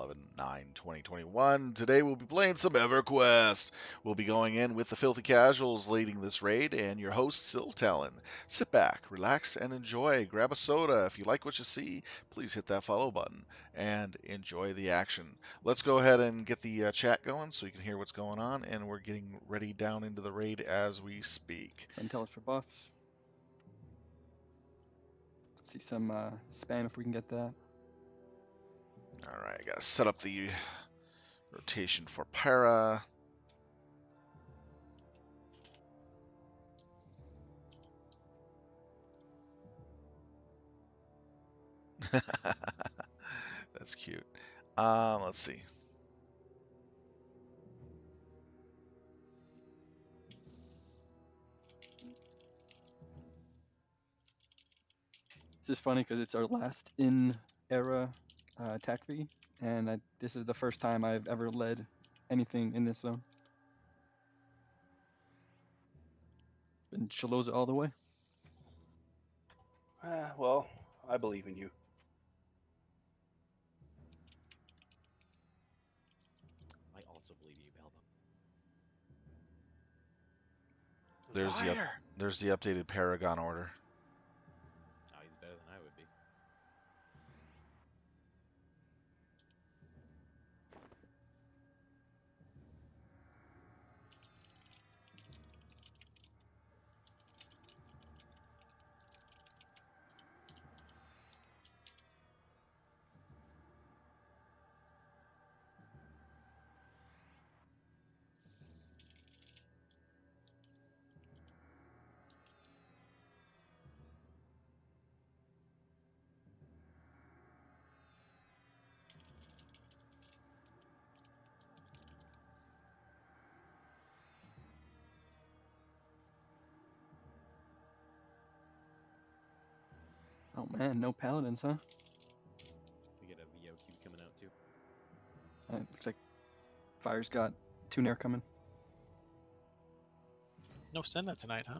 11/9/2021. Today we'll be playing some Everquest. We'll be going in with the Filthy Casuals leading this raid, and your host, Siltalon. Sit back, relax, and enjoy. Grab a soda. If you like what you see, please hit that follow button and enjoy the action. Let's go ahead and get the chat going so you can hear what's going on, and we're getting ready down into the raid as we speak. Send tell us for buffs. See some spam if we can get that. Alright, I gotta set up the rotation for Para. That's cute. Let's see. This is funny because it's our last in-era Tacvi, and this is the first time I've ever led anything in this zone. Been Shaloza all the way. Well, I believe in you. I also believe you, Balbo. There's the updated Paragon order. Oh, he's better than I would be. Oh man, no paladins, huh? We get a VOQ coming out too. Looks like Fire's got Tunair coming. No Senna tonight, huh?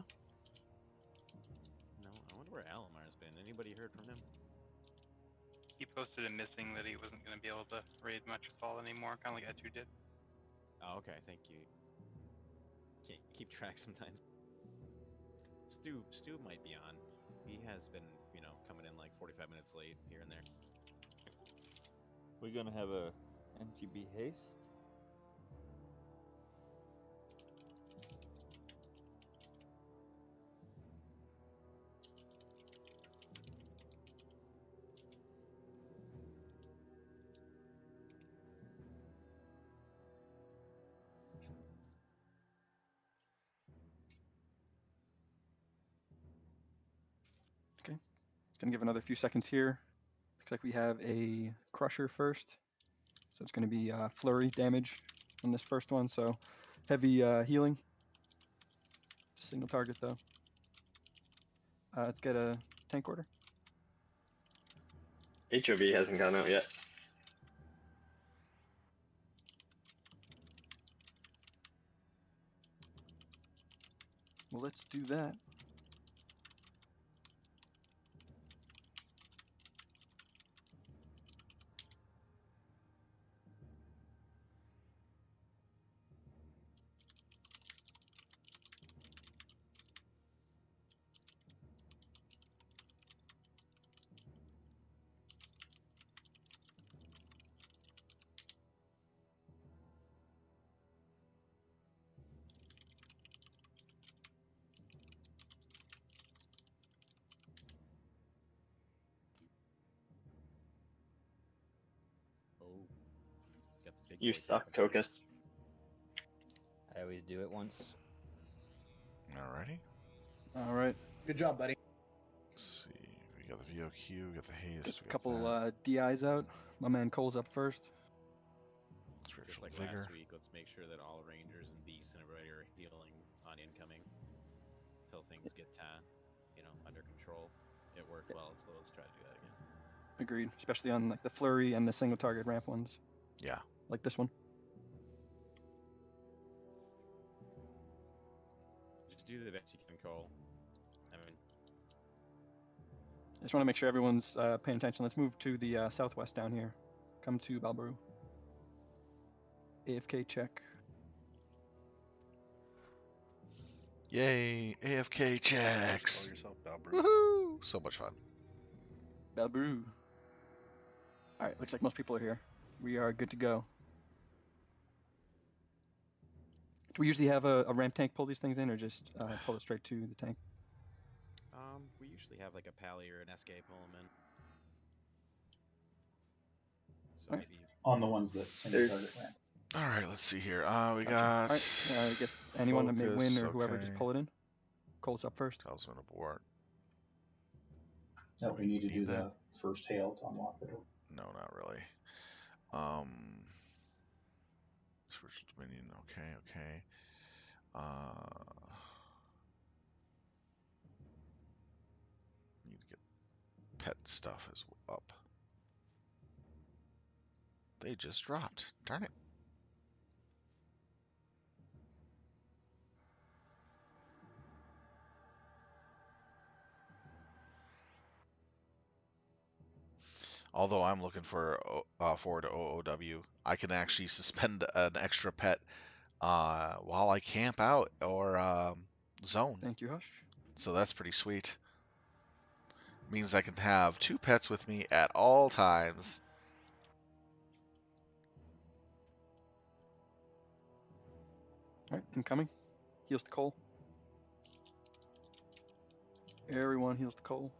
No, I wonder where Alamar's been. Anybody heard from him? He posted a missing that he wasn't going to be able to raid much at all anymore, kind of like Etu did. Oh, okay. Thank you. Can't keep track sometimes. Stu might be on. He has been, coming in like 45 minutes late here and there. We're gonna have a NGB haste. Okay, gonna give another few seconds here. Looks like we have a Crusher first, so it's gonna be flurry damage on this first one. So heavy healing. Just single target though. Let's get a tank order. HOV hasn't gone out yet. Well, let's do that. Oh, got the big You boy suck, coming. Tokus. I always do it once. Alrighty. All right. Good job, buddy. Let's see. We got the VOQ, we got the haste. Get We a got couple that. DIs out. My man Cole's up first. Just Spiritual like vigor. last week, let's make sure that all rangers and beasts and everybody are healing on incoming until things get under control. It worked well, so let's try to do that again. Agreed, especially on like the flurry and the single target ramp ones. Yeah. Like this one. Just do the best you can, Cole. I mean, I just want to make sure everyone's paying attention. Let's move to the southwest down here. Come to Balbaru. AFK check. Yay, AFK Go checks. yourself, Balbrew. Woohoo! So much fun. Balbrew. Alright, looks like most people are here. We are good to go. Do we usually have a ramp tank pull these things in, or just pull it straight to the tank? We usually have like a pally or an SK pull 'em in. So Alright. maybe On the ones that single There's- target ramp. All right, let's see here. We Gotcha. got. Alright, I guess anyone that may win focus, or whoever, just okay. pull it in. Cole's up first. Talisman abort. No, we need to Need do that? the first hail to unlock the door. No, not really. Spiritual Dominion. Okay. Need to get pet stuff as up. They just dropped. Darn it. Although I'm looking for forward to OOW, I can actually suspend an extra pet while I camp out or zone. Thank you, Hush. So that's pretty sweet. Means I can have 2 pets with me at all times. Alright, incoming. Heals to Cole. Everyone heals to Cole.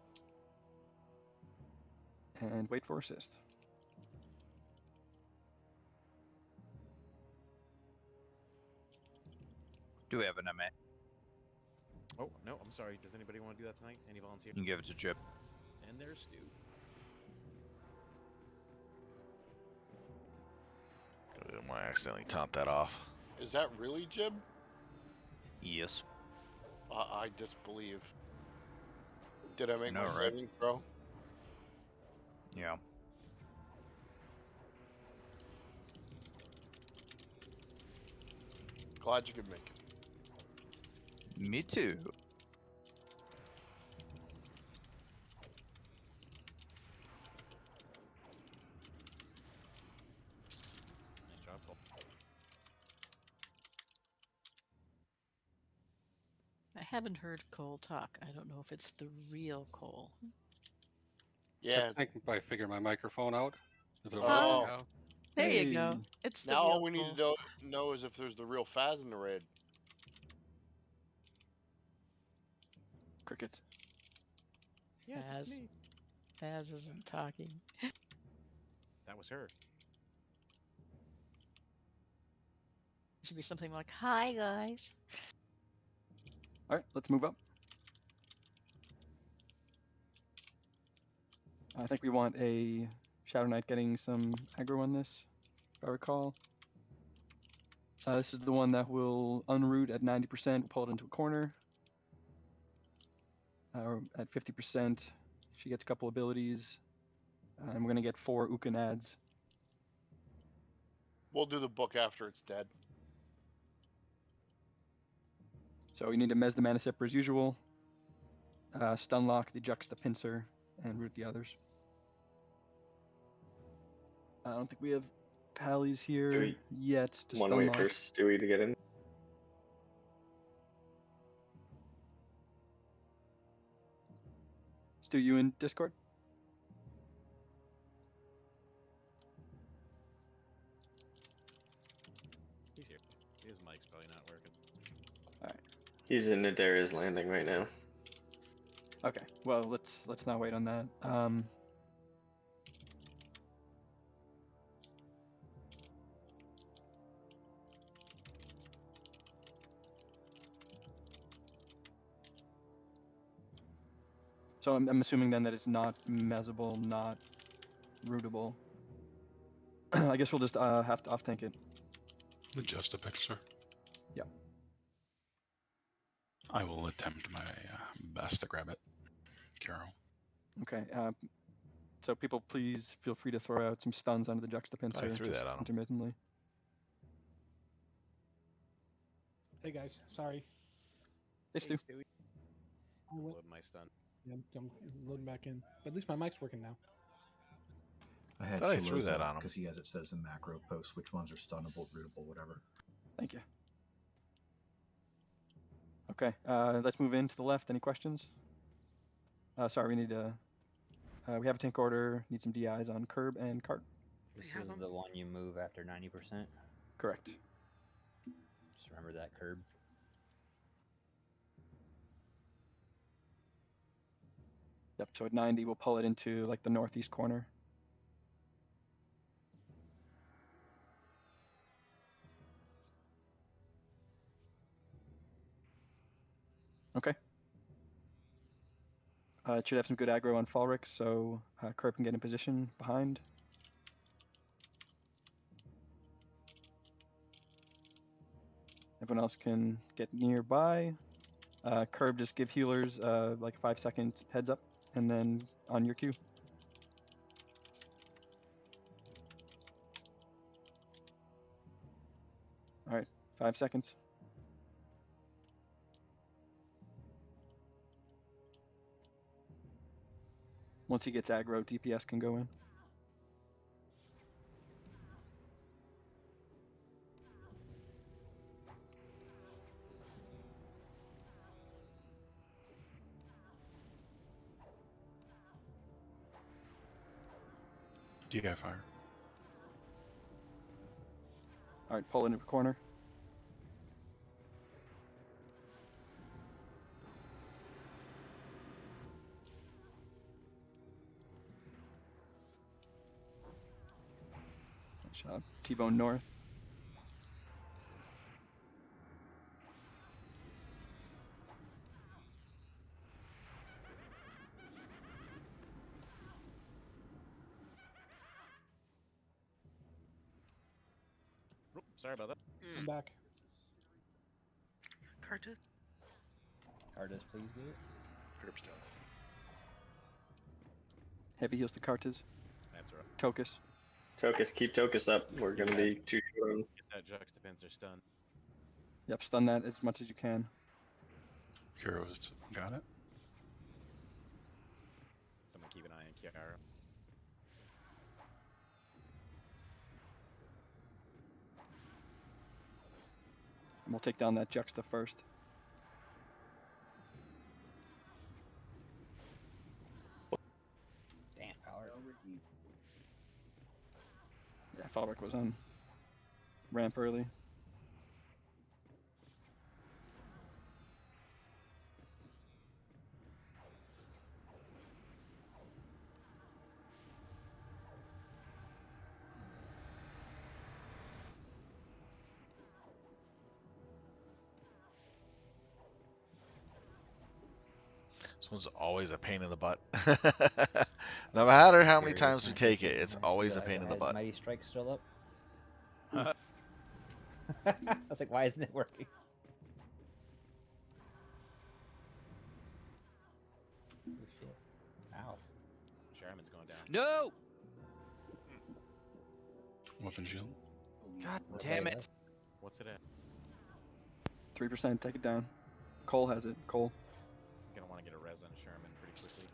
And wait for assist. Do we have an MA? Oh, no, I'm sorry. Does anybody want to do that tonight? Any volunteer? You can give it to Chip. And there's Stu. I didn't want to accidentally taunt that off. Is that really Jib? Yes. I disbelieve. Did I make know, my right? savings, bro? Yeah. Glad you could make it. Me too. Nice job, Cole. I haven't heard Cole talk. I don't know if it's the real Cole. Yeah. I can probably figure my microphone out. Oh. There you go. Hey. It's the Now real all we need Cole. to know is if there's the real Faz in the raid. Crickets. Yes, it's Faz. me. Faz isn't talking. That was her. It should be something like, "Hi guys." Alright, let's move up. I think we want a Shadow Knight getting some aggro on this, if I recall. This is the one that will unroot at 90%, pull it into a corner. At 50%, she gets a couple abilities. And we're going to get 4 Ukan ads. We'll do the book after it's dead. So you need to Mez the Mana Sipper as usual. Stun lock the Juxta Pincer and root the others. I don't think we have Pallies here we- yet to One stun way lock. for Stewie to get in. Stu, you in Discord? He's here. His mic's probably not working. He's in Nadara's Landing right now. Okay. Well, let's not wait on that. So I'm assuming then that it's not mezzable, not rootable. I guess we'll just have to off-tank it. Just a picture. Yeah. I will attempt my best to grab it. Kiro. Okay. So people, please feel free to throw out some stuns onto the Juxta Pincer. I threw just that on him. intermittently. Hey guys, sorry. Hey, Stu. Stewie. I went- Load my stun. I'm loading back in. But at least my mic's working now. I had Thought I threw that Shaloza on him. because he has it set as a macro post which ones are stunnable, rootable, whatever. Thank you. Okay, let's move in to the left. Any questions? Sorry, we need to. We have a tank order. Need some DIs on curb and cart. This is the one you move after 90%. Correct. Just remember that curb. Yep. So at 90, we'll pull it into like the northeast corner. Okay. It should have some good aggro on Falric, so curb can get in position behind. Everyone else can get nearby. Curb, just give healers like a 5-second heads up, and then on your cue. All right, 5 seconds. Once he gets aggro, DPS can go in. DI fire. All right, pull into the corner. T-bone north. Oop, sorry about that. I'm back. Cartus. Cartus, please get it. Curb's down. Heavy heals to Cartes. That's right. Tokus. Tokus, keep Tokus up. We're gonna be too short on. Get that juxtapenser stun. Yep, stun that as much as you can. Heroes got it. Someone keep an eye on Kiara. And we'll take down that Juxta first. Damn, power. Yeah, Falric was on ramp early. This one's always a pain in the butt. No matter how many Curious times we when I take it, think it's I always a realized pain I in the had butt. Mighty Strike still up. I was like, why isn't it working? Oh shit. Ow. Sherman's going down. No! Weapon shield. God What damn way it. left? What's it at? 3%, take it down. Cole has it. Cole. I'm gonna want to get a res on Sherman pretty quickly.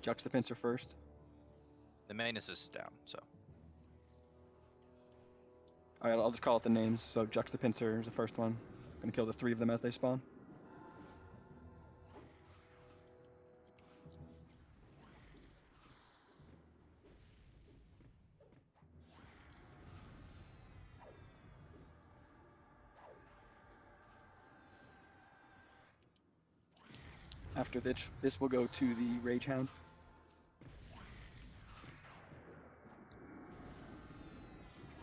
Juxtapincer first. The Manus is down, so. Alright, I'll just call it the names. So Juxtapincer is the first one. Gonna kill the 3 of them as they spawn. After this will go to the Rage Hound.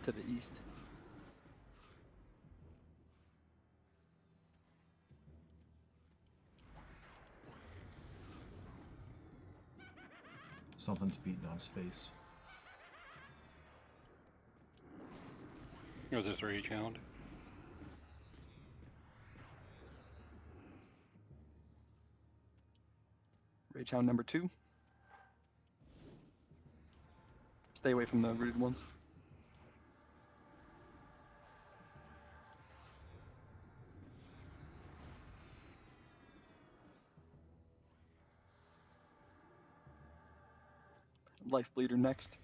To the east. Something's beating on space. It was a 3 hound. Rage Hound number 2. Stay away from the rooted ones. Life Bleeder next.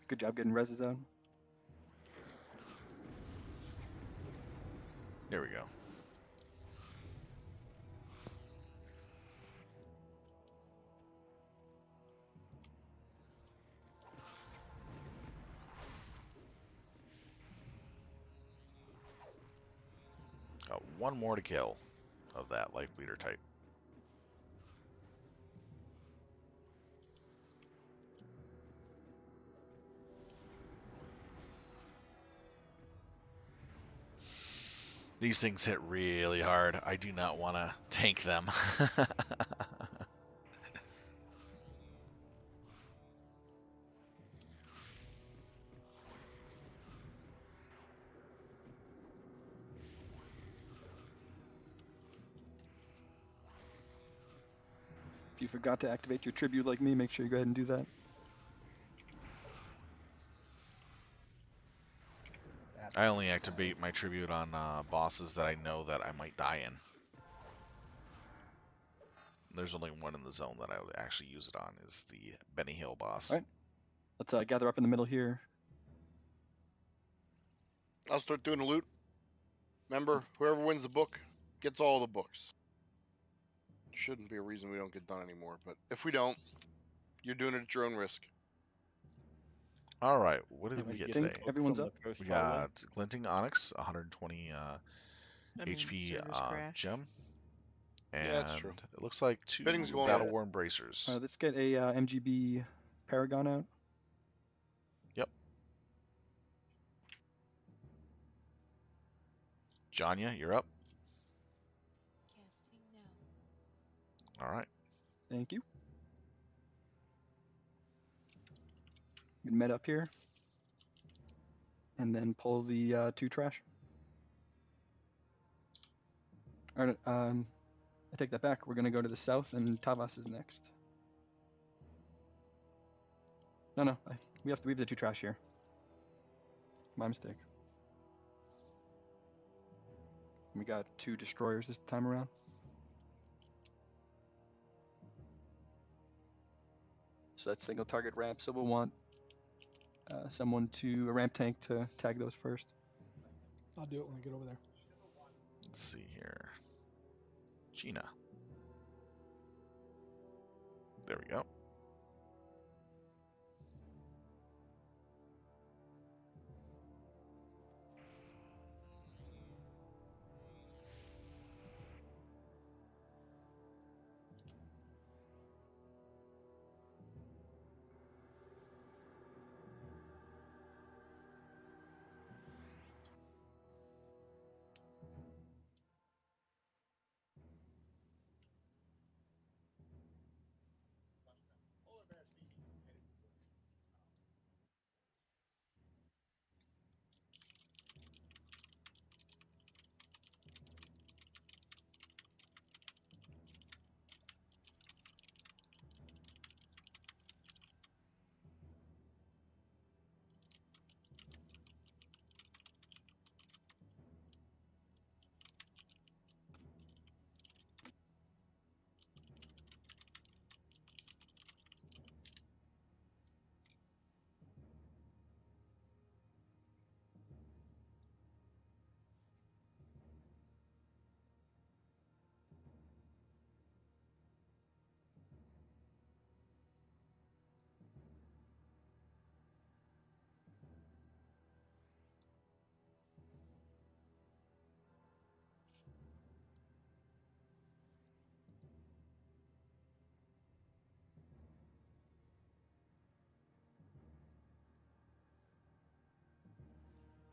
Good job getting reses out. There we go. Got one more to kill of that life bleeder type. These things hit really hard. I do not want to tank them. If you forgot to activate your tribute like me, make sure you go ahead and do that. I only activate my tribute on bosses that I know that I might die in. There's only one in the zone that I would actually use it on, is the Benny Hill boss. All right. Let's gather up in the middle here. I'll start doing the loot. Remember, whoever wins the book gets all the books. Shouldn't be a reason we don't get done anymore, but if we don't, you're doing it at your own risk. All right, what did we I get think today? everyone's up. We got Glinting Onyx, 120 I mean, HP service crash. gem. And Yeah, that's true. it looks like 2 Bidding's going Battle up. Worn Bracers. Let's get a MGB Paragon out. Yep. Janya, you're up. All right. Thank you. Med up here. And then pull the 2 trash. All right, I take that back. We're going to go to the south, and Tavas is next. No, we have the 2 trash here. My mistake. We got 2 destroyers this time around. So that's single target ramp. So we'll want someone a ramp tank to tag those first. I'll do it when I get over there. Let's see here. Gina. There we go.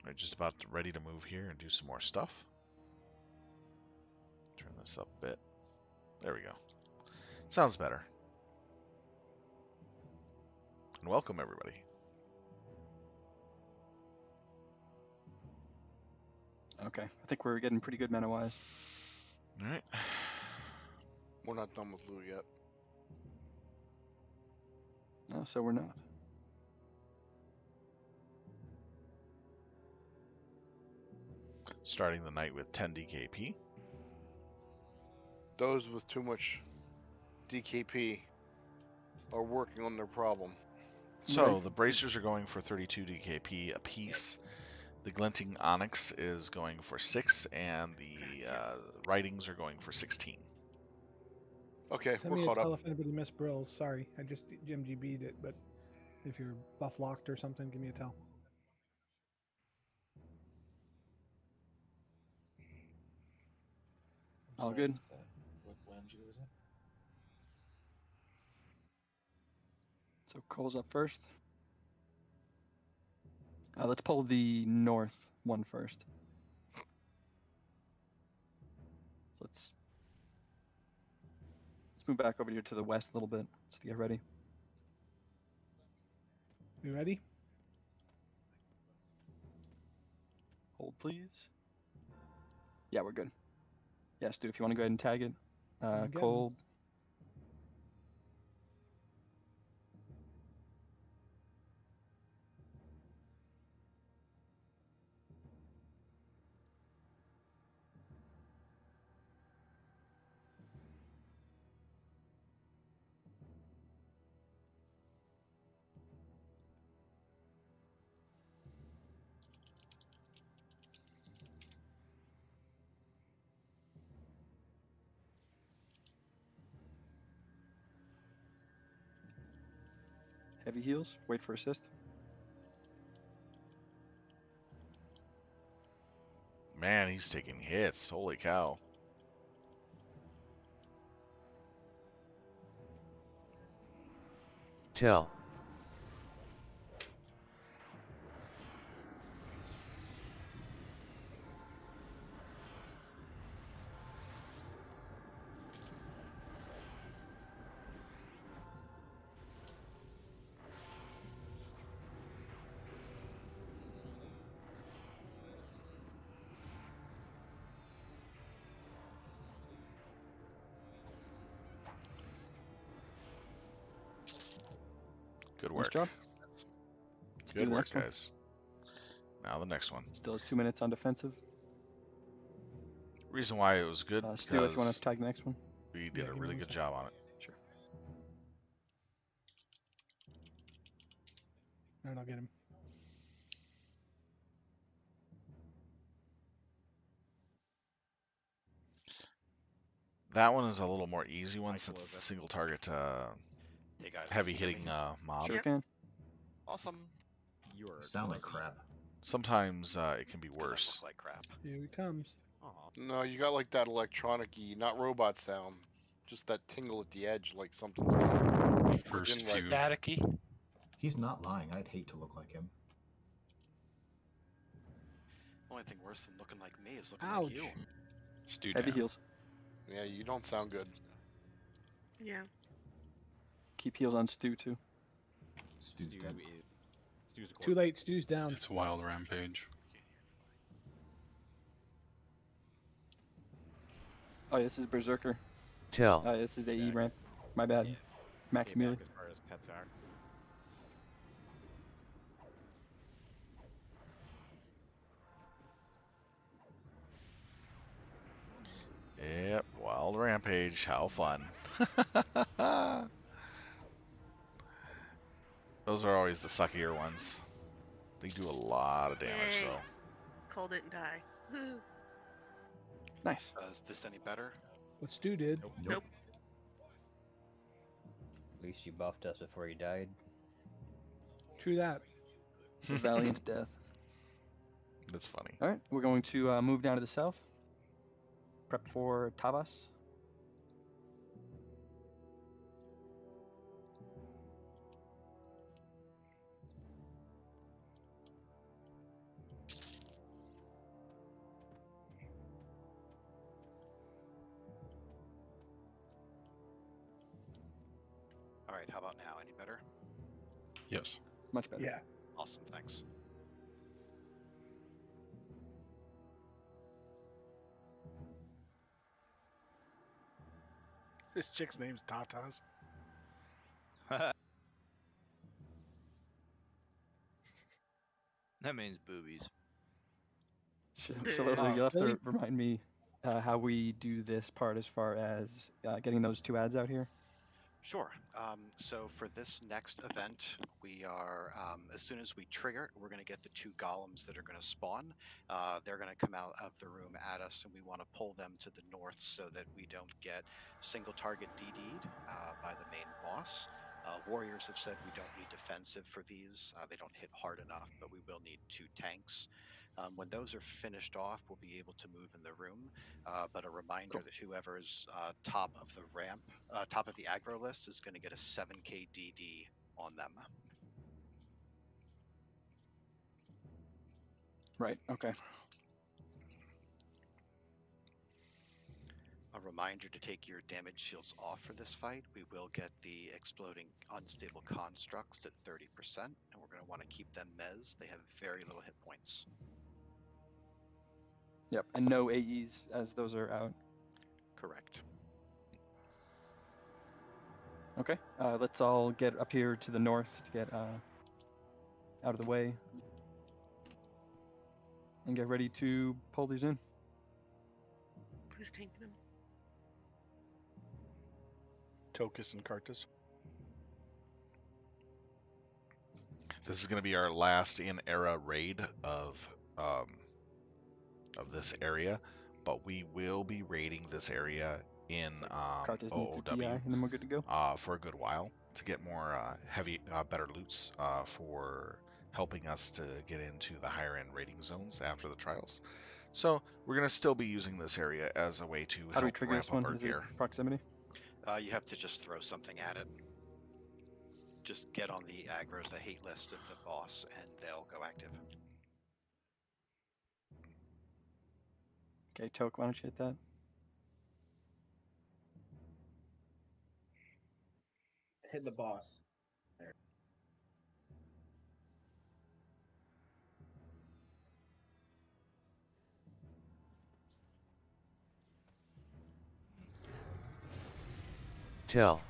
We're just about ready to move here and do some more stuff. Turn this up a bit. There we go. Sounds better. And welcome, everybody. Okay, I think we're getting pretty good mana-wise. All right. We're not done with loot yet. No, so we're not. Starting the night with 10 DKP. Those with too much DKP are working on their problem. So the bracers are going for 32 DKP a piece. The glinting onyx is going for 6, and the writings are going for 16. Okay, Send we're me a caught tell up. if anybody missed Brills. Sorry, I just MGB'd it, but if you're buff locked or something, give me a tell. All good. What MG was it? So Cole's up first. Let's pull the north one first. Let's move back over here to the west a little bit just to get ready. You ready? Hold, please. Yeah, we're good. Yeah, Stu, if you want to go ahead and tag it. I'm getting Cole. Heavy heals. Wait for assist. Man, he's taking hits. Holy cow. Tell. Good Nice work. job. Let's do Good the work, next one. guys. Now the next one. Still has 2 minutes on defensive. Reason why it was good Stu, if you want because to tag the next one. we did Yeah, a give me really one good sec. job on it. Sure. And I'll get him. That one is a little more easy one Nice, since it's a Elizabeth. single target Hey guys, heavy can you hear hitting me? mob. Sure can. Awesome. You are Sound like crap. Sometimes it can be Because I worse. look like crap. Here he comes. No, you got like that electronic-y, not robot sound. Just that tingle at the edge, like something's First didn't right. two. Staticky. He's not lying. I'd hate to look like him. Only thing worse than looking like me is looking Ouch. like you. Stu Heavy down. heals. Yeah, you don't sound good. Yeah. Keep heals on Stu too. Stu's dead. Stu's a Too late. Stu's down. It's Wild Rampage. Oh, yeah, this is Berserker. Tell. This is AE ramp. My bad. Yeah. Max Stay melee. back as far as pets are. Yep, Wild Rampage. How fun. Those are always the suckier ones. They do a lot of damage, Yay. though. Cole didn't die. Woo. Nice. Is this any better? What Stu did. Nope. At least you buffed us before you died. True that. It's a valiant death. That's funny. All right, we're going to move down to the south. Prep for Tavas. All right, how about now? Any better? Yes. Much better. Yeah. Awesome, thanks. This chick's name's Tatas. That means boobies. So Leslie, you'll have to remind me how we do this part as far as getting those 2 ads out here. Sure. So for this next event, we are, as soon as we trigger, we're going to get the 2 golems that are going to spawn. They're going to come out of the room at us, and we want to pull them to the north so that we don't get single target DD'd by the main boss. Warriors have said we don't need defensive for these. They don't hit hard enough, but we will need 2 tanks. When those are finished off, we'll be able to move in the room. But a reminder that whoever is top of the ramp, top of the aggro list, is going to get a 7k DD on them. Right. Okay. A reminder to take your damage shields off for this fight. We will get the exploding unstable constructs at 30%, and we're going to want to keep them mez. They have very little hit points. Yep. And no AEs as those are out. Correct. Okay. Let's all get up here to the north to get out of the way and get ready to pull these in. Who's taking them? Tokus and Kartus. This is going to be our last in-era raid of this area, but we will be raiding this area in Cartus needs a DI, OOW and then we're good to go. for a good while to get more better loots for helping us to get into the higher end raiding zones after the trials. So we're going to still be using this area as a way to How do we help trigger ramp this one? up our Is gear. it proximity? You have to just throw something at it. Just get on the aggro, the hate list of the boss, and they'll go active. Okay, Toke, why don't you hit that? Hit the boss. There. Till.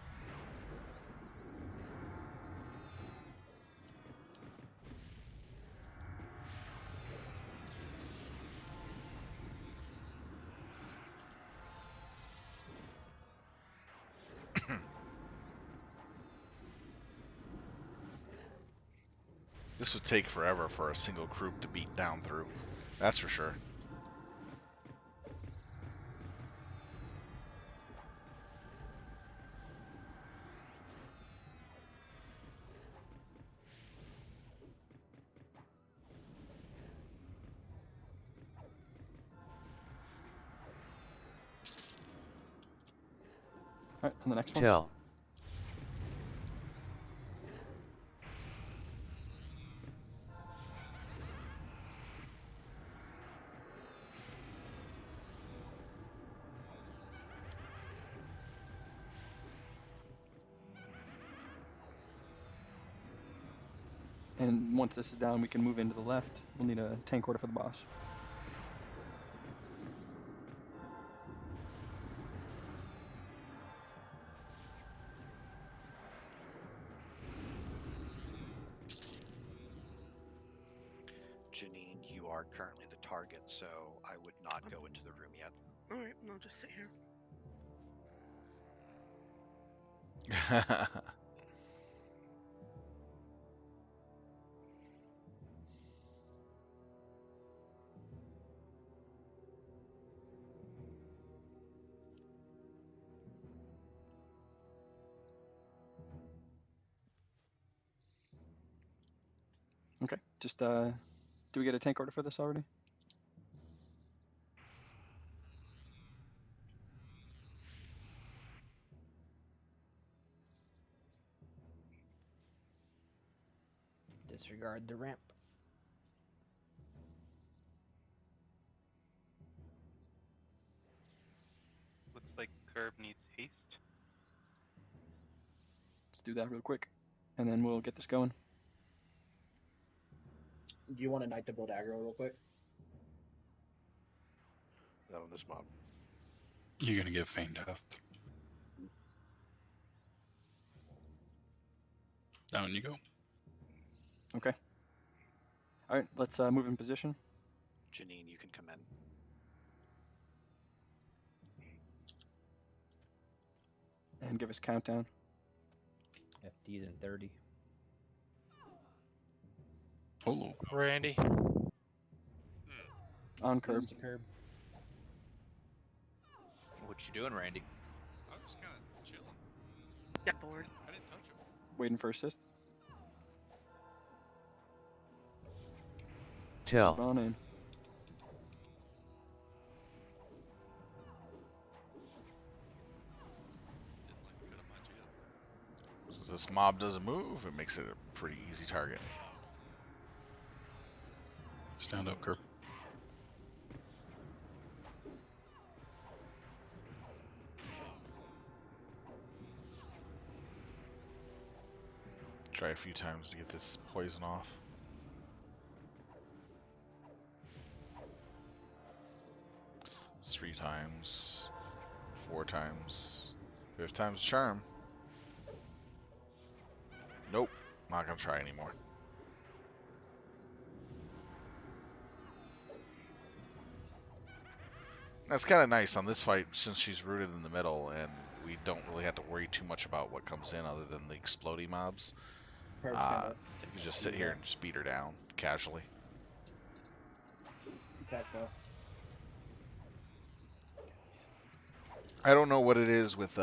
This would take forever for a single group to beat down through. That's for sure. Alright, on the next one. Till. And once this is down, we can move into the left. We'll need a tank order for the boss. Janine, you are currently the target, so I would not go into the room yet. Alright, I'll just sit here. Okay, just do we get a tank order for this already? Disregard the ramp. Looks like Curb needs haste. Let's do that real quick, and then we'll get this going. Do you want a knight to build aggro real quick? That on this mob. You're gonna get feign death. Down you go. Okay. Alright, let's move in position. Janine, you can come in. And give us countdown. D's and 30. Oh, Randy. On curb. Curb. What you doing, Randy? I'm just kind of chilling. Get bored. I didn't touch him. Waiting for assist. Tell. Move on in. Since this mob doesn't move, it makes it a pretty easy target. stand up, curb. Try a few times to get this poison off. Three times, 4 times, 5 times charm. Nope, not gonna try anymore. That's kind of nice on this fight since she's rooted in the middle and we don't really have to worry too much about what comes in other than the exploding mobs. Curb stand up. You can just sit here and just beat her down casually. Attacks off. I don't know what it is with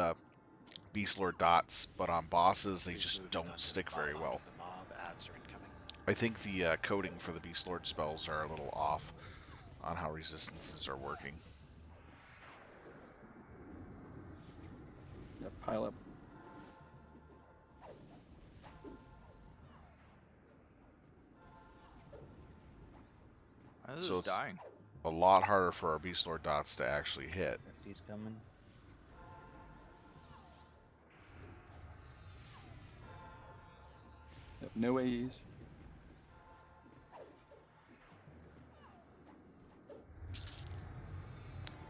Beastlord dots, but on bosses they just don't stick very well. The mob ads are incoming. I think the coding for the Beastlord spells are a little off on how resistances are working. Yep, pile up. So it's dying. a lot harder for our Beastlord dots to actually hit. He's coming. Yep, no AEs.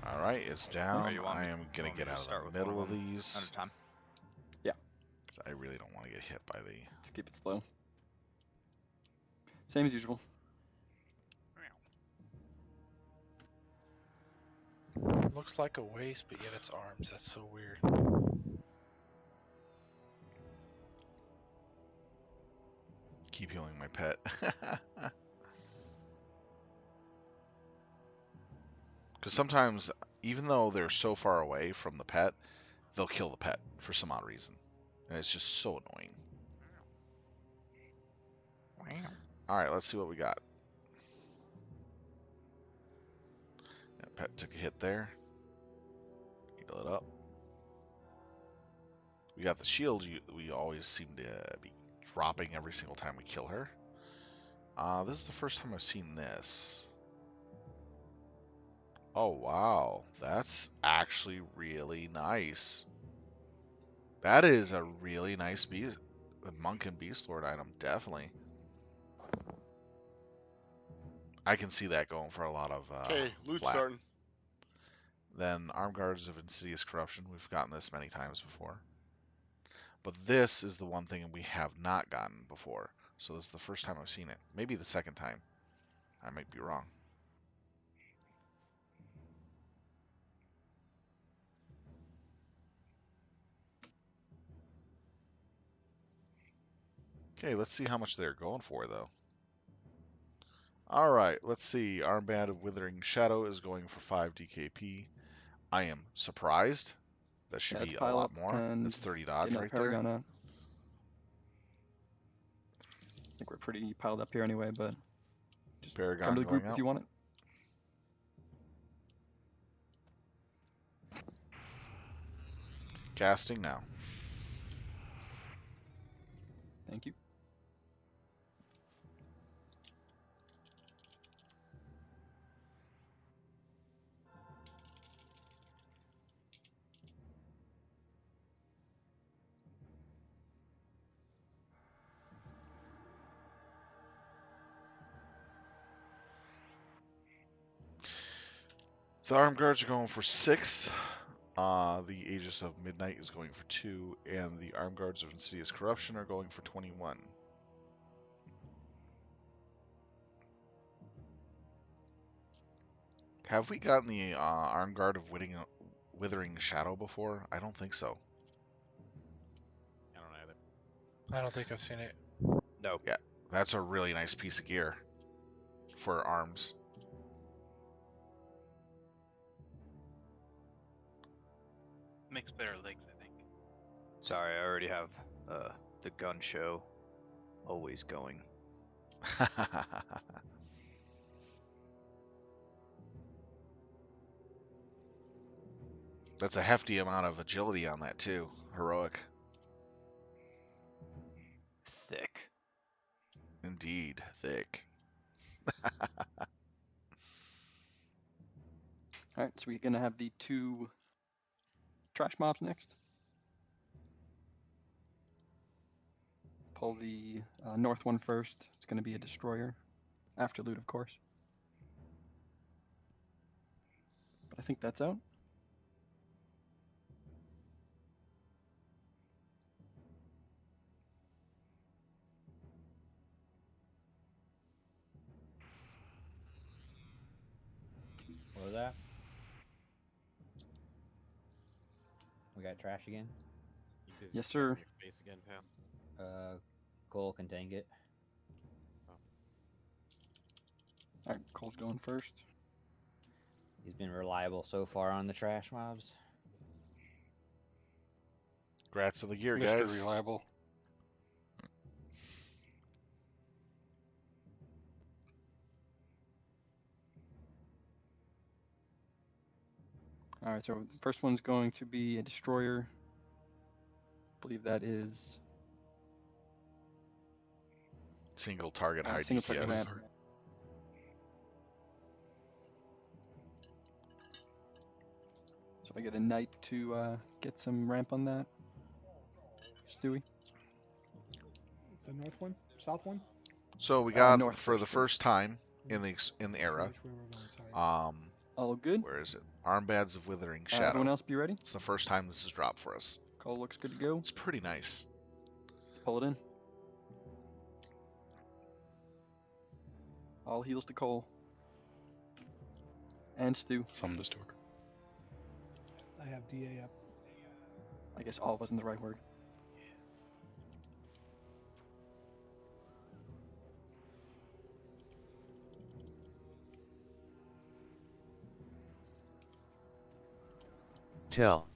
All right, it's down. you want I me- am you gonna want me get to out of start the with one middle of of them these. at a time? Yeah. 'Cause I really don't want to get hit by the. Just keep it slow. Same as usual. Looks like a waist, but yet it's arms. That's so weird. Keep healing my pet. Because sometimes, even though they're so far away from the pet, they'll kill the pet for some odd reason. And it's just so annoying. Alright, let's see what we got. That pet took a hit there. Heal it up. We got the shield we always seem to be dropping every single time we kill her. This is the first time I've seen this. Oh, wow. That's actually really nice. That is a really nice Monk and Beastlord item, definitely. I can see that going for a lot of Okay, loot flat. starting. Then Armed Guards of Insidious Corruption. We've gotten this many times before. But this is the one thing we have not gotten before. So this is the first time I've seen it. Maybe the second time. I might be wrong. Okay, let's see how much they're going for, though. All right, let's see. Armband of Withering Shadow is going for 5 DKP. I am surprised. That should be a lot more. That's 30 dodge right there. Paragon out. I think we're pretty piled up here anyway, but just Paragon come to the group going if you want it. Casting now. Thank you. The Armed Guards are going for 6. The Aegis of Midnight is going for 2. And the Armed Guards of Insidious Corruption are going for 21. Have we gotten the Armed Guard of Withering Shadow before? I don't think so. I don't either. I don't think I've seen it. Nope. Yeah, that's a really nice piece of gear for arms. Makes better legs, I think. Sorry, I already have the gun show always going. That's a hefty amount of agility on that too. Heroic. Thick. Indeed, thick. Alright, so we're going to have the 2 trash mobs next. Pull the north one first. It's going to be a destroyer. After loot, of course. But I think that's out. What was that? We got trash again? You busy Yes, scrubbing sir. your face again, pal? Cole can tank it. Alright, Cole's going first. He's been reliable so far on the trash mobs. Congrats on the gear, Mr. guys. Reliable. Alright, so the first one's going to be a destroyer. I believe that is Single target high single target DPS. ramp. So I get a knight to get some ramp on that. Stewie. The north one, south one. So we got north for the first, first time in the era. Which way we're going, sorry. All good. Where is it? Armbands of Withering Shadow. Everyone else be ready? It's the first time this has dropped for us. Cole looks good to go. It's pretty nice. Let's pull it in. All heals to Cole. And Stu. Summon the steward. I have DA up. I guess all wasn't the right word. Till.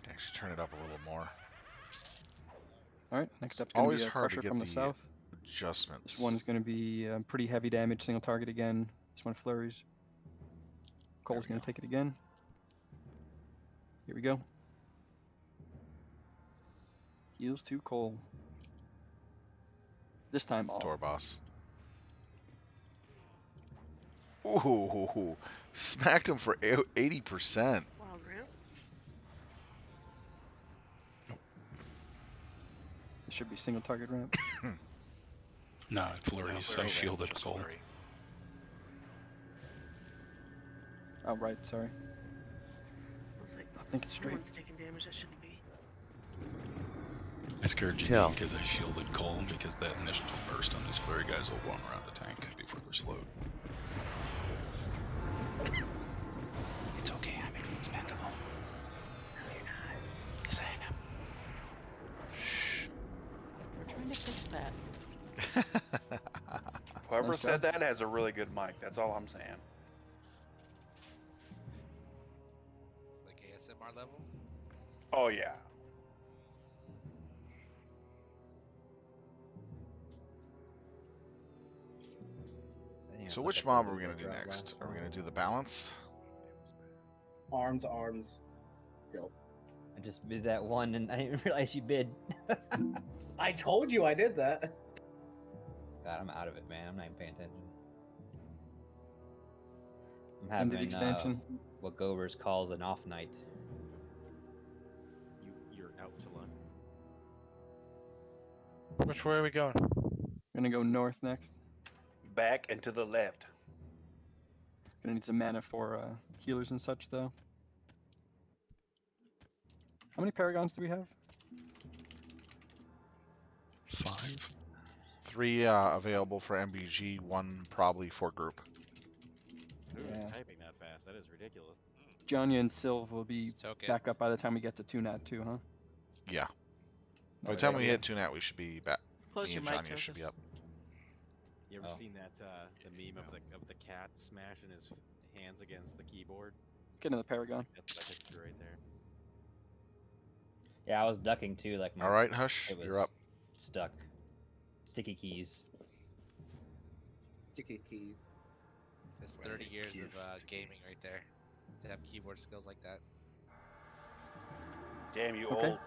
Actually, turn it up a little more. Alright, next up's going to Always be a hard to crusher get from the the south. adjustments. This one's going to be pretty heavy damage, single target again. This one flurries. Cole's going to take it again. Here we go. Heals to Cole. This time all. Door boss. Ooh, smacked him for 80%. Wild ramp. This should be single target ramp. No, it flurries. I shielded Cole. Oh, right, sorry. I was like, I think it's straight. someone's taking damage that shouldn't be. I scared you Chill. because I shielded Cole because that initial burst on these flurry guys will warm around the tank before they're slowed. It's okay, I'm expendable. No, you're not. Yes, I am. We're trying to fix that. Whoever Nice said job. that has a really good mic. That's all I'm saying. Like ASMR level? Oh yeah. So which mob are we going to do next? Are we going to do the balance? Arms. Yo. I just bid that one and I didn't realize you bid. I told you I did that. God, I'm out of it, man. I'm not even paying attention. I'm End of having expansion. what Gobers calls an off night. You're out to lunch. Which way are we going? Gonna go north next. Back and to the left. Gonna need some mana for healers and such, though. How many paragons do we have? 5. 3 available for MBG, 1 probably for group. Who is Yeah. typing that fast? That is ridiculous. Jonya and Sylv will be It's okay. back up by the time we get to 2nat 2, huh? Yeah. By No, the time that'll we be hit 2 nat, we should be back. Close Me your and mic, Janya should be Tokus. up. You ever Oh. seen that the meme of the cat smashing his hands against the keyboard? Get in the paragon. That's what I picture right there. Yeah, I was ducking too. Like my. All right, Hush, it was you're up. Stuck. Sticky keys. Sticky keys. That's 30 years of gaming right there. To have keyboard skills like that. Damn, you Okay. old.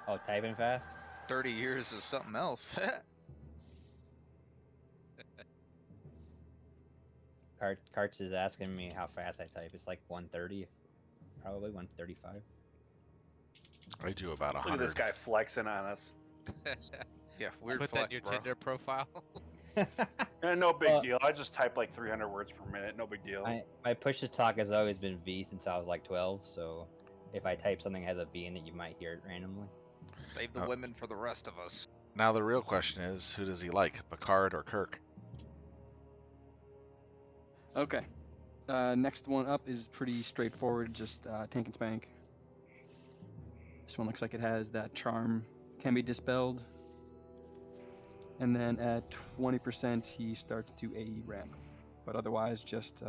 Oh, typing fast. 30 years of something else. Karts is asking me how fast I type. It's like 130, probably 135. I do about 100. Look at this guy flexing on us. Yeah, weird Put flex, that in your bro. Tinder profile. No big deal. I just type like 300 words per minute. No big deal. My push to talk has always been V since I was like 12. So if I type something that has a V in it, you might hear it randomly. Save the women for the rest of us. Now the real question is, who does he like, Picard or Kirk? Okay. Next one up is pretty straightforward, just tank and spank. This one looks like it has that charm can be dispelled. And then at 20%, he starts to AE ramp. But otherwise, just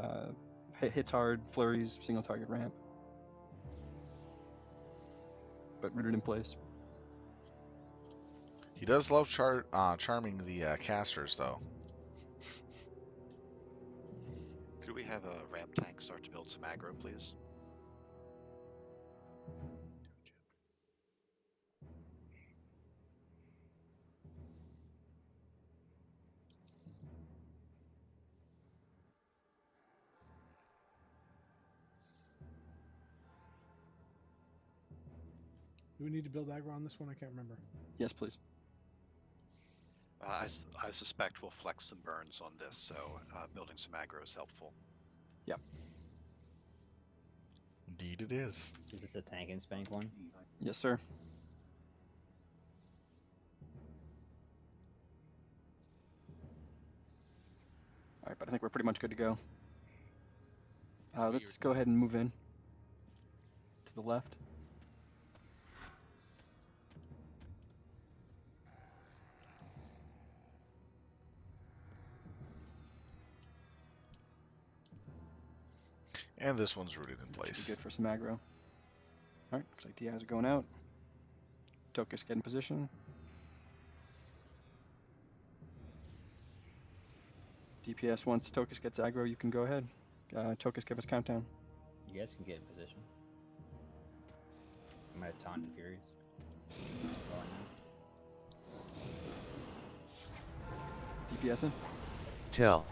hits hard, flurries, single target ramp. But rooted in place. He does love charming the casters, though. Could we have a ramp tank start to build some aggro, please? Do we need to build aggro on this one? I can't remember. Yes, please. I suspect we'll flex some burns on this, so building some aggro is helpful. Yep. Indeed it is. Is this a tank and spank one? Yes, sir. All right, but I think we're pretty much good to go. Let's go ahead and move in to the left. And this one's rooted in Be place. good for some aggro. All right, looks like DIs are going out. Tokus get in position. DPS, once Tokus gets aggro, you can go ahead. Tokus, give us countdown. You guys can get in position. I'm gonna taunt and furious. DPS in. Tell.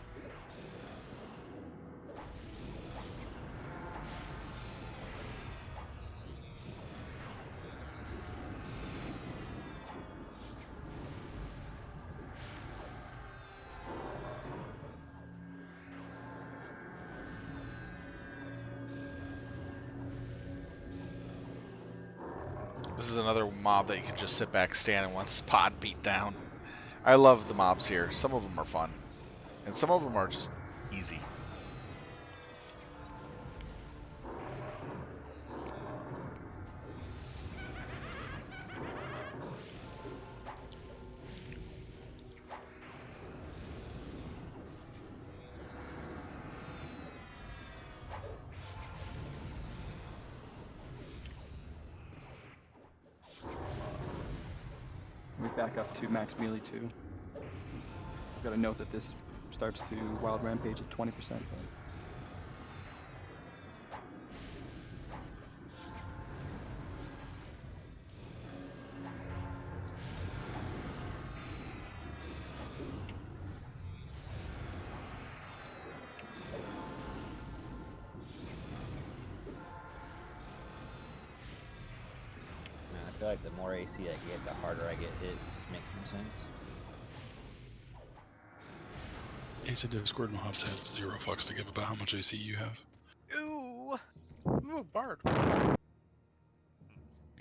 This is another mob that you can just sit back, stand in one spot, and beat down. I love the mobs here. Some of them are fun. And some of them are just easy. We back up to max melee 2. I've got to note that this starts to wild rampage at 20%. But... I feel like the more AC I get, the harder I get hit. It just makes no sense. AC Discord mobs have 0 fucks to give about how much AC you have. Ooh, Bard.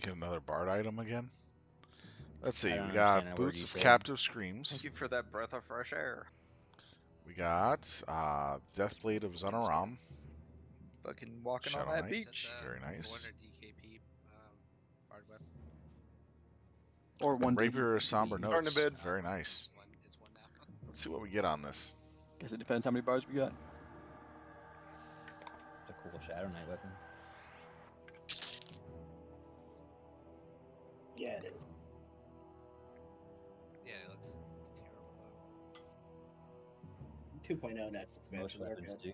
Get another bard item again. Let's see. I We don't understand got a word Boots you of said. Captive Screams. Thank you for that breath of fresh air. We got Deathblade of Zunaram. Fucking walking Shadow on that Knight. beach. Very nice. DKP bard weapon. Or one Rapier of Somber DKP. Starting to Notes. bid. Very nice. It's one now. Let's see what we get on this. Guess it depends how many bars we got. It's a cool Shadow Knight weapon. Yeah, it is. Yeah, it looks terrible though. 2.0 next Most expansion. They're weapons good. do.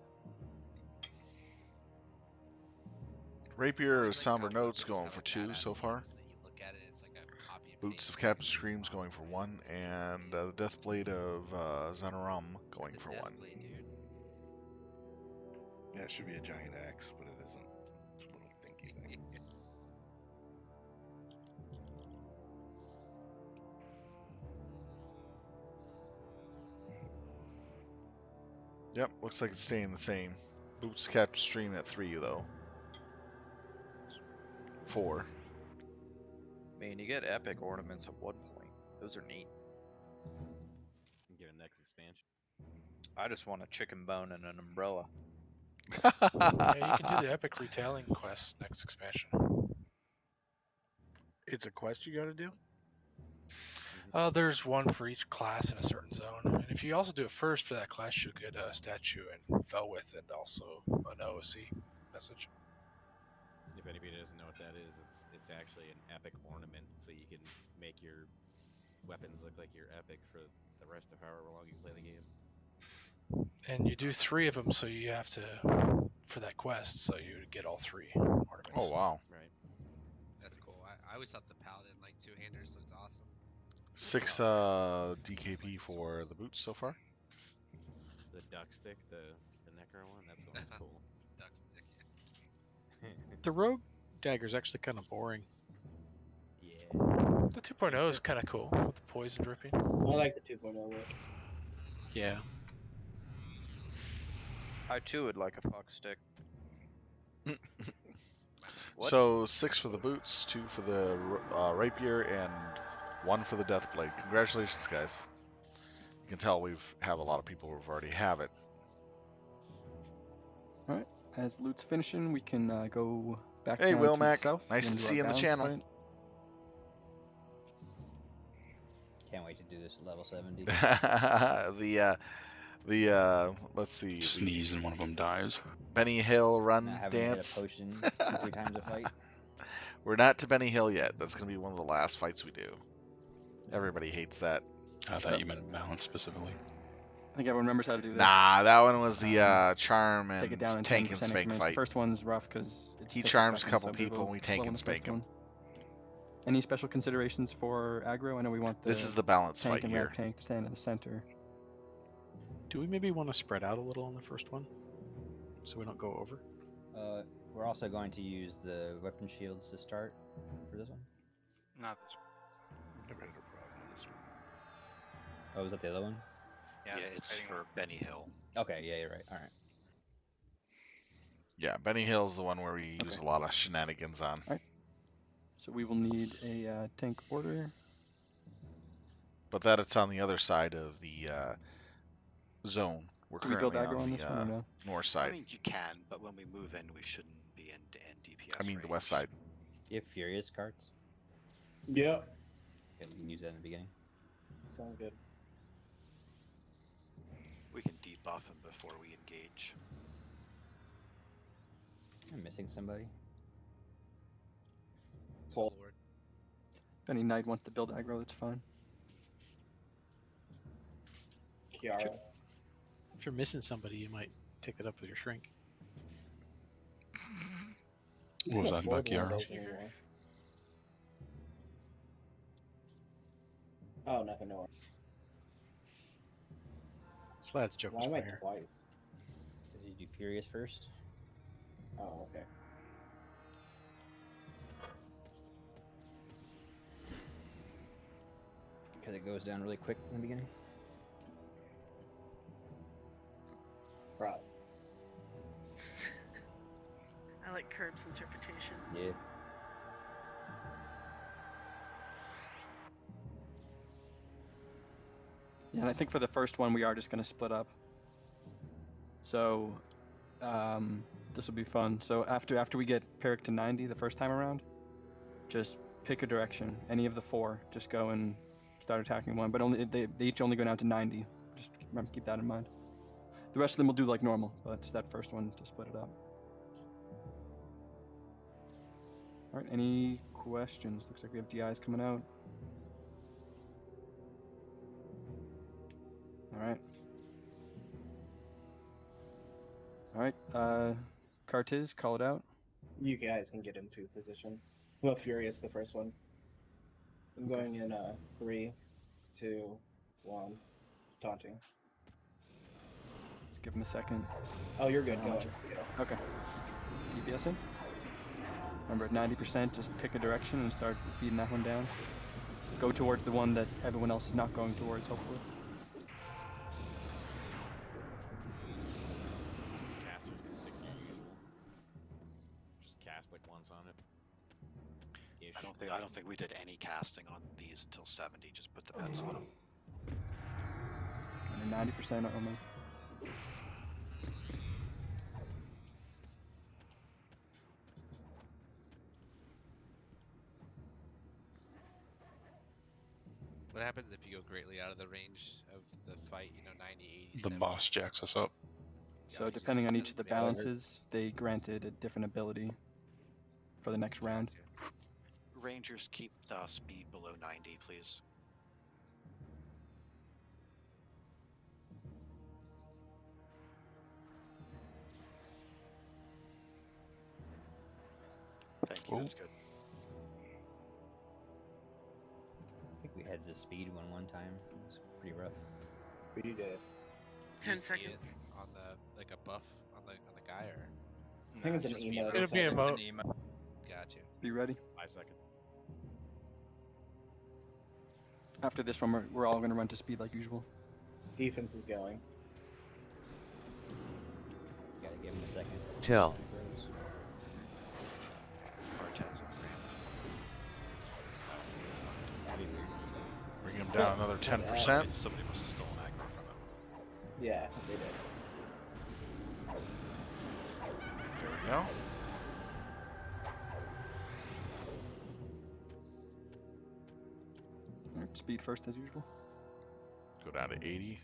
Rapier of Somber Notes going for 2 so far. And then you look at it, it's like a copy and Boots paste of Captive Screams going for 1, and the Deathblade of Zunaram going for 1. Deathblade, dude. Yeah, it should be a giant axe, but it isn't. It's a little thinky thing. Yep, looks like it's staying the same. Boots of Captive Stream at 3 though. 4. Man, you get epic ornaments at one point. Those are neat. Get a next expansion. I just want a chicken bone and an umbrella. Yeah, you can do the epic retailing quest next expansion. It's a quest you got to do. There's one for each class in a certain zone, and if you also do it first for that class, you'll get a statue and Felwith and also an OOC message. If anybody doesn't know what that is, it's actually an epic ornament, so you can make your weapons look like you're epic for the rest of however long you play the game. And you do 3 of them, so you have to for that quest, so you get all 3 ornaments. Oh wow! Right. That's cool. I always thought the paladin like two-handers looked awesome. 6 DKP for the boots so far. The duck stick, the Necro one, that's the one that's cool. Duck stick, yeah. The rogue dagger is actually kind of boring. Yeah. The 2.0 is kind of cool with the poison dripping. I like the 2.0 look. Yeah. I too would like a fox stick. What? So 6 for the boots, 2 for the rapier, and 1 for the Deathblade. Congratulations, guys! You can tell we've have a lot of people who've already have it. All right. As loot's finishing, we can go back Hey, down Will to the Mac, south. nice and to do see our you in the balance channel. fight. Can't wait to do this level 70. Let's see. Sneeze and one of them dies. Benny Hill run Not having to hit dance. a potion 2-3 times a fight. We're not to Benny Hill yet. That's going to be one of the last fights we do. Everybody hates that. I thought you meant balance specifically. I think everyone remembers how to do that. Nah, that one was the charm Take it and down in tank 10% and spank increments. fight. The first one's rough because He charms a couple people and we tank and spank him. Any special considerations for aggro? I know we want the This is the balance tank fight and here. ramp tank to stand in the center. Do we maybe want to spread out a little on the first one, so we don't go over? We're also going to use the weapon shields to start for this one. Not this Never had a problem with this one. Oh, was that the other one? Yeah, it's for Benny Hill. Okay, yeah, you're right. All right. Yeah, Benny Hill's the one where we use a lot of shenanigans on. All right. So we will need a tank order. But that it's on the other side of the zone. We're Do we build currently aggro on on the this one or no? north side. I mean, you can, but when we move in, we shouldn't be in DPS. I mean the west side. Do you have Furious cards? Yep. Okay, we can use that in the beginning. Sounds good. We can debuff him before we engage. I'm missing somebody. Forward. If any knight wants to build aggro, that's fine. Kiara. If you're missing somebody, you might take that up with your shrink. What was that about Kiara? Oh, nothing. No. Slad's joke Why was am I fire. twice? Did you do Furious first? Oh, okay. Because it goes down really quick in the beginning. Right. I like Curb's interpretation. Yeah. Yeah, and I think for the first one we are just gonna split up. So, this will be fun. So after we get Peric to 90 the first time around, just pick a direction. Any of the 4, just go and start attacking one. But only they each only go down to 90. Just remember, keep that in mind. The rest of them will do like normal, but it's that first one to split it up. All right. Any questions? Looks like we have DIs coming out. All right. All right. Cartiz, call it out. You guys can get into position. Well, Furious, the first one. I'm going in 3, 2, 1. Taunting. Just give him a second. Oh, you're good. How Go much on. you- Okay. DPS in. Remember, at 90%, just pick a direction and start beating that one down. Go towards the one that everyone else is not going towards, hopefully. Caster's gonna stick to your usual. Just cast like once on it. I don't think we did any casting on these until 70. Just put the beds on them. Under 90% only. What happens if you go greatly out of the range of the fight? 90, 80, The 70? boss jacks us up. So depending on each of the balances, they granted a different ability for the next round. Rangers, keep speed below 90, please. Thank you. That's good. I think we had the speed one time. It was pretty rough. We did. 10 You see seconds. it on the a buff on the guy, or I think it's an just emote. It'll be an emote. Got you. Be ready. 5 seconds. After this one, we're all going to run to speed like usual. Defense is going. Gotta give him a second. Till. Bring him down another 10%. Somebody must have stolen aggro from him. Yeah, they did. There we go. All right, speed first as usual. Go down to 80.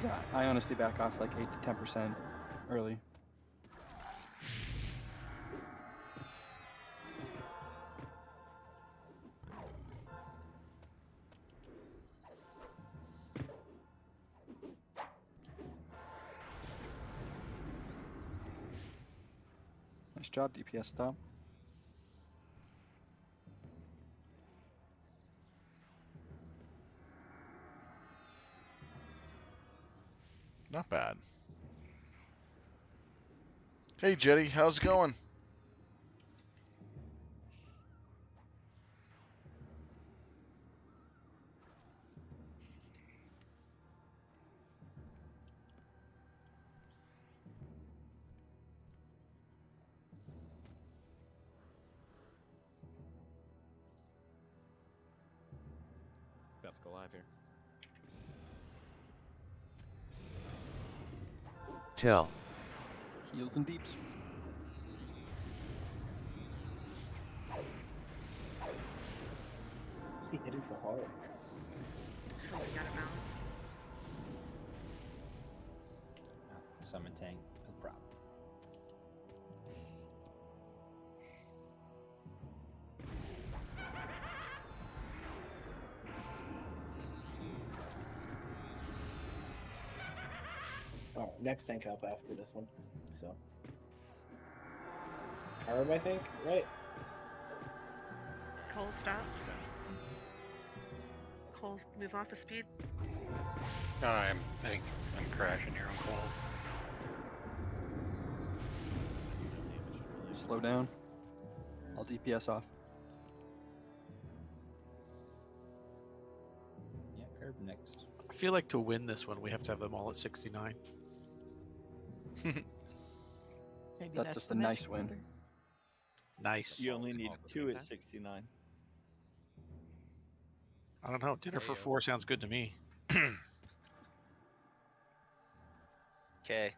Yeah, I honestly back off like 8 to 10% early. Nice job, DPS stop. Not bad. Hey, Jetty, how's it going? About to go live here. Till. Heals and deeps. Is he hitting so hard? Something out of balance. Summon tank, no problem. Oh, next tank up after this one. So. Carb, I think, right? Cole, stop. Cole, move off of speed. I'm crashing here on cold. Slow down. I'll DPS off. Yeah, curb next. I feel like to win this one, we have to have them all at 69. Maybe That's just the a nice magic win. number. Nice. You only need 2 at 69. I don't know. Dinner for Heyo. 4 sounds good to me. Okay.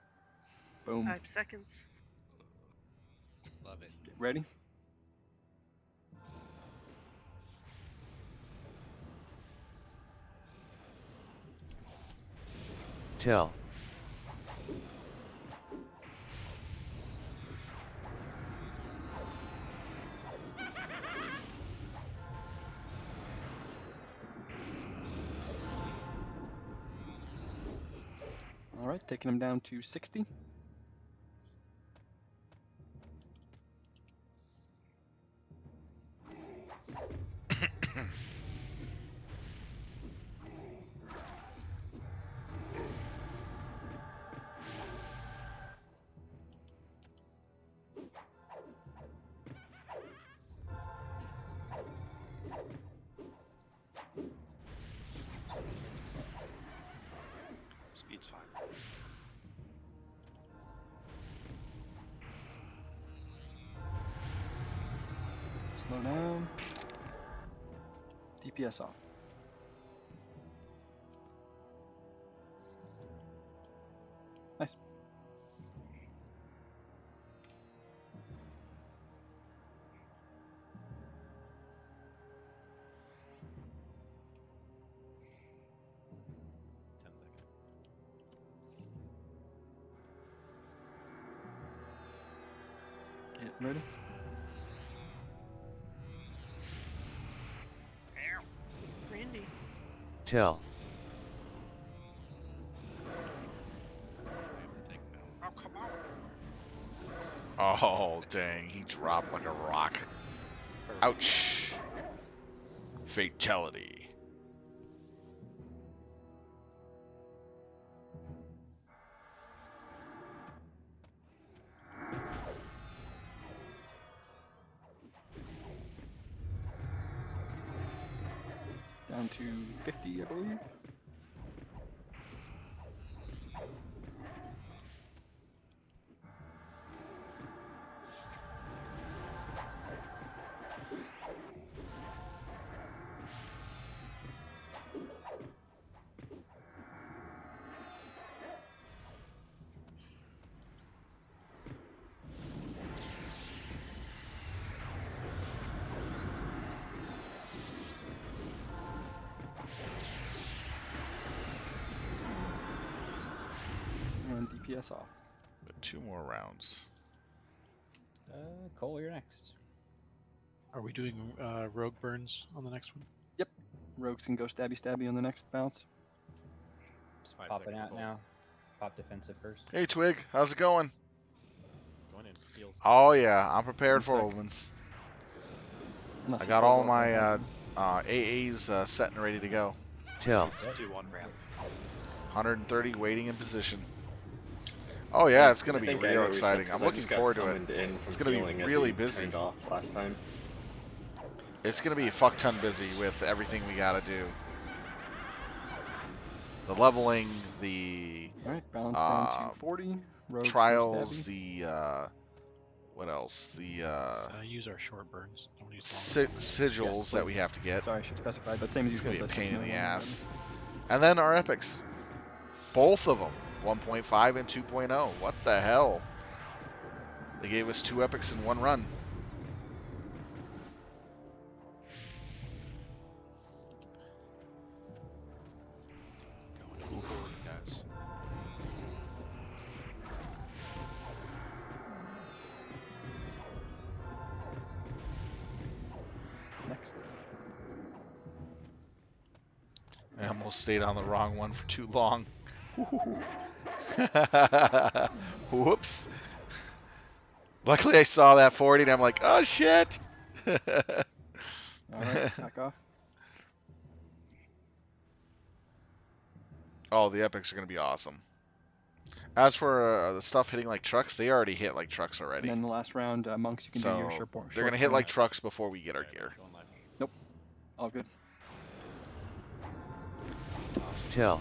Boom. 5 seconds. Love it. Get ready. Till. All right, taking him down to 60. Speed's fine. Slow down. DPS off. Nice. Get ready. Randy. Till. Oh, come on. Oh, dang. He dropped like a rock. Ouch. Fatality. Down to 50, I believe. And DPS off. But 2 more rounds. Cole, you're next. Are we doing rogue burns on the next one? Yep. Rogues can go stabby on the next bounce. Just popping out now. Pop defensive first. Hey, Twig. How's it going? Going in. Heals. Oh, yeah. I'm prepared for One sec. omens. Unless I he got pulls all out my that AAs set and ready to go. Till. Let's do 1 ramp. 130 waiting in position. Oh yeah, it's going I to be think I real know what you're saying, exciting. 'cause I'm I looking just got forward to it. summoned in from It's going to healing be as really he busy. turned off last time. It's going to be a fuck ton busy with everything we got to do. The leveling, the Alright, balance down to 40. Rogues trials, go stabby. the what else? The Let's use our short burns. Don't use long. sigils Yes, that we please. have to get. Sorry, I should specify, but same as It's usual. going to be a the pain 6 in the minute one ass. And then our epics. Both of them. 1.5 and 2.0. What the hell? They gave us 2 epics in one run. Going to 40, guys. Next. I almost stayed on the wrong one for too long. Whoops. Luckily I saw that 40 and I'm like, oh shit. Alright, back off. Oh, the epics are going to be awesome. As for the stuff hitting like trucks, they already hit like trucks And already. then the last round, monks, you can do your So short they're going to hit like trucks before we get our gear. Nope. All good. Till.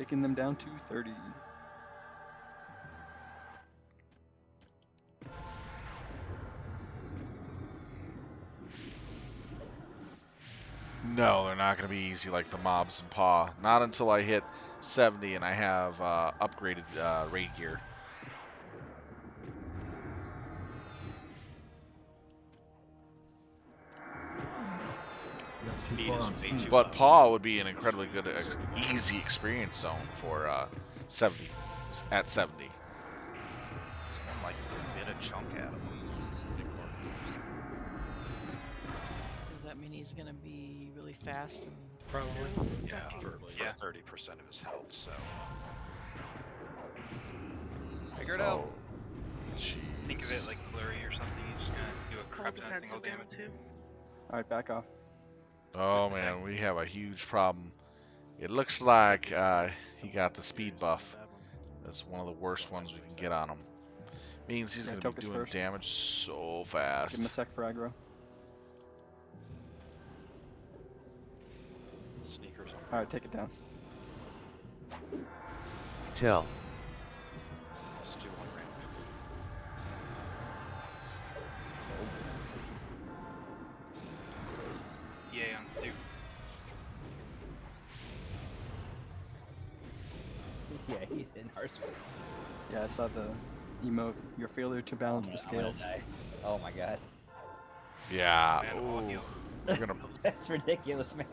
taking them down to 30. No, they're not going to be easy like the mobs in Paw. Not until I hit 70 and I have upgraded raid gear. But Paw would be an incredibly good, easy experience zone for 70. At 70. Someone like bit a chunk out of him. He's a big part. Does that mean he's gonna be really fast and Probably. Yeah, for Yeah. 30% of his health. So Figure it out. Think of it like flurry or something. You're just gonna do a crap ton of single damage. All right, back off. Oh man, we have a huge problem. It looks like he got the speed buff. That's one of the worst ones we can get on him. Means he's Yeah, going to be Tokus doing first. damage so Give him a fast. sec for aggro. sneakers on. All right, take it down. Tell. Let's do one round. Yeah, on 2. Yeah, he's in our spot. Yeah, I saw the emote. Your failure to balance the I'm gonna scales. die. Oh my god. Yeah. Man, all Ooh. heals. We're gonna... That's ridiculous, man.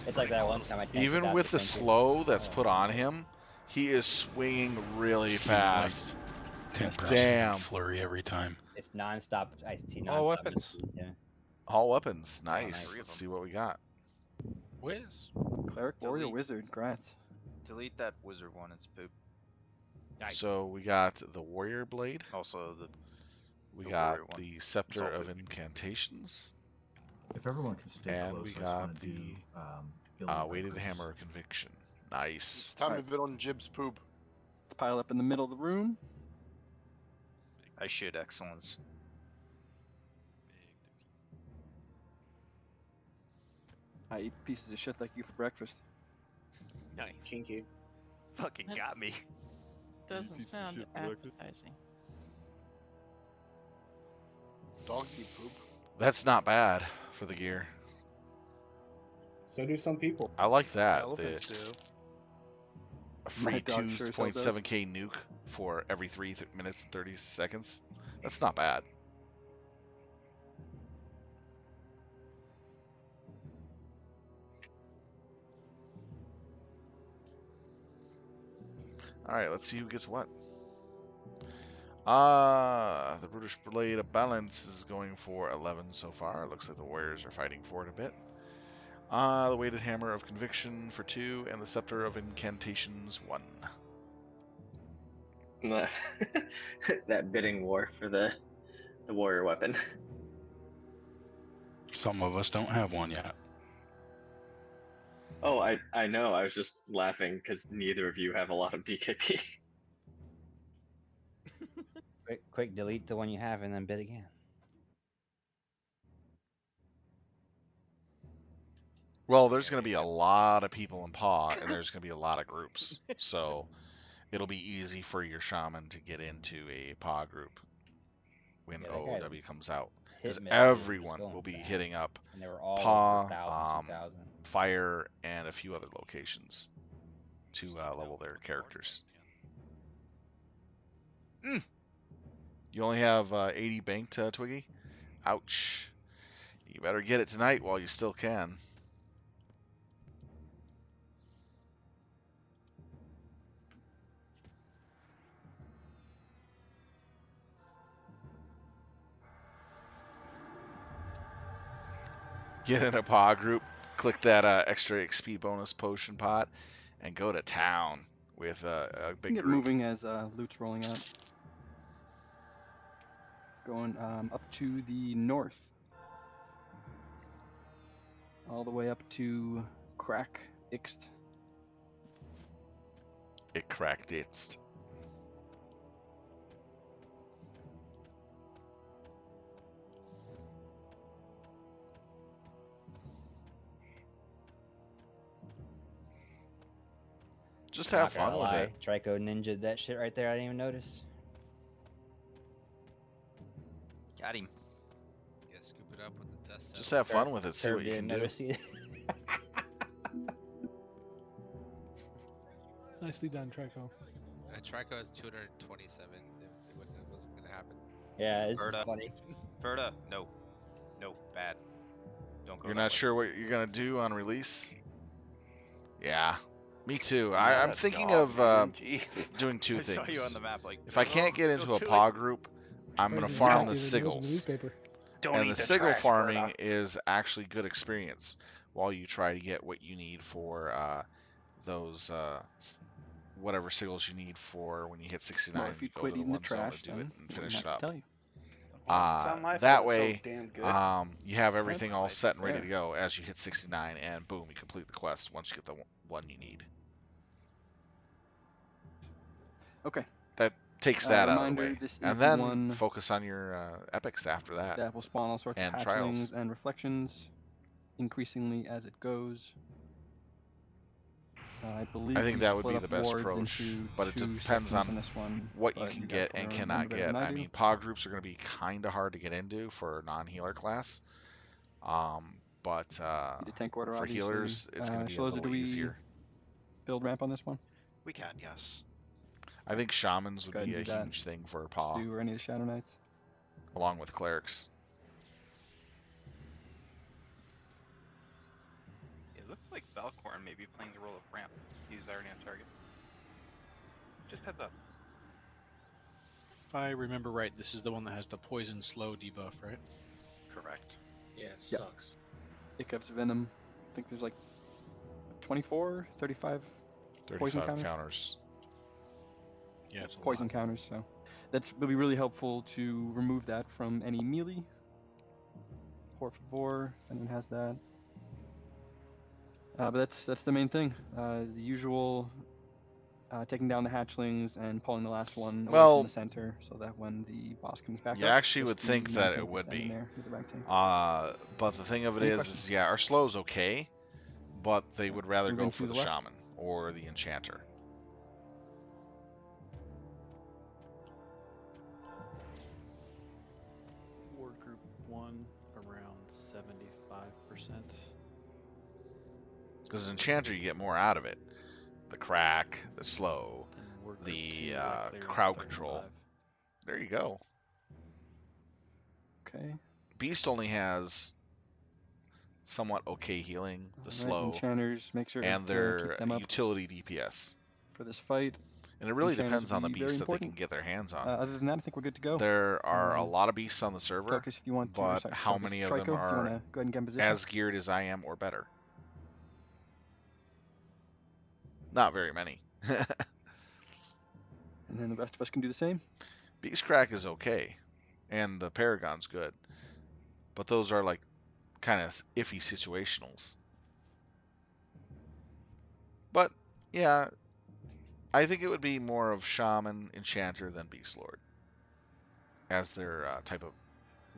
It's like that one time I tanked Even without with the tanker. slow that's Oh. put on him, he is swinging really fast. 10% Damn. flurry every time. It's non-stop. I see non-stop. All weapons. missiles, Yeah. All weapons. Nice. nice. Let's see what we got. Whiz. Cleric, warrior, Delete. wizard. Grats. Delete that wizard one. It's poop. So we got the warrior blade. Also We the got warrior one. the scepter all of poop. incantations. If everyone can stay And close, we I just got want to the do Billy weighted Records. hammer of conviction. It's Nice. time Alright. to bid on Jib's poop. Let's pile up in the middle of the room. I should excellence. I eat pieces of shit like you for breakfast. Nice. Kinky. Fucking got me. doesn't piece of sound shit breakfast. appetizing? Dogs eat poop. That's not bad for the gear. So do some people. I like that. Elephants do. A free My dog sure as hell does. 2.7k nuke for every 3 minutes and 30 seconds. That's not bad. Alright, let's see who gets what. The Brutish Blade of Balance is going for 11 so far. It looks like the Warriors are fighting for it a bit. The Weighted Hammer of Conviction for 2, and the Scepter of Incantations 1. That bidding war for the warrior weapon. Some of us don't have one yet. Oh, I know. I was just laughing because neither of you have a lot of DKP. Quick, delete the one you have and then bid again. Well, there's going to be a lot of people in Paw, and there's going to be a lot of groups. So it'll be easy for your shaman to get into a Paw group when Yeah, that guy's OOW comes out. hit Because miss was everyone going will be fast. hitting up And they were all Paw, over 1,000, 2,000. Fire, and a few other locations to level their characters. You only have 80 banked, Twiggy? Ouch. You better get it tonight while you still can. Get in a Paw group, click that extra XP bonus potion pot, and go to town with a You can big get group. moving as loot's rolling out. Going up to the north. All the way up to Crack Ixt. It cracked it. Just I'm have not gonna fun with lie. it. Trico ninja that shit right there. I didn't even notice. Got him. Yeah, scoop it up with the dust. Just have fun with it. See Curb what you can didn't do. notice either. Nicely done, Trico. Trico has 227. It wasn't gonna happen. Yeah, this is Verta. funny. Verta. No. No. Bad. Don't go You're that not way. sure what you're gonna do on release? Yeah, me too. I'm not I'm a thinking dog, of man. Jeez. doing two I things. saw you on the map. Like, If I can't get into a paw group, I'm gonna Surprised farm you the didn't even notice the sigils. newspaper. Don't And eat the the sigil trash, farming Verta. is actually good experience while you try to get what you need for those whatever sigils you need for when you hit 69. Well, if you you go quit to the eating the one zone trash, to do it then and I finish wouldn't it have to up. tell you. Well, it's not my That fault. It's way, so damn good. you have everything all That's set and ready fair. to go as you hit 69, and boom, you complete the quest once you get the one you need. Okay. That takes that out of the Reminder, way, this is and the then one focus on your epics after that. that will spawn all sorts and of hatchlings trials. and reflections, increasingly as it goes. I believe I think we that would split be up the best wards approach, into but it two depends sections on on this one, what you but can guys get probably and remember cannot better get. than I do. mean, paw groups are going to be kind of hard to get into for non-healer class, but Need a tank order, for obviously. healers, it's going to be a Shloza, little do we easier. build ramp on this one? We can, yes. I think shamans would Go ahead be a and do that. huge thing for paw, Stu or any of the Shadow Knights. along with clerics. It looks like Valkorn may be playing the role of ramp. He's already on target. Just heads up. If I remember right, this is the one that has the poison slow debuff, right? Correct. Yeah, it Yep. sucks. Hiccups, Venom. I think there's like 24, 35 poison 35 counters. counters. Yeah, it's a Poison lot. counters, so that's will be really helpful to remove that from any melee. Por favor, if anyone has that. But that's the main thing. The usual taking down the hatchlings and pulling the last one away Well, from the center, so that when the boss comes back You up, actually just would the think main that tank it is would standing be. there with the ramp tank. But the thing of it Any is, questions? yeah, our slow's okay, but they would rather Move go into for the the left. shaman or the enchanter. Ward group 1 around 75%. Because enchanter, you get more out of it. The crack, the slow, And ward group the 2, I cleared crowd 35. control. There you go. Okay. Beast only has somewhat okay healing, the Alright, slow, enchanters, make sure and to their keep them up utility DPS. for this fight. And it really Enchanters depends on the will be very beast that they can important. get their hands on. Other than that, I think we're good to go. There are a Um, lot of beasts on the server, Tokus, if you want to, but sorry, how Tokus, many of Trico, them if you want are to go ahead and get in position. as geared as I am or better? Not very many. And then the rest of us can do the same. Beast Crack is okay, and the Paragon's good, but those are like kind of iffy situationals. But yeah, I think it would be more of Shaman, Enchanter than Beastlord as their type of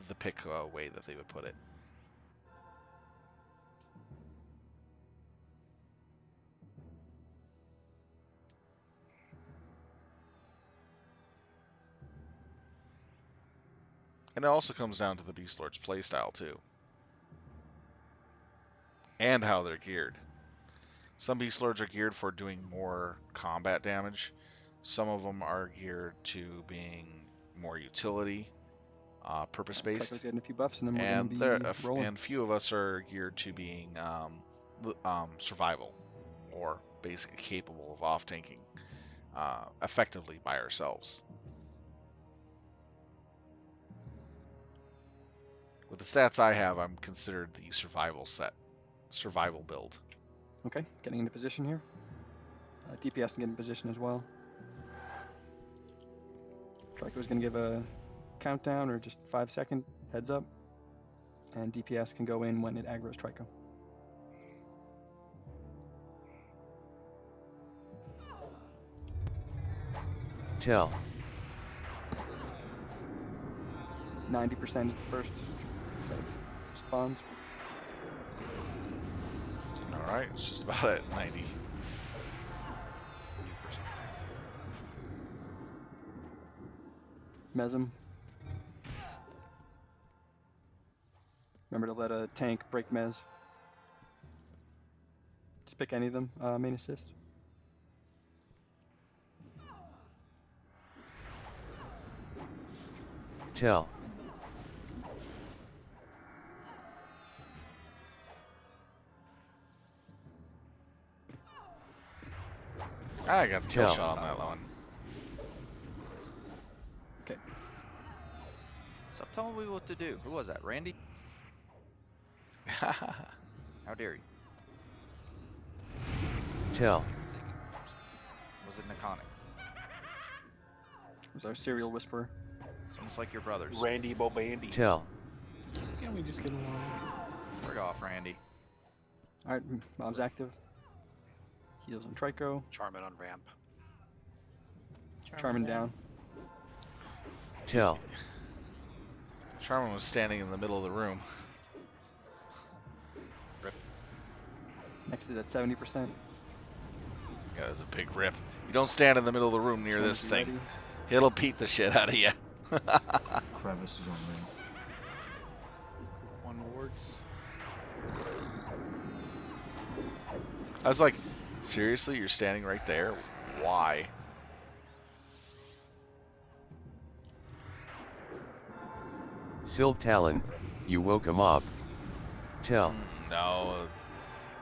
the pick way that they would put it. And it also comes down to the Beastlord's playstyle too, and how they're geared. Some Beastlords are geared for doing more combat damage. Some of them are geared to being more utility, purpose-based. Trico's getting a few buffs, and then we're And going to be rolling. and few of us are geared to being survival, or basically capable of off-tanking effectively by ourselves. With the stats I have, I'm considered the survival build. Okay, getting into position here. DPS can get in position as well. Trico's going to give a countdown or just 5-second heads up. And DPS can go in when it aggroes Trico. Tell. 90% is the first set of spawns. All right, it's just about at 90. Mesm. Remember to let a tank break Mez. Just pick any of them, main assist. Tell. I got the kill Tell. shot on that one. Okay. Stop telling me what to do. Who was that? Randy? How dare you? Tell. Was it Nakonic? It was our serial whisperer. It's almost like your brothers. Randy Bobandy. Tell. Can't we just get along? Frig off, Randy. Alright, Mom's active. Heals on Trico. Charmin on ramp. Charmin down. Tell. Charmin was standing in the middle of the room. Next is at 70%. Yeah, there's a big rip. You don't stand in the middle of the room near this thing. Ready. It'll beat the shit out of you. Crevice is on ramp. 1 wards. I was like, seriously, you're standing right there? Why? Silv Talon, you woke him up. Tell. No,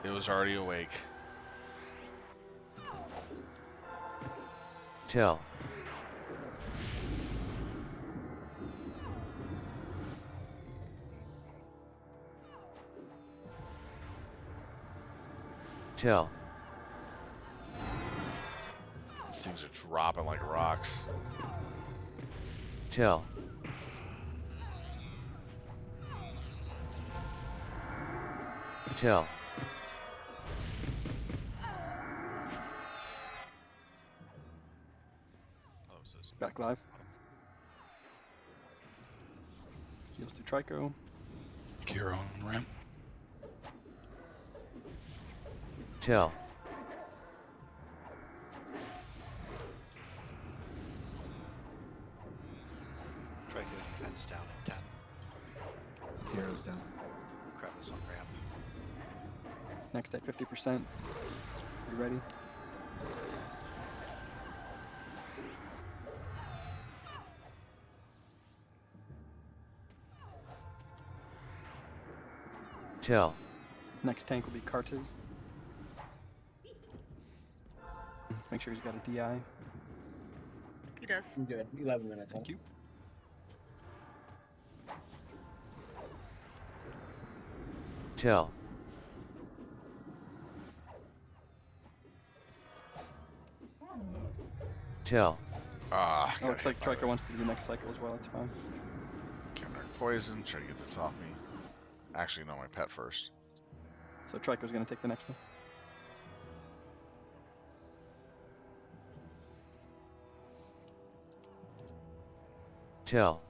it was already awake. Tell. Tell. These things are dropping like rocks. Tell. Tell. Oh, so Back live. Heals to Trico. Kira on ramp. Tell. Trico defense down at 10. Kira's down. Crevice on ramp. Next at 50%. You ready? Tell. Next tank will be Cartes. Make sure he's got a DI. He does. I'm good. 11 minutes. Thank you. Tell. Tell. Ah, Oh, looks like Trico wants to do the next cycle as well. That's fine. Counter poison. Try to get this off me. Actually, no, my pet first. So Trico's going to take the next one. Tell.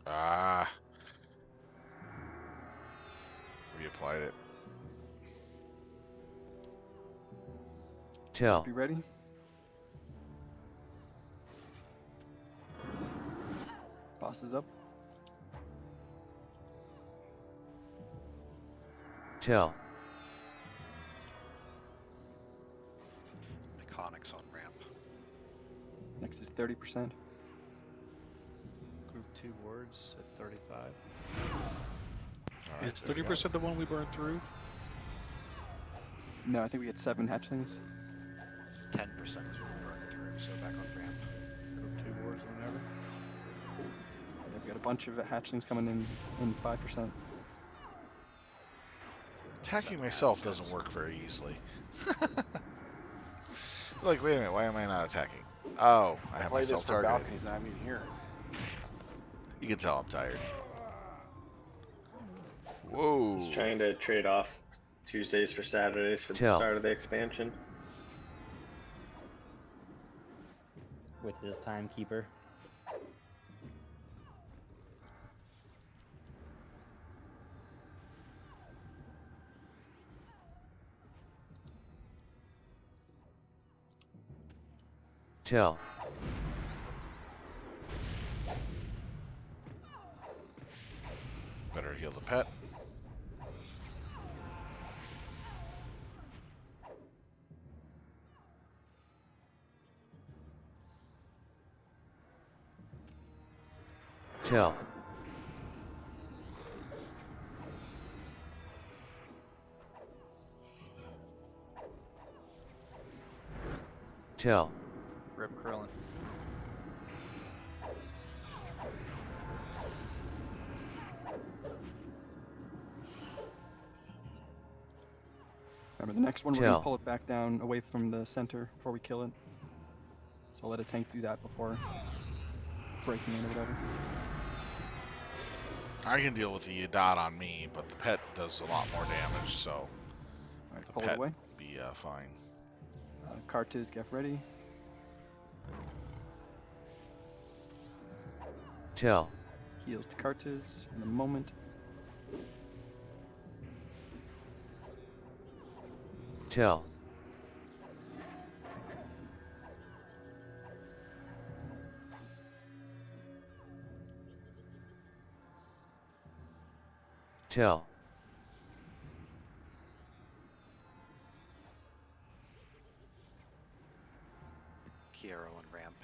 Ah. Reapplied it. Tell. Be ready. Boss is up. Tell. Iconics on ramp. Next is 30%. Group 2 wards at 35. Alright, Is there we go. 30% the one we burned through? No, I think we get 7 hatchlings. 10% is what we burned through, so back on ramp. Group 2 wards whenever. Yeah, we got a bunch of hatchlings coming in 5%. Attacking myself doesn't work very easily. Like, wait a minute, why am I not attacking? Oh, I have Play this myself for targeted. balconies and I'm in here. You can tell I'm tired. Whoa. He's trying to trade off Tuesdays for Saturdays for the Tell. start of the expansion. With his timekeeper. Tell. Better heal the pet. Tell. Tell. Rip Krillin. Remember, the next one, we're going Tell. to pull it back down away from the center before we kill it. So I'll let a tank do that before breaking in or whatever. I can deal with the dot on me, but the pet does a lot more damage, so Alright, the pull it pet away. be fine. Cartiz, get ready. Tell. Heals to Cartiz in a moment. Tell. Tell. Kiero and ramp.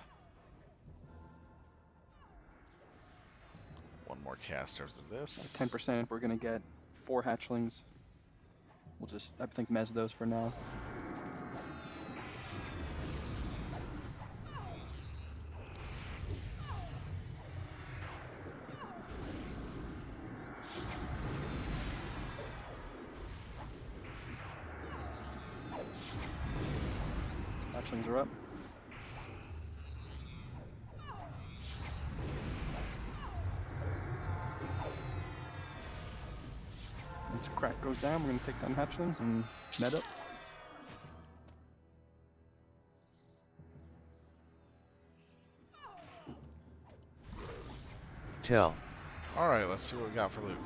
One more cast after this. 10%, we're going to get 4 hatchlings. We'll just, I think, mez those for now. Hatchlings are up. Once crack goes down, we're going to take down hatchlings and med up. Tell. Alright, let's see what we got for loot.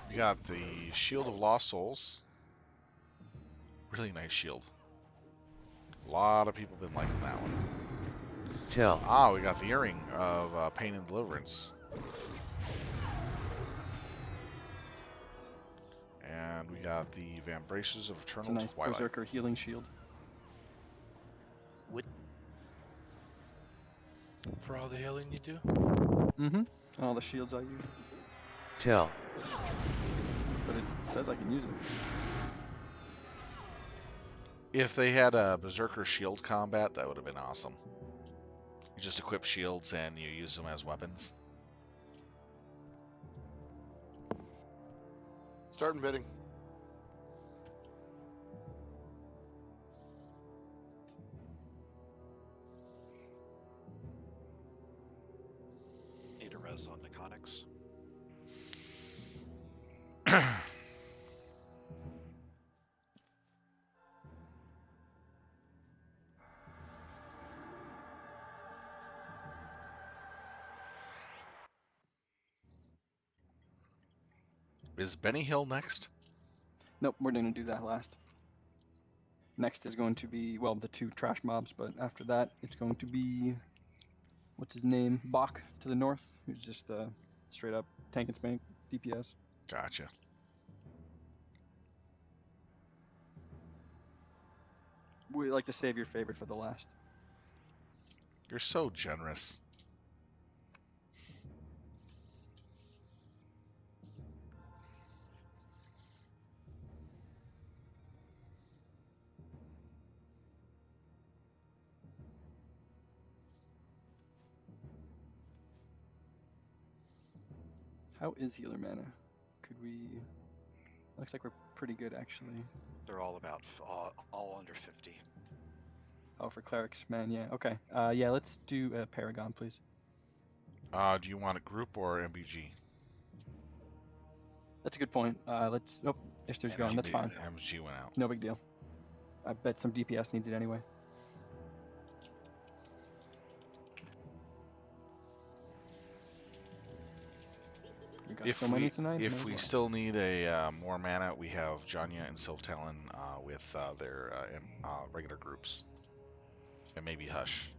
We got the Shield of Lost Souls. Really nice shield. A lot of people been liking that one. Tell. Ah, we got the Earring of Pain and Deliverance. And we got the Vambraces of It's Eternal a nice Twilight. Berserker healing shield. For all the healing you do? Mm-hmm. All the shields I use. Tell. But it says I can use it. If they had a Berserker shield combat, that would have been awesome. You just equip shields and you use them as weapons. Starting bidding. Need a res on Neconics. Is Benny Hill next? Nope, we're going to do that last. Next is going to be, well, the 2 trash mobs, but after that, it's going to be, what's his name? Bach to the north, who's just straight up tank and spank DPS. Gotcha. We like to save your favorite for the last. You're so generous. How is healer mana? Could we... Looks like we're pretty good, actually. They're all about all under 50. Oh, for clerics, man, yeah. Okay. Yeah, let's do Paragon, please. Do you want a group or MBG? That's a good point. Let's... Nope, Ishtar's gone. That's fine. MBG went out. No big deal. I bet some DPS needs it anyway. Got so many tonight. if may as we well. still need a more mana, we have Janya and Siltalin with their regular groups, and maybe Hush.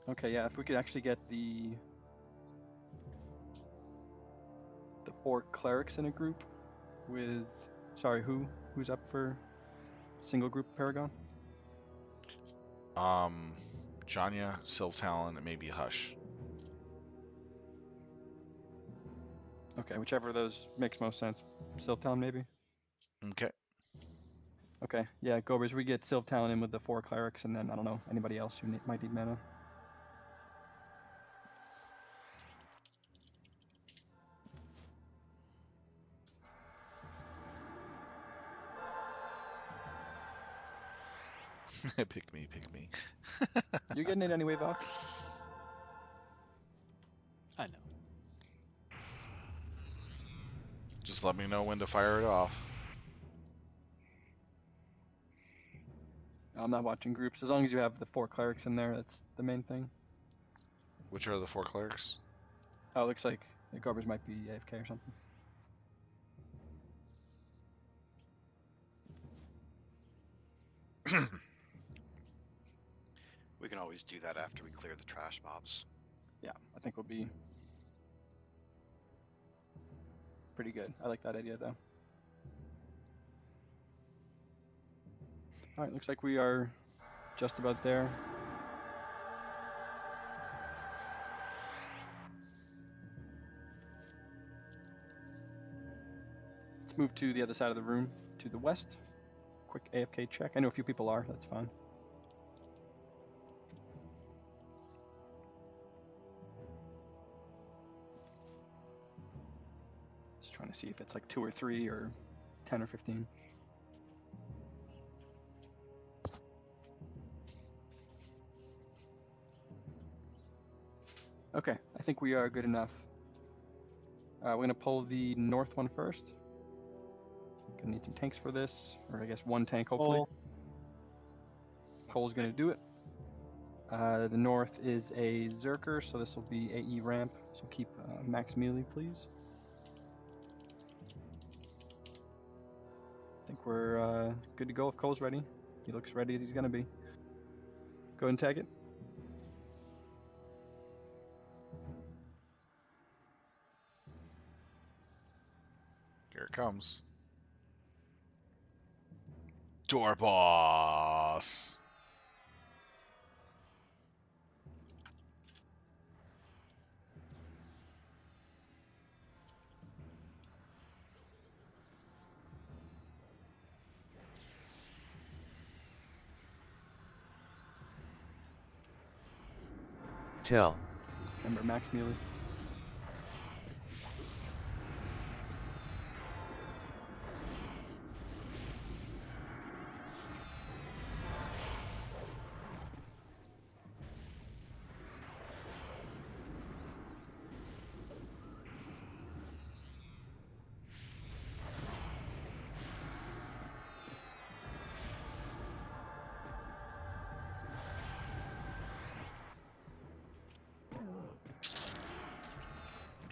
Okay, yeah, if we could actually get the 4 clerics in a group with, sorry, who's up for single group Paragon? Janya, Siltalin, and maybe Hush. Okay, whichever of those makes most sense. Syltown maybe. Okay. Okay, yeah, Gobers, we get Syltown in with the 4 clerics, and then I don't know anybody else who might need mana. Pick me. You're getting it anyway, Valk. I know. Just let me know when to fire it off. I'm not watching groups. As long as you have the 4 clerics in there, that's the main thing. Which are the 4 clerics? Oh, it looks like the Gobers might be AFK or something. We can always do that after we clear the trash mobs. Yeah, I think we'll be pretty good. I like that idea, though. Alright, looks like we are just about there. Let's move to the other side of the room, to the west. Quick AFK check. I know a few people are, that's fine. Just trying to see if it's like 2 or 3 or 10 or 15. Okay, I think we are good enough. We're going to pull the north one first. Gonna need some tanks for this, or I guess 1 tank hopefully. Cole's going to do it. The north is a Zerker, so this will be AE ramp, so keep max melee please. I think we're good to go if Cole's ready. He looks ready as he's going to be. Go ahead and tag it. Here it comes. Door boss. Tell. Remember max melee.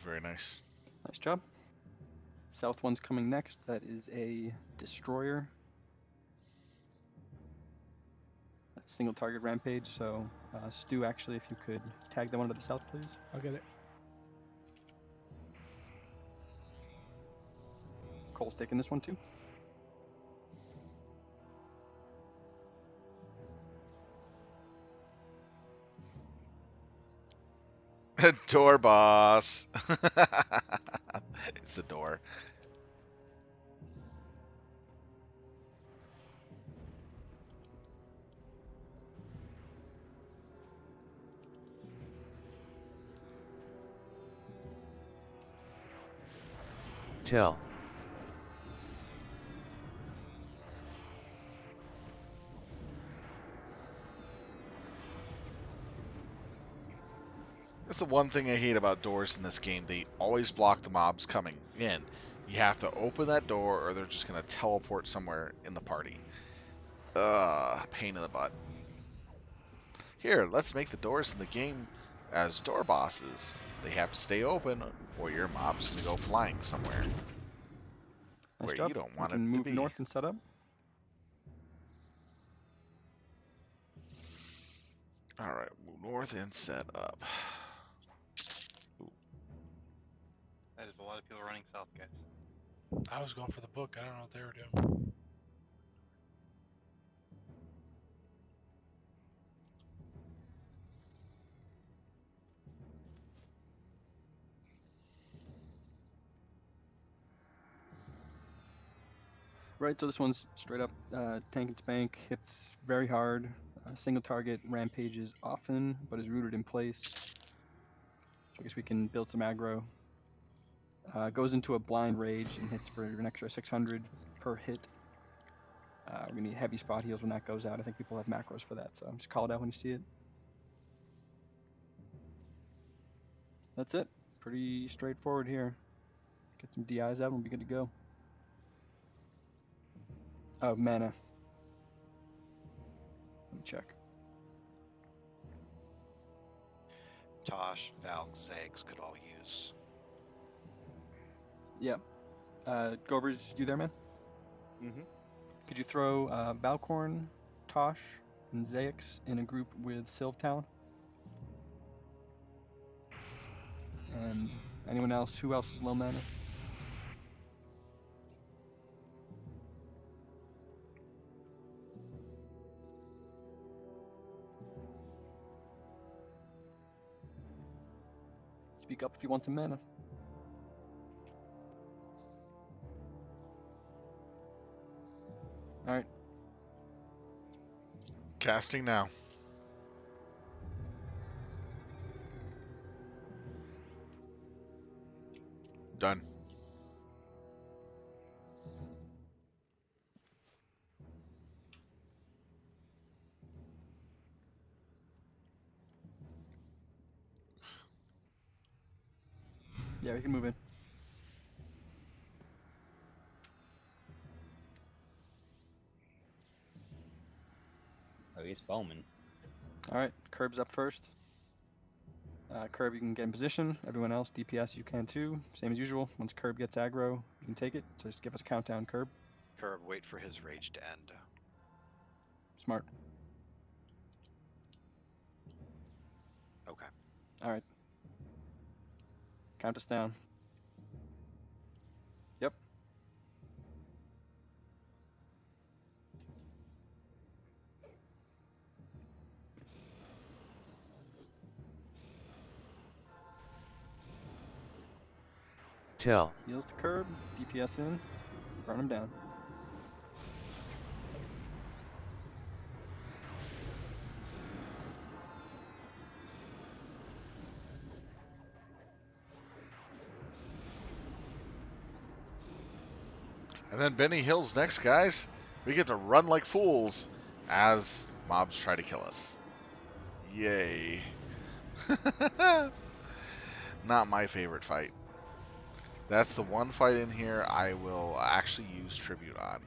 Very nice. Nice job. South one's coming next. That is a destroyer. That's single target rampage. So Stu, actually, if you could tag that one to the south, please. I'll get it. Cole's taking this one too. Door boss. It's the door. Tell. That's the one thing I hate about doors in this game. They always block the mobs coming in. You have to open that door or they're just going to teleport somewhere in the party. Pain in the butt. Here, let's make the doors in the game as door bosses. They have to stay open or your mob's going to go flying somewhere. Nice Where job. you don't We want it can to move be. north and set up. Alright, move north and set up. That is a lot of people running south, guys. I was going for the book. I don't know what they were doing. Right, so this one's straight up tank and spank. Hits very hard. Single target rampages often, but is rooted in place. So I guess we can build some aggro. Goes into a blind rage and hits for an extra 600 per hit. We're gonna need heavy spot heals when that goes out. I think people have macros for that, so just call it out when you see it. That's it. Pretty straightforward here. Get some DIs out and we'll be good to go. Oh, mana. Let me check. Tosh, Valk, Zags could all use. Yeah. Govers, you there, man? Mm-hmm. Could you throw Valkorn, Tosh, and Zaix in a group with Sylvtown? And anyone else? Who else is low mana? Speak up if you want some mana. Alright. Casting now. Done. Yeah, we can move in. Oh, he's foaming. Alright, Curb's up first. Curb, you can get in position. Everyone else, DPS, you can too. Same as usual. Once Curb gets aggro, you can take it. So just give us a countdown, Curb. Curb, wait for his rage to end. Smart. Okay. Alright. Count us down. Yep. Tell. Heals to Curb, DPS in, burn him down. And then Benny Hill's next, guys. We get to run like fools as mobs try to kill us. Yay. Not my favorite fight. That's the one fight in here I will actually use Tribute on,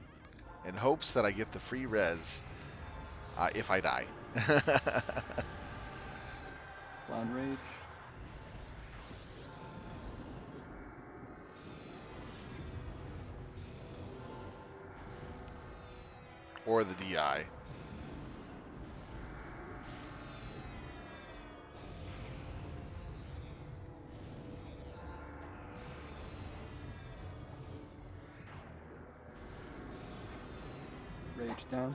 in hopes that I get the free res if I die. Blind Rage. Or the DI. Rage down.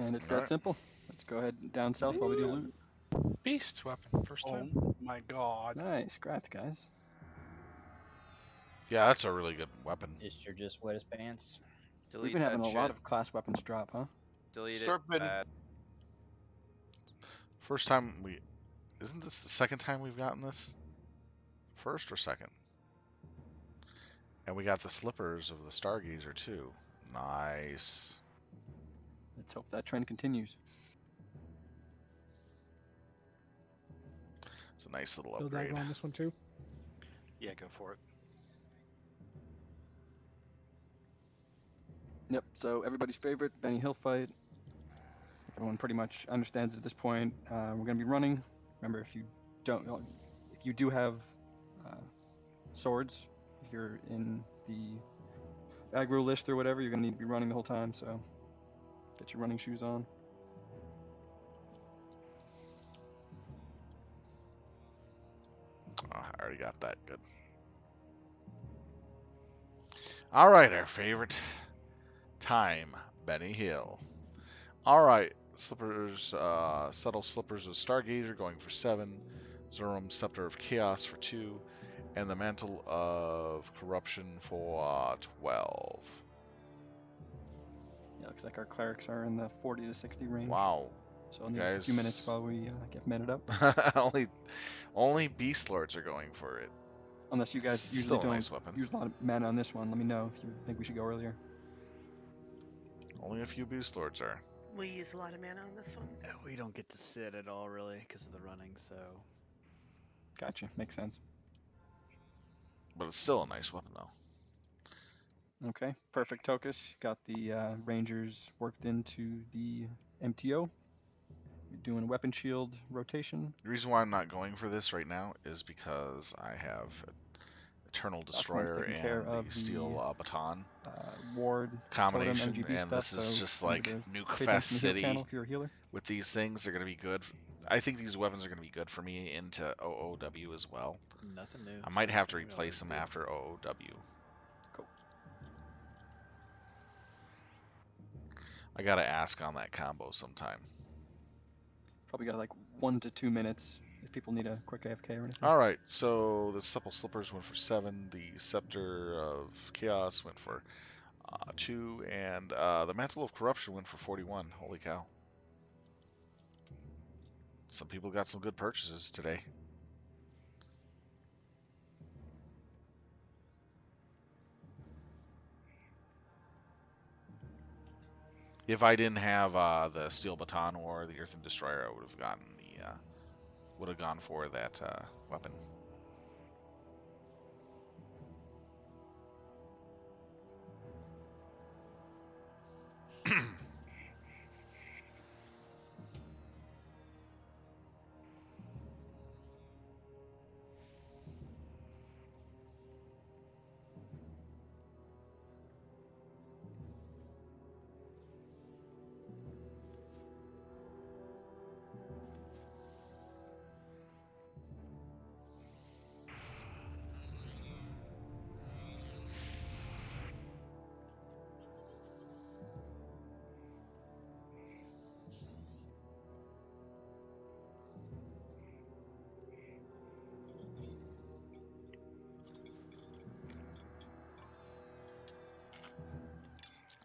And it's that simple. Let's go ahead and down south while we do loot. Beast weapon, first time. Oh my god. Nice, congrats guys. Yeah, that's a really good weapon. Isher just wet his pants. We've Delete been having that a shit. lot of class weapons drop, huh? Delete Start it. bidding. Bad. First time we. Isn't this the second time we've gotten this? First or second? And we got the slippers of the Stargazer too. Nice. Let's hope that trend continues. It's a nice little Bill upgrade. Dagger on this one too. Yeah, go for it. Yep. So everybody's favorite Benny Hill fight. Everyone pretty much understands it at this point. We're gonna be running. Remember, if you do have swords, if you're in the aggro list or whatever, you're gonna need to be running the whole time. So get your running shoes on. Oh, I already got that. Good. All right, our favorite time, Benny Hill. All right, slippers, subtle slippers of Stargazer going for 7, Zurum Scepter of Chaos for 2, and the Mantle of Corruption for 12. Yeah, looks like our clerics are in the 40 to 60 range. Wow. So I'll need a few minutes while we get minute up. only Beastlords are going for it. Unless you guys usually Still a don't nice weapon. use a lot of mana on this one. Let me know if you think we should go earlier. Only a few Beastlords are. We use a lot of mana on this one. We don't get to sit at all, really, because of the running, so. Gotcha. Makes sense. But it's still a nice weapon, though. Okay. Perfect, Tokus. Got the Rangers worked into the MTO. You're doing a weapon shield rotation. The reason why I'm not going for this right now is because I have Eternal Destroyer taking care and of the the, Steel Baton ward combination, totem, MGB and stuff, this is so just remember like to Nuke pay Fest attention to the heal City. channel if you're a healer. With these things, they're going to be good. I think these weapons are going to be good for me into OOW as well. Nothing new. I might have to We replace always them do. after OOW. Cool. I got to ask on that combo sometime. Probably got like 1 to 2 minutes if people need a quick AFK or anything. All right, so the Supple Slippers went for 7. The Scepter of Chaos went for 2, and the Mantle of Corruption went for 41. Holy cow! Some people got some good purchases today. If I didn't have the Steel Baton or the Earthen Destroyer, I would have gotten would have gone for that weapon.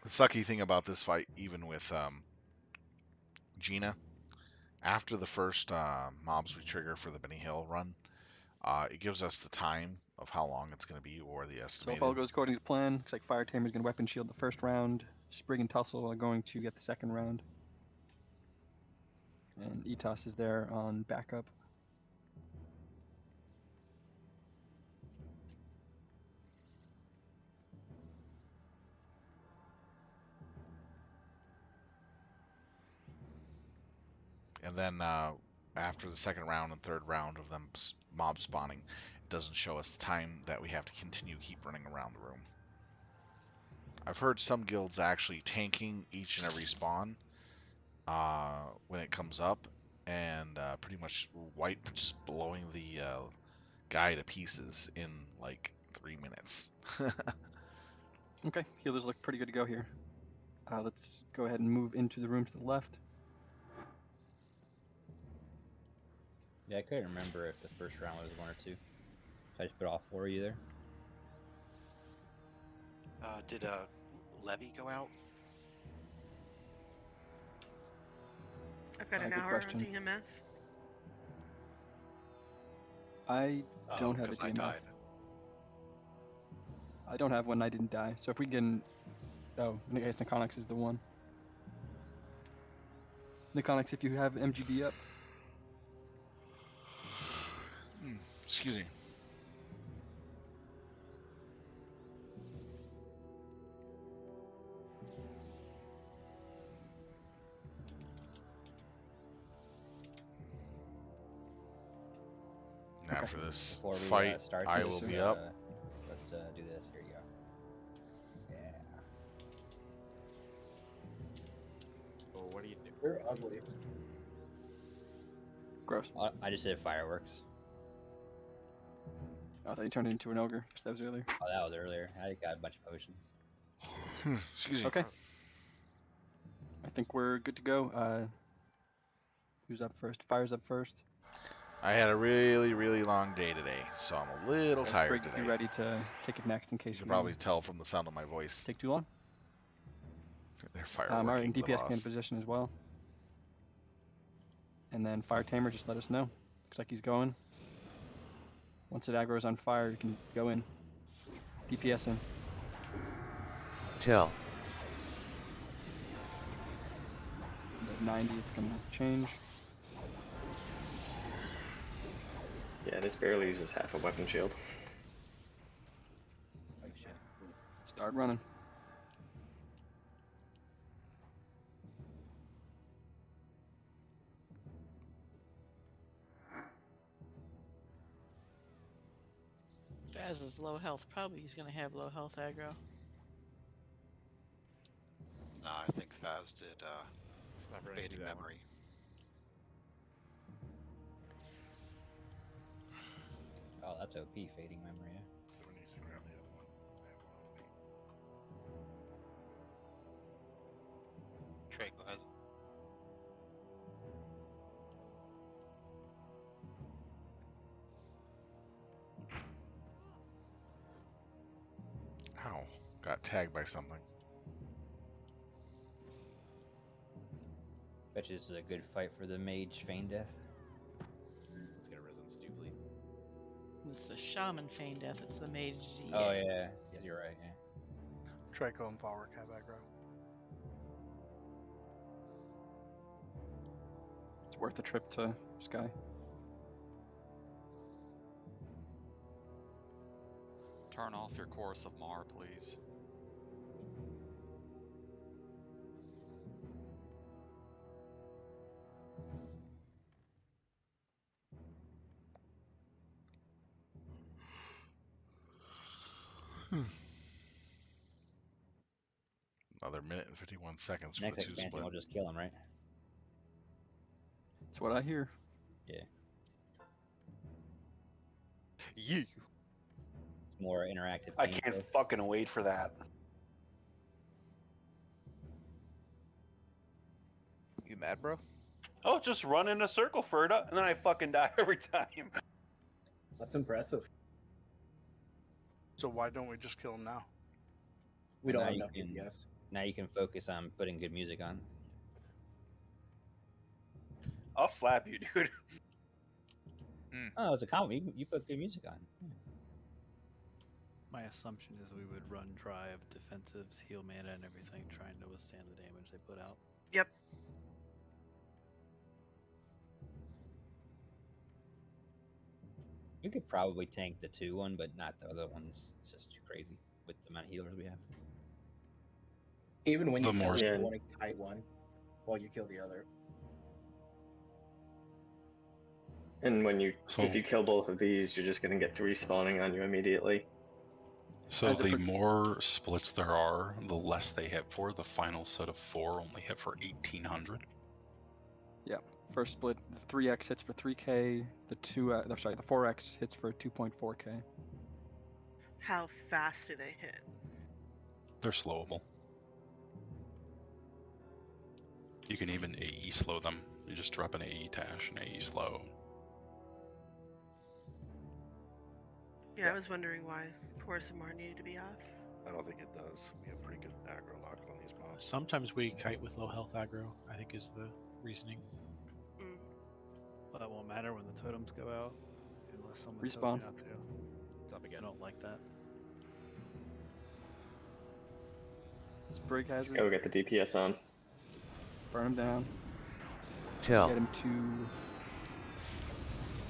The sucky thing about this fight, even with Gina, after the first mobs we trigger for the Benny Hill run, it gives us the time of how long it's going to be, or the So estimated. if all goes according to plan, looks like Fire Tamer's going to weapon shield the first round. Sprig and Tussle are going to get the second round. And Etos is there on backup. And then after the second round and third round of them mob spawning, it doesn't show us the time that we have to keep running around the room. I've heard some guilds actually tanking each and every spawn when it comes up, and pretty much just blowing the guy to pieces in like 3 minutes. Okay, healers look pretty good to go here. Let's go ahead and move into the room to the left. Yeah, I couldn't remember if the first round was 1 or 2. So I just put all 4 of you there. Did Levy go out? I've got an Good hour question. on DMF. I don't have a Because I DMF. died. I don't have one. I didn't die. So if we can, oh, I guess Nikonix is the one. Nikonix, if you have MGB up. Excuse me. And after this Before we fight, start I this, will be up. Let's do this. Here you go. Yeah. Oh, what do you do? They're ugly. Gross. I just did fireworks. I thought you turned it into an ogre. That was earlier. Oh, that was earlier. I got a bunch of potions. Excuse me. Okay. I think we're good to go. Who's up first? Fire's up first. I had a really long day today, so I'm a little tired Brig, today. be ready to take it next in case You can we probably tell from the sound of my voice. take too long. They're All right, fireworking and the DPS can boss. position as well. And then Fire Tamer, just let us know. Looks like he's going. Once it aggro's on fire, you can go in. DPS in. Tell. At 90, it's going to change. Yeah, this barely uses half a weapon shield. Start running. Baz is low health. Probably he's going to have low health aggro. No, I think Faz did Stop running fading through that memory. Oh, that's OP, fading memory. Yeah. Someone needs to grab the other one. I have one with me. Trey, go ahead. Ow. Got tagged by something. Bet you this is a good fight for the mage feign death. Let's get a resonance duplicate. It's the shaman feign death. It's the mage Z. Oh yeah, you're right. Yeah. Trico and Falwork have aggro. It's worth a trip to Sky. Turn off your Chorus of Mar, please. Another minute and 51 seconds for Next the two expansion, split. we'll just kill him, right? That's what I hear. Yeah. You. It's more interactive. I gameplay. can't fucking wait for that. You mad, bro? Oh, just run in a circle, Ferda, and then I fucking die every time. That's impressive. So why don't we just kill him now? We don't Now have you enough can- DPS. Now you can focus on putting good music on. I'll slap you, dude. Oh, it's a compliment. You put good music on. Yeah. My assumption is we would run dry of defensives, heal mana, and everything, trying to withstand the damage they put out. Yep. We could probably tank the 2-1, but not the other ones. It's just too crazy with the amount of healers we have. Even when you The kill more- it, Yeah. you want to kite one while you kill the other. And when you, So- if you kill both of these, you're just going to get 3 spawning on you immediately. So As a the per- more splits there are, the less they hit for. The final set of 4 only hit for 1800. Yeah. First split, the 3x hits for 3k. The 4x hits for 2.4k. How fast do they hit? They're slowable. You can even AE slow them. You just drop an AE tash and AE slow. Yeah, I was wondering why Chorus of Mar needed to be off. I don't think it does. We have pretty good aggro lock on these mobs. Sometimes we kite with low health aggro, I think is the reasoning. Well, that won't matter when the totems go out, unless someone tells Respawn. me not to. Stop again. I don't like that. Sprig has it. Go get the DPS on. Burn him down. Till. Get him to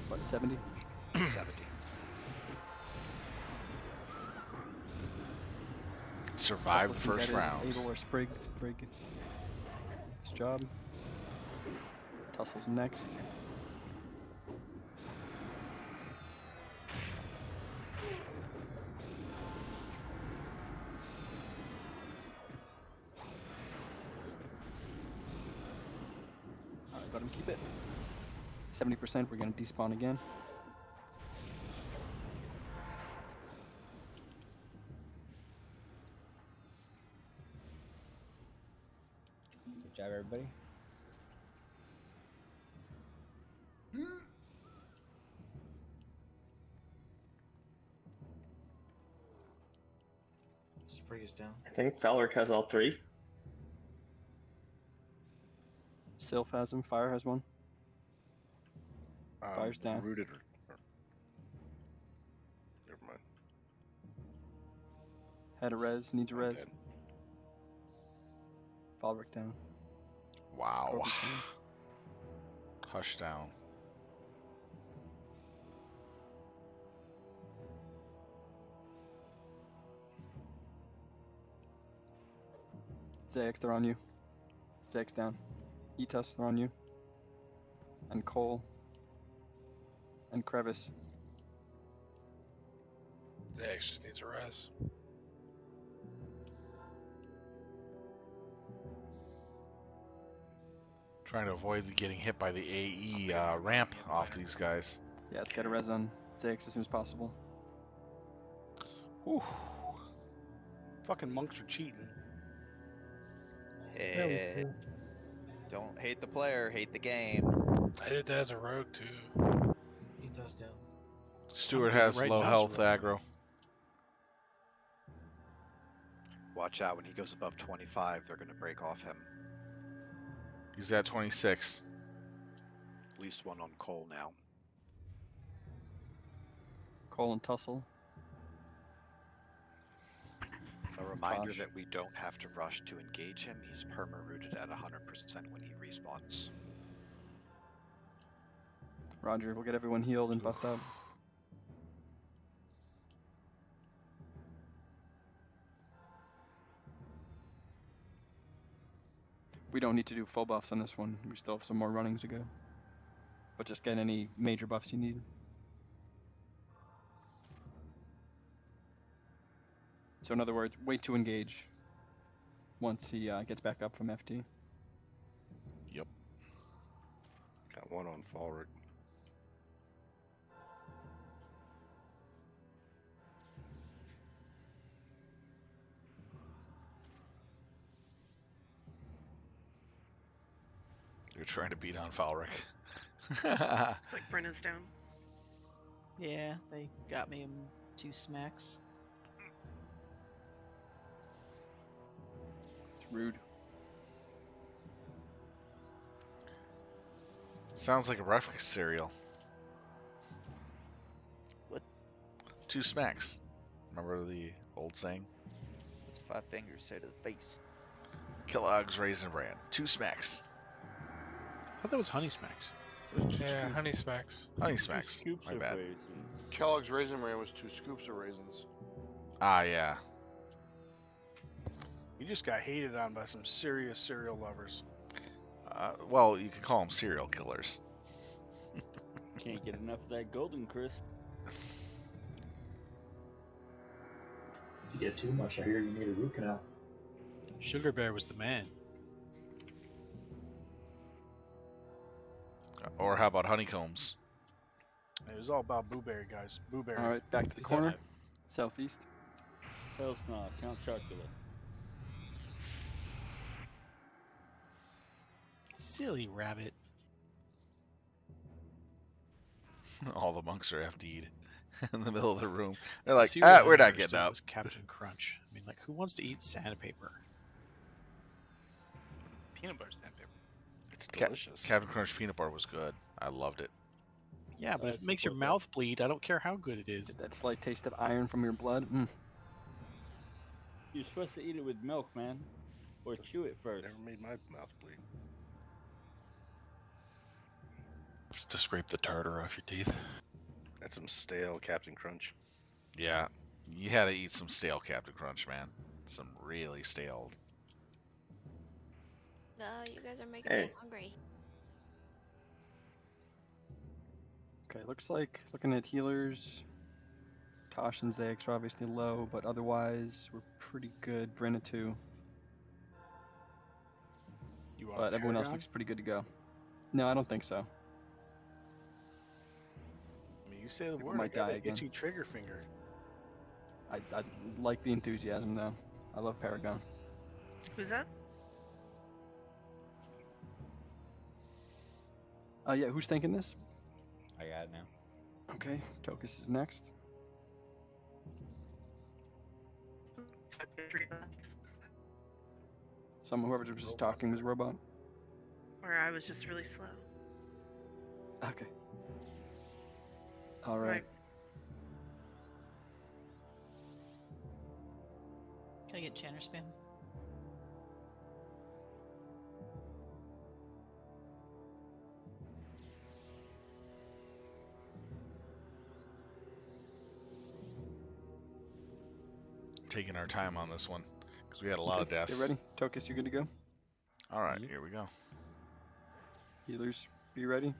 what, 70? 70. Survive the Tussle can first get it. round. Abel or Sprig. Sprig. Nice job. Tussle's next. Alright, let him keep it. 70%, we're gonna despawn again. Good job, everybody. Sprig is down. I think Falric has all three. Sylph has him, Fire has one. Fire's down. Rooted or... Never mind. Had a res, needs a I'm res. dead. Falric down. Wow. Corby's down. Hush down. Zayac, they're on you. Zayac's down. Etus, they're on you. And Cole. And Crevice. Zax just needs a rest. Trying to avoid getting hit by the AE ramp off these guys. Yeah, let's get a res on Zayac as soon as possible. Whew. Fucking monks are cheating. Hey, don't hate the player, hate the game. I did that as a rogue too. He does down. Stuart doing it has right low now as a health rogue. aggro. Watch out when he goes above 25, they're going to break off him. He's at 26. At least one on Cole now. Cole and Tussle. A reminder Gosh. that we don't have to rush to engage him. He's perma-rooted at 100% when he respawns. Roger, we'll get everyone healed and buffed up. We don't need to do full buffs on this one. We still have some more runnings to go. But just get any major buffs you need. So in other words, wait to engage once he gets back up from FT. Yep. Got one on Falric. You're trying to beat on Falric. Looks like Brenna's down. Yeah, they got me in 2 smacks. It's rude. Sounds like a breakfast cereal. What? 2 smacks. Remember the old saying? What's 5 fingers say to the face? Kellogg's Raisin Bran. 2 smacks. I thought that was Honey Smacks. Yeah, Honey Smacks. Honey Smacks. My bad. Kellogg's Raisin Bran was 2 scoops of raisins. Ah, yeah. You just got hated on by some serious cereal lovers. Well, you can call them serial killers. Can't get enough of that golden crisp. If you get too much, I hear you need a root canal. Sugar Bear was the man. Or how about honeycombs? It was all about Blueberry, guys. Blueberry. All right, back to the corner. Southeast. Hell's not. Count Chocula. Silly rabbit. All the monks are FD'd. in the middle of the room. They're The like, see what I we're never not getting understood up. was Captain Crunch. I mean, like, who wants to eat sandpaper? Peanut butter sandpaper. It's Ca- delicious. Captain Crunch peanut butter was good. I loved it. Yeah, but I if it makes your support that. mouth bleed, I don't care how good it is. Get that slight taste of iron from your blood. Mm. You're supposed to eat it with milk, man. Or chew it first. Never made my mouth bleed. Just to scrape the tartar off your teeth. That's some stale Captain Crunch. Yeah, you had to eat some stale Captain Crunch, man. Some really stale. No, you guys are making me hungry. Okay, looks like looking at healers. Tosh and Zax are obviously low, but otherwise we're pretty good. Brenna too. You want But everyone else Paragon? looks pretty good to go. No, I don't think so. I mean, you say the People word, I might got die an again. itchy trigger finger. I like the enthusiasm though. I love Paragon. Who's that? Yeah, who's thinking this? I got it now. Okay, Tokus is next. Whoever was just talking was a robot. Or I was just really slow. Okay. All right. Can I get Channer spam? Taking our time on this one because we had a lot of Okay, deaths. get ready. Tokus, you good to go? All right, here we go. Healers, be ready.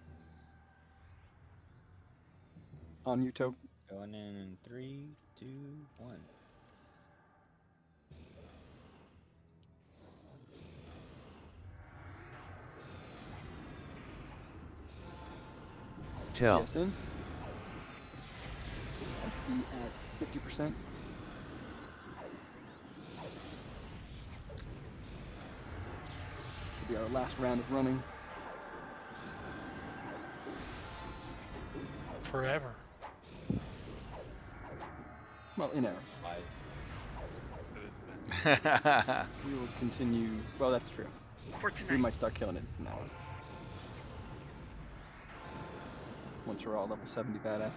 On you, Tok. Going in 3, 2, 1. Tell. Yes, in. Be at 50%. This will be our last round of running. Forever. Well, in error. We will continue. Well, that's true. For We tonight. might start killing it from now on. Once we're all level 70 badasses.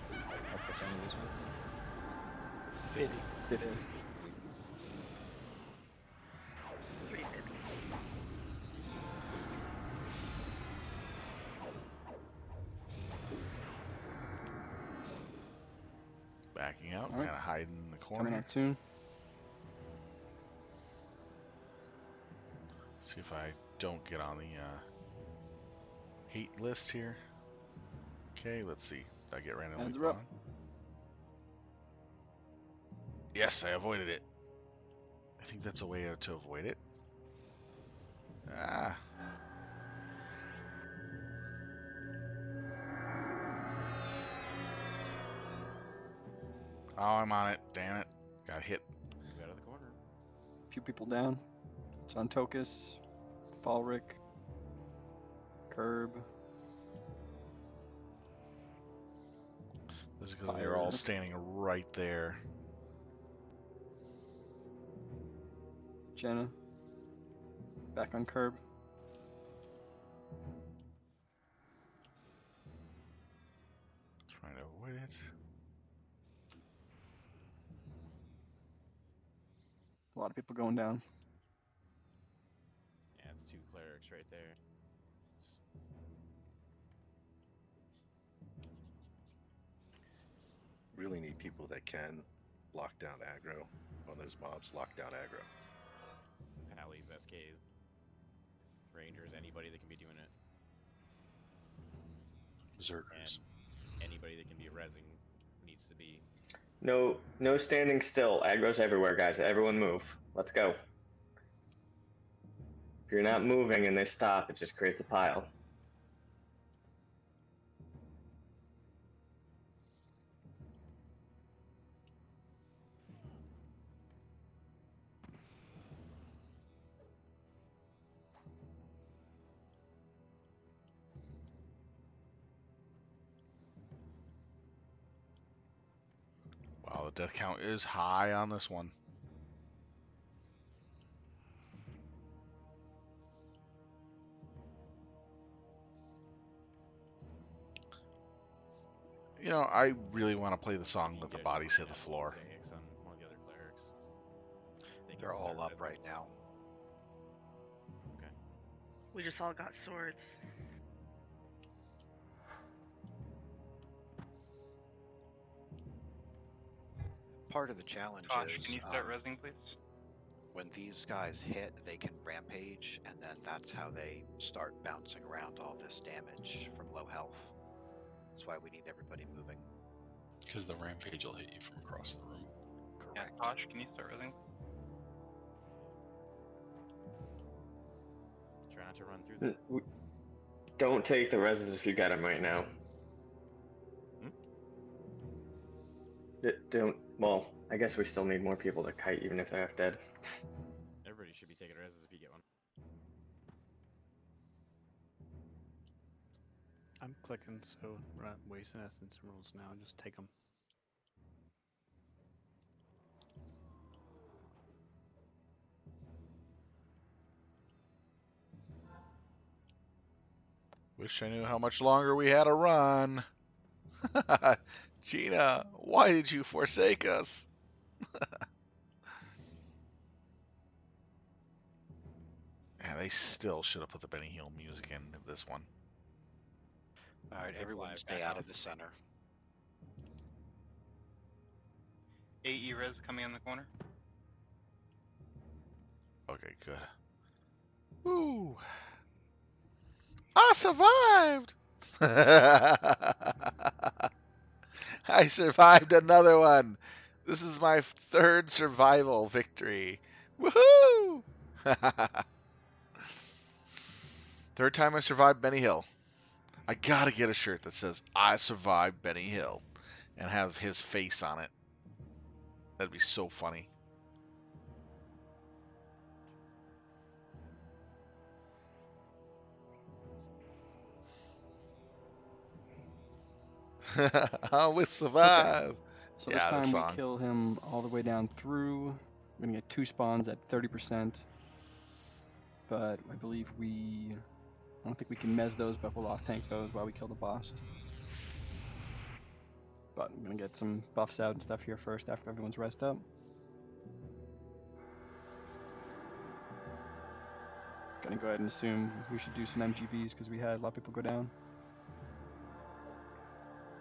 What percent is this one? 50. 50. 350. Backing out, All right. kind of hiding in the corner. Coming out soon. See if I don't get on the hate list here. Okay, let's see. Did I get randomly Hands put are up. on? Yes, I avoided it. I think that's a way to avoid it. Ah. Oh, I'm on it. Damn it. Got hit. Move out of the corner. Few people down. It's on Tokus, Falric, Curb. This is because they're all standing right there. Jenna. Back on Curb. Trying to avoid it. A lot of people going down. Yeah, it's 2 clerics right there. Really need people that can lock down aggro on those mobs. Lock down aggro. Pallies, SKs, Rangers, anybody that can be doing it. Berserkers. And anybody that can be rezzing needs to be. No standing still. Aggro's everywhere, guys. Everyone move. Let's go. If you're not moving and they stop, it just creates a pile. death count is high on this one. You know, I really want to play the song "Let the Bodies Hit the Floor." On one of the other clerics. They're all up right now. Okay. We just all got swords. Part of the challenge Tosh, is can you start resing, please? when these guys hit, they can rampage, and then that's how they start bouncing around all this damage from low health. That's why we need everybody moving. Because the rampage will hit you from across the room. Yeah, Tosh, can you start resing? Try not to run through them. Don't take the reses if you got them right now. Don't. Well, I guess we still need more people to kite, even if they're half dead. Everybody should be taking reses if you get one. I'm clicking, so we're not wasting essence rolls now. Just take them. Wish I knew how much longer we had to run. Gina, why did you forsake us? Yeah, they still should have put the Benny Hill music in this one. All right, everyone stay out of the center. AE res coming in the corner. Okay, good. Woo! I survived! I survived another one. This is my third survival victory. Woohoo! Third time I survived Benny Hill. I gotta get a shirt that says I survived Benny Hill and have his face on it. That'd be so funny. I will survive. Okay. So Yeah, this the time we song. kill him all the way down through. We're gonna get 2 spawns at 30%. But I believe I don't think we can mez those, but we'll off tank those while we kill the boss. But I'm gonna get some buffs out and stuff here first after everyone's rest up. Gonna go ahead and assume we should do some MGVs because we had a lot of people go down.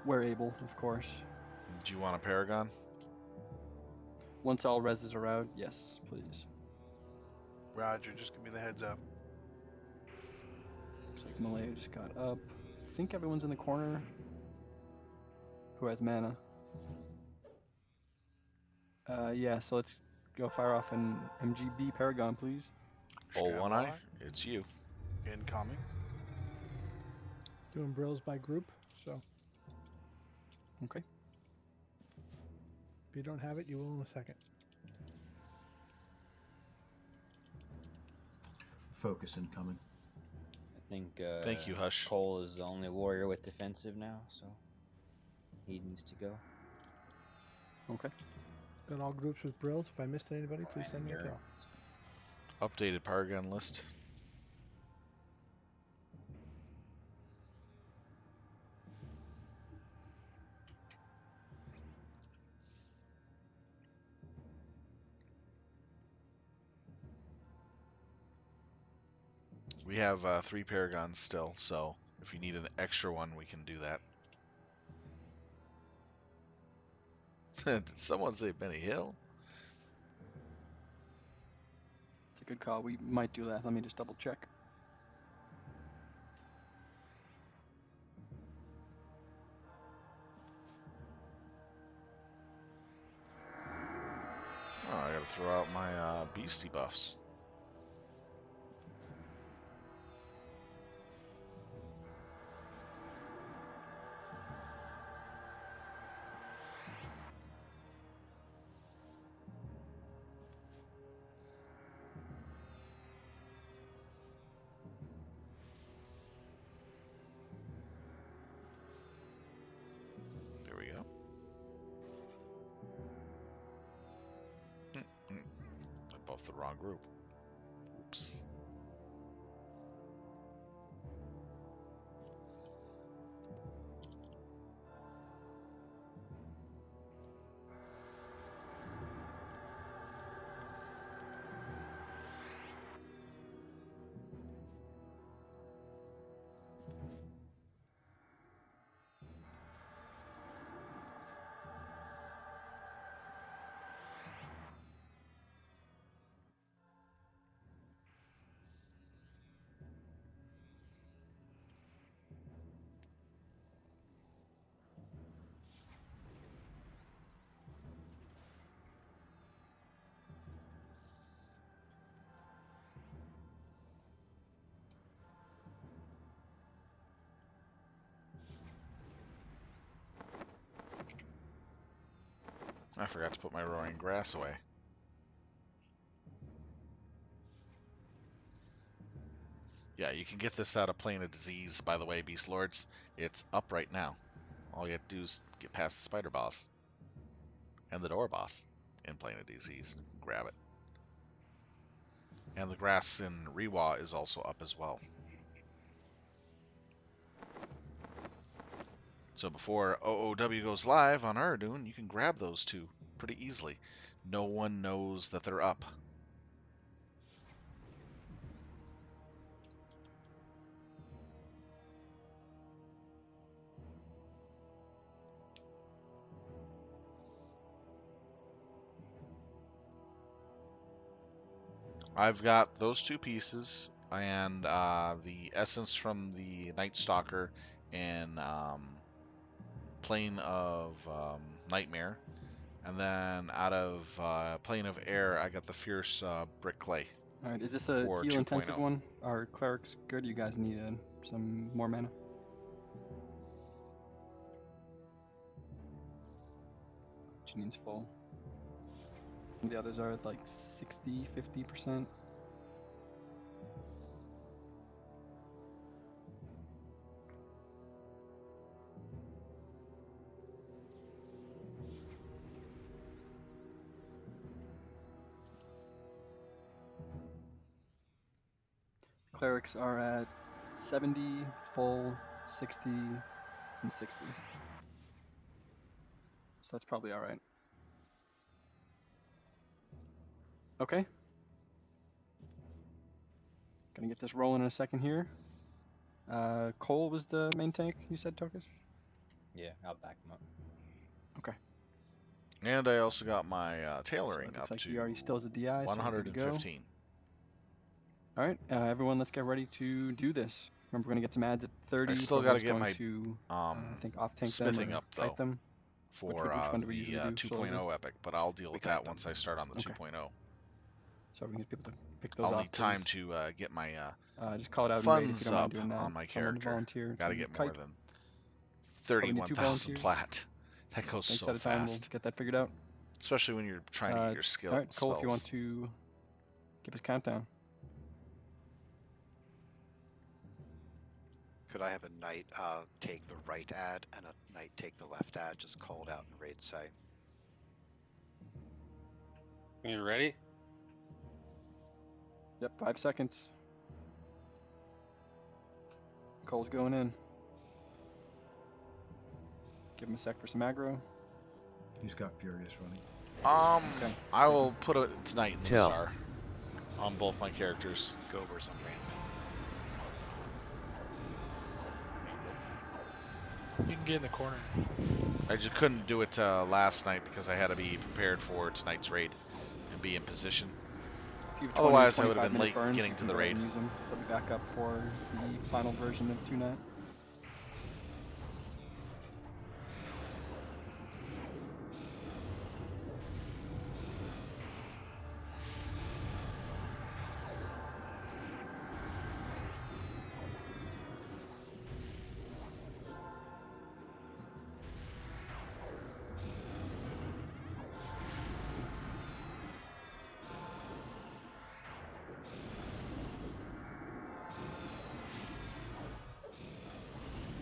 We're able, of course. Do you want a Paragon? Once all reses are out, yes, please. Roger, just give me the heads up. Looks like Malaya just got up. I think everyone's in the corner. Who has mana? Yeah, so let's go fire off an MGB Paragon, please. Oh, One Eye, it's you. Incoming. Doing brills by group, so Okay. if you don't have it, you will in a second. Focus incoming. I think Thank you, Hush. Cole is the only warrior with defensive now, so he needs to go. Okay. Got all groups with brills. If I missed anybody, please send me a tell. Updated Paragon list. We have 3 Paragons still, so if you need an extra one, we can do that. Did someone say Benny Hill? It's a good call. We might do that. Let me just double check. Oh, I gotta throw out my beastie buffs. There we go. Oh, the wrong group. Oops. I forgot to put my roaring grass away. Yeah, you can get this out of Plane of Disease, by the way, Beast Lords. It's up right now. All you have to do is get past the spider boss and the door boss in Plane of Disease and grab it. And the grass in Rewa is also up as well. So before OOW goes live on Aradune, you can grab those two pretty easily. No one knows that they're up. I've got those two pieces and the essence from the Night Stalker and Plane of Nightmare. And then out of Plane of Air, I got the Fierce Brick Clay. Alright, is this a for heal intensive 2.0. one? Are clerics good? You guys need some more mana? Janine's full. And the others are at like 60, 50%. Clerics are at 70, full, 60, and 60. So that's probably alright. Okay. Gonna get this rolling in a second here. Cole was the main tank, you said, Tokus? Yeah, I'll back him up. Okay. And I also got my tailoring Looks up like to he already still has a DI, so we're good to go. 115. Alright, everyone, let's get ready to do this. Remember, we're gonna get some ads at 30. I still got to Whoever's get going my to, I think off tank smithing them or up fight though them. for which one do we the usually do? 2.0 epic, but I'll deal with that once I start on the Okay. 2.0. So we can get people to pick those I'll off. need time please. to get my just call it out in raid if you funds don't mind up doing that. on my Someone character. volunteer Got to to get more kite. than Probably need 2 31,000 volunteers. plat. That goes Thanks so at a time. We'll fast. get that figured out. Especially when you're trying to get your skill All right, Cole, spells. if you want to give us a countdown. Could I have a knight take the right ad and a knight take the left ad? Just call it out in raid say. You ready? Yep, 5 seconds. Cole's going in. Give him a sec for some aggro. He's got Furious running. Okay. I will put it tonight in the Tell. Czar on both my characters. Gober's on random. You can get in the corner. I just couldn't do it last night because I had to be prepared for tonight's raid and be in position. If you have 20 or Otherwise, I would have 25 been minute late burns, getting you to can the go ahead raid. and use them. They'll be back up for the final version of 2.9.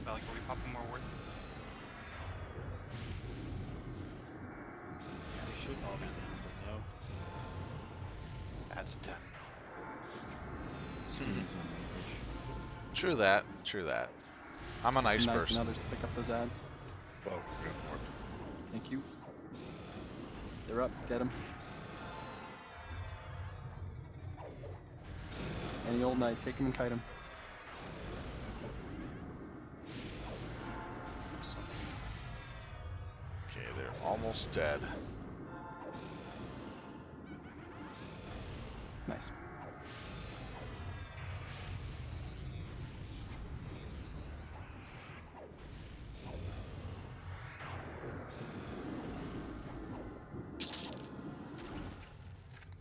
Like, are we popping more words? Yeah, they should all be down, but no. That's a 10. True that. True that. I'm a Some nice knights person. and others to pick up those ads. Folk, we're up north. Thank you. They're up. Get them. Any old knight, take him and kite him. Okay, they're almost dead. Nice.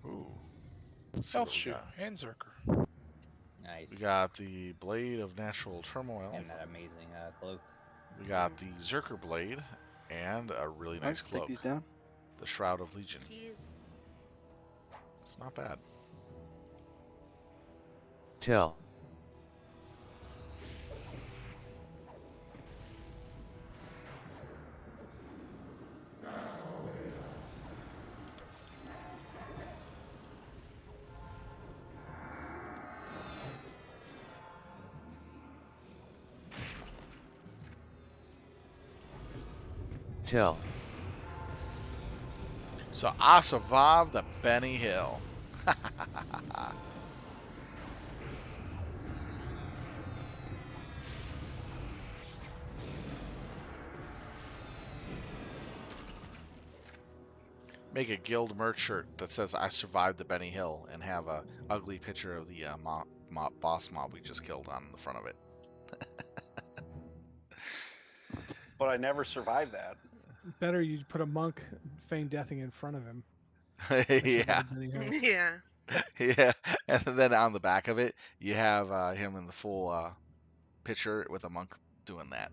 Ooh. Let's see Elf what we shoe got. and Zerker. Nice. We got the Blade of Natural Turmoil. And that amazing cloak. We got the Zerker Blade and a really Alright, nice take cloak. these down. The Shroud of Legion. It's not bad. Till. Till. So I survived the Benny Hill. Make a guild merch shirt that says I survived the Benny Hill and have a ugly picture of the boss mob we just killed on the front of it. But I never survived that. Better you put a monk feign deathing in front of him. Yeah. Yeah. Yeah. And then on the back of it, you have him in the full picture with a monk doing that.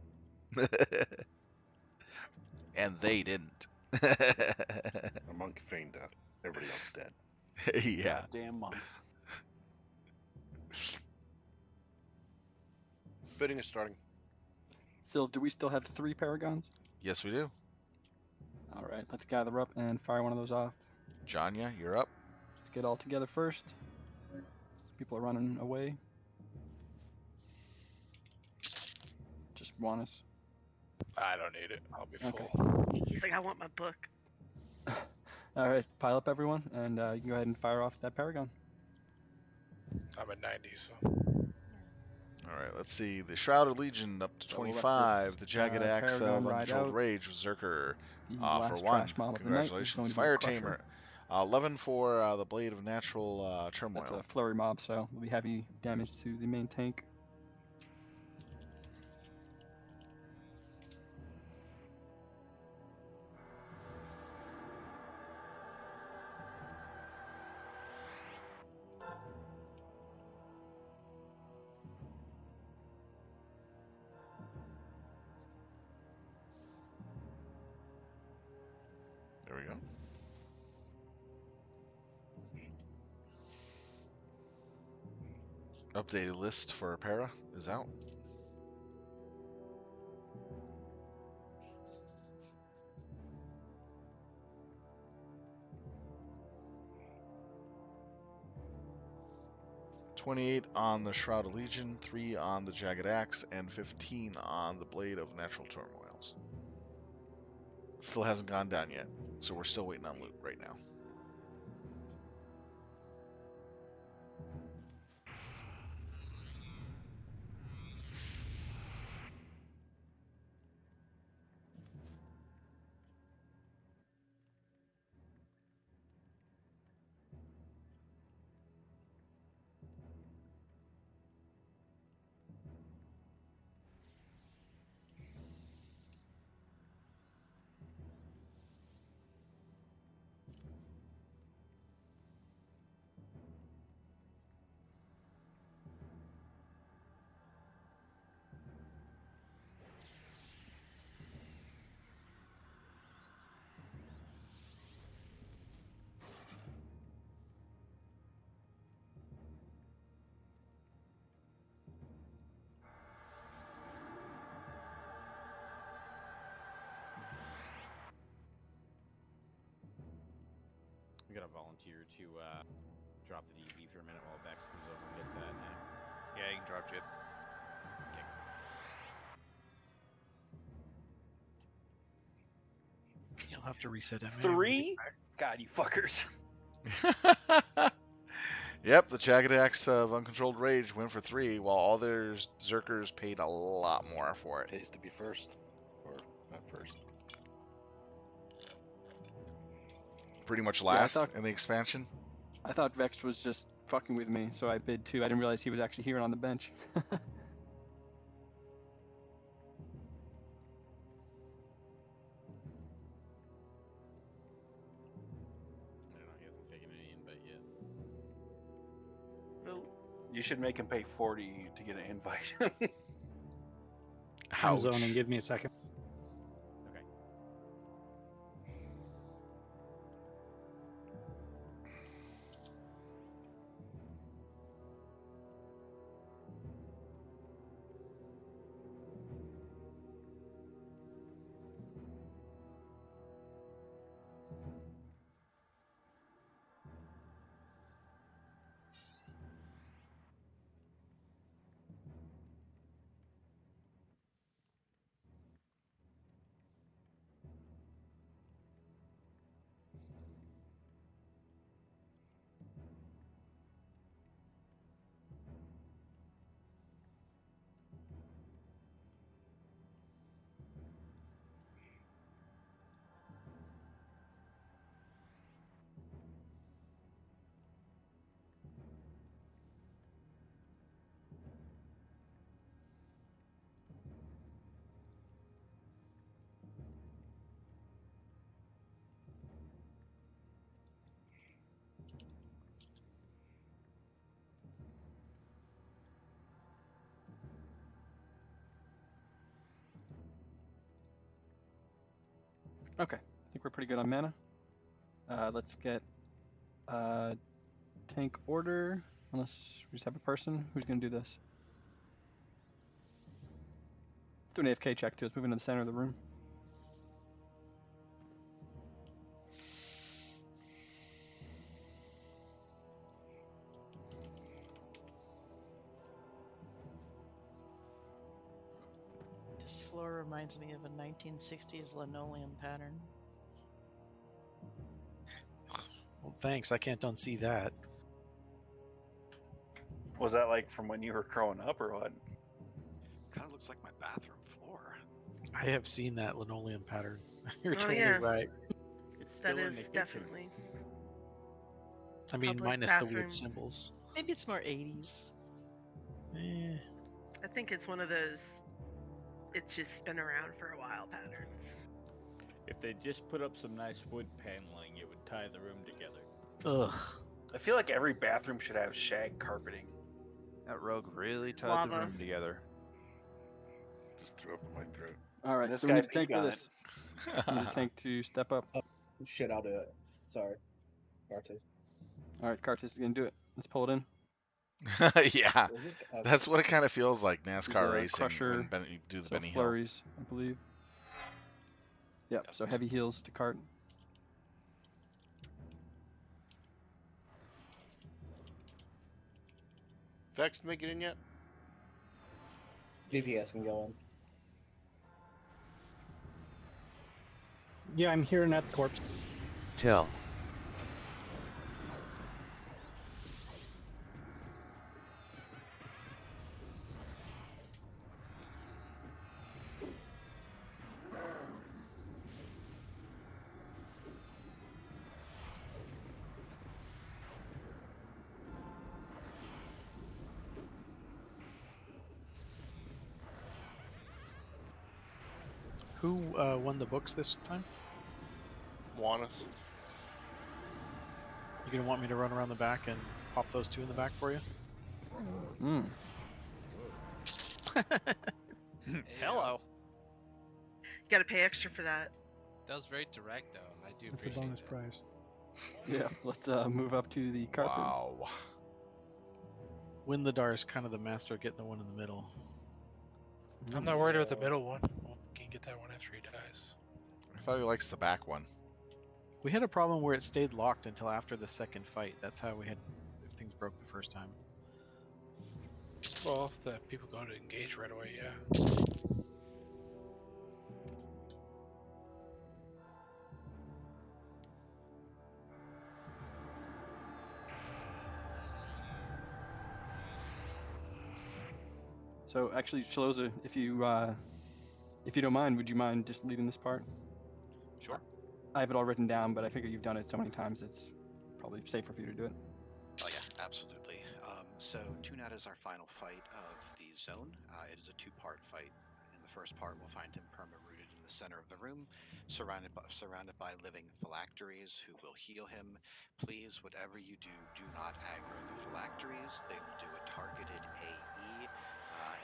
And they didn't. A monk feigned death. Everybody else dead. Yeah. Goddamn monks. Bidding is starting. Still, do we still have 3 paragons? Yes, we do. Alright, let's gather up and fire one of those off. Janya, you're up. Let's get all together first. People are running away. Just want us. I don't need it. I'll be full. Okay. He's like, I want my book. Alright, pile up everyone, and you can go ahead and fire off that paragon. I'm at 90, so. All right, let's see. The Shrouded Legion up to So we'll let 25. this, The Jagged Axe Paragon of ride Uncontrolled out. Rage with Zerker The for last 1. trash mob of the night is going Congratulations. to be a Fire Crusher. Tamer. 11 for the Blade of Natural Turmoil. That's a flurry mob, so will be heavy damage to the main tank. There we go. Updated list for Para is out. $28 on the Shroud of Legion, 3 on the Jagged Axe, and 15 on the Blade of Natural Turmoils. Still hasn't gone down yet, so we're still waiting on loot right now. I'm gonna volunteer to drop the DB for a minute while Vex comes over and gets that now. Yeah, you can drop Jib. Okay. You'll have to reset MA. 3? God, you fuckers. Yep, the Chagadax of Uncontrolled Rage went for 3, while all their Zerkers paid a lot more for it. Pays to be first, or not first. Pretty much Yeah, I last thought- in the expansion. I thought Vex was just fucking with me, so I bid 2. I didn't realize he was actually here on the bench. I don't know, he hasn't taken any invite yet. You should make him pay 40 to get an invite. I'm zoning. Give me a second. Okay. Okay, I think we're pretty good on mana. Let's get tank order, unless we just have a person. Who's going to do this? Do an AFK check too. Let's move into the center of the room. This floor reminds me of a 1960s linoleum pattern. Well, thanks. I can't unsee that. Was that like from when you were growing up or what? Kind of looks like my bathroom floor. I have seen that linoleum pattern. You're Oh, totally yeah. right. It's still That in is the kitchen. definitely. I mean, Public minus the bathroom. weird symbols. Maybe it's more 80s. Eh. I think it's one of those. It's just been around for a while patterns. If they just put up some nice wood paneling, it would tie the room together. Ugh. I feel like every bathroom should have shag carpeting. That rogue really tied the Lava. room together. Just threw up in my throat. All right, This so we guy need a tank peed for on this. We need a tank to step up. Oh, shit, I'll do it. Sorry. Artist. All right, Kartis is going to do it. Let's pull it in. Yeah, Was this- okay. that's what it kind of feels like There's NASCAR a racing crusher, when you do the so Benny Hill. flurries, I believe. Yep, so heavy heels to cart. Vex make it in yet? DPS can go in. Yeah, I'm hearing at the corpse. Tell. Who won the books this time? Want us? You gonna want me to run around the back and pop those 2 in the back for you? Hmm. Hello. You gotta pay extra for that. That was very direct, though. I do That's a appreciate bonus that. prize. Yeah, let's move up to the carpet. Wow. Windladar is kind of the master of getting the one in the middle. I'm not worried about the middle one. Well, we can get that one after he dies. I thought he likes the back one. We had a problem where it stayed locked until after the second fight. That's how we had broke the first time. Well, if the people go to engage right away, yeah. So actually, Shaloza, if you don't mind, would you mind just leading this part? Sure. I have it all written down, but I figure you've done it so many times, it's probably safer for you to do it. Oh yeah, absolutely. So Tunat is our final fight of the zone. It is a two-part fight. In the first part, we'll find him perma-rooted in the center of the room, surrounded by living phylacteries who will heal him. Please, whatever you do, do not aggro the phylacteries. They will do a targeted AE,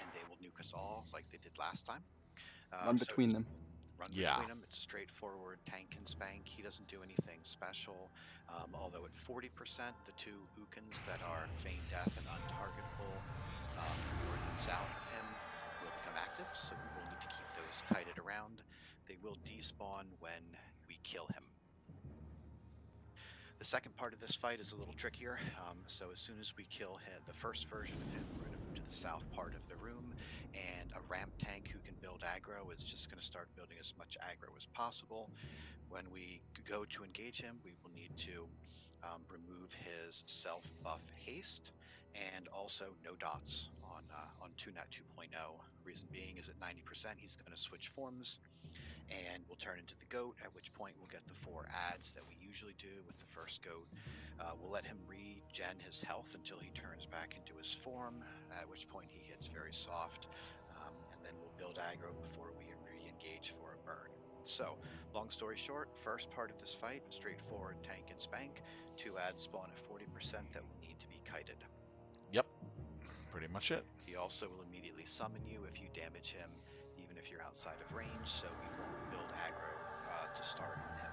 and they will nuke us all like they did last time. Run between them. Run Yeah. between them. It's straightforward tank and spank. He doesn't do anything special. Although at 40%, the two Ukins that are feign death and untargetable north and south of him will become active, so we will need to keep those kited around. They will despawn when we kill him. The second part of this fight is a little trickier. So as soon as we kill him, the first version of him, we're going to move to the south part of the room, and a ramp tank who can build aggro is just going to start building as much aggro as possible. When we go to engage him, we will need to remove his self-buff haste, and also no dots on Tunat 2.0. Reason being is at 90%, he's going to switch forms, and we'll turn into the goat, at which point we'll get the 4 adds that we usually do with the first goat. We'll let him regen his health until he turns back into his form, at which point he hits very soft, and then we'll build aggro before we re-engage for a burn. So, long story short, first part of this fight, straightforward tank and spank. 2 adds spawn at 40% that will need to be kited. Yep, pretty much it. He also will immediately summon you if you damage him, even if you're outside of range, so we won't build aggro to start on him.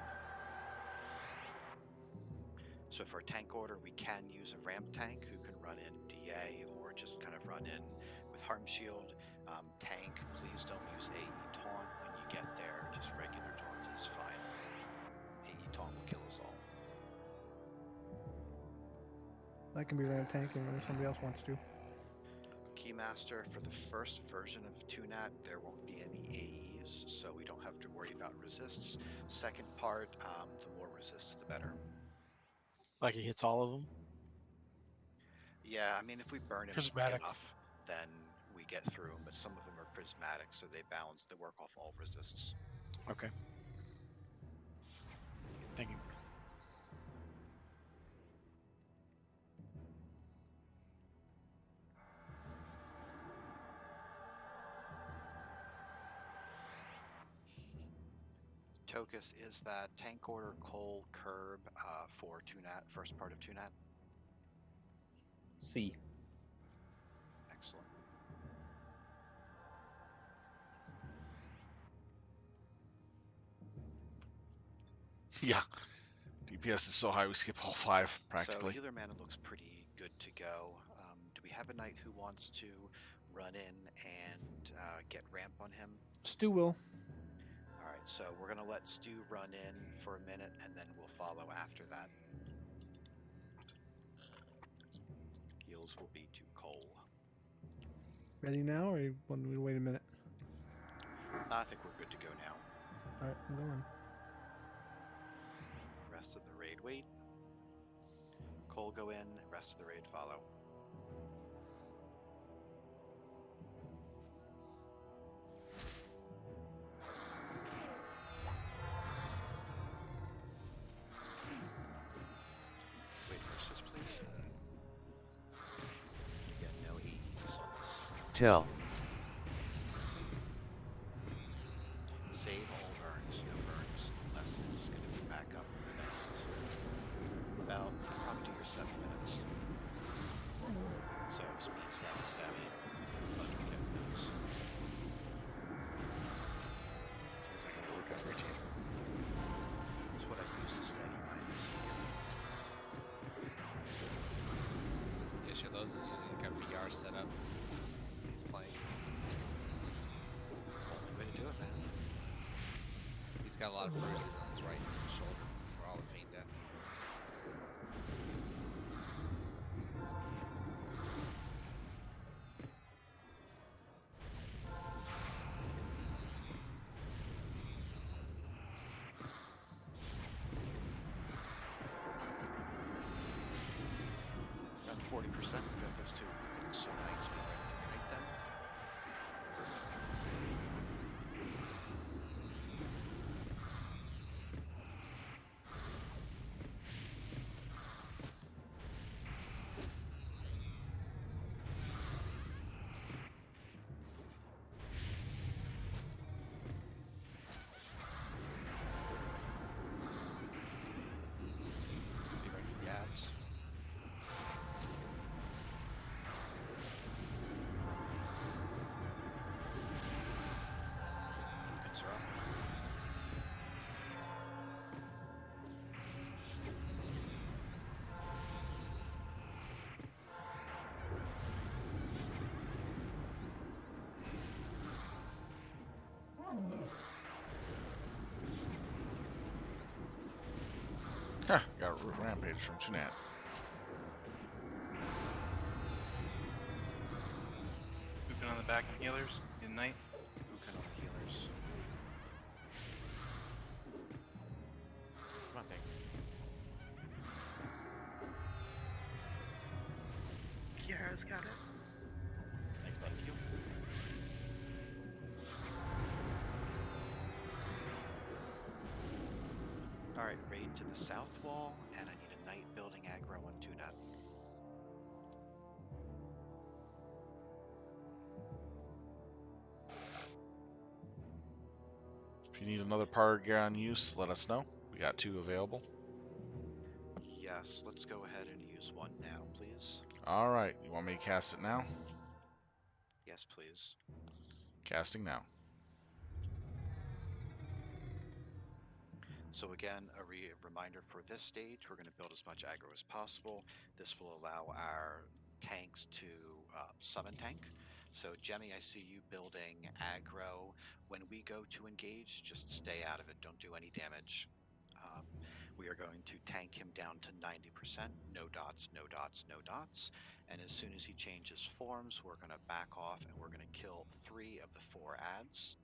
So for a tank order, we can use a ramp tank who can run in DA or just kind of run in with Harm Shield. Tank, please don't use AE Taunt when you get there, just regular taunt is fine. AE Taunt will kill us all. I can be ramp tanking if somebody else wants to. Keymaster, for the first version of Tunat, there won't be any AEs, so we don't have to worry about resists. Second part, the more resists, the better. Like he hits all of them? Yeah, I mean, if we burn him quick Prismatic. enough, then we get through them, but some of them are prismatic, so they work off all resists. Okay. Thank you. Tokus, is that tank order Cole curb for Tunat, first part of Tunat? C. Excellent. Yeah. DPS is so high we skip all 5 practically. So healer mana looks pretty good to go. Do we have a knight who wants to run in and get ramp on him? Stu will. All right, so we're gonna let Stu run in for a minute, and then we'll follow after that. Heals will be to Cole. Ready now, or you want me to wait a minute? I think we're good to go now. Alright, I'm going. Rest of the raid wait. Cole go in, rest of the raid follow. Wait for assist, please. Yeah, no AEs on this. Tell. Save all burns, no burns, unless it's going to be back up in the next about probably do your 7 minutes. So speed stab, fun to get those. Seems like a workout routine. It's what I use to steady my physique. Yeah, sure, those is using like a VR setup. He's playing. Only way to do it, man. He's got a lot of bruises on his right shoulder for all the feign death. 40%. We got those two. So knights, be ready to knight them. Be ready for the ads. Tokens are up. Huh, got root rampage from Tunat. Moving on the back and healers. Good night. Bukan on the healers. Come on, Pink. Kiara's got it. Thanks, bud. Thank you. Alright, raid to the south wall, and I need a knight building aggro on Tunat. If you need another Paragon use, let us know. We got 2 available. Yes, let's go ahead and use one now, please. Alright, you want me to cast it now? Yes, please. Casting now. So again, a reminder for this stage, we're going to build as much aggro as possible. This will allow our tanks to summon tank. So Jemmy, I see you building aggro. When we go to engage, just stay out of it. Don't do any damage. We are going to tank him down to 90%. No dots, no dots, no dots. And as soon as he changes forms, we're going to back off and we're going to kill 3 of the 4 ads.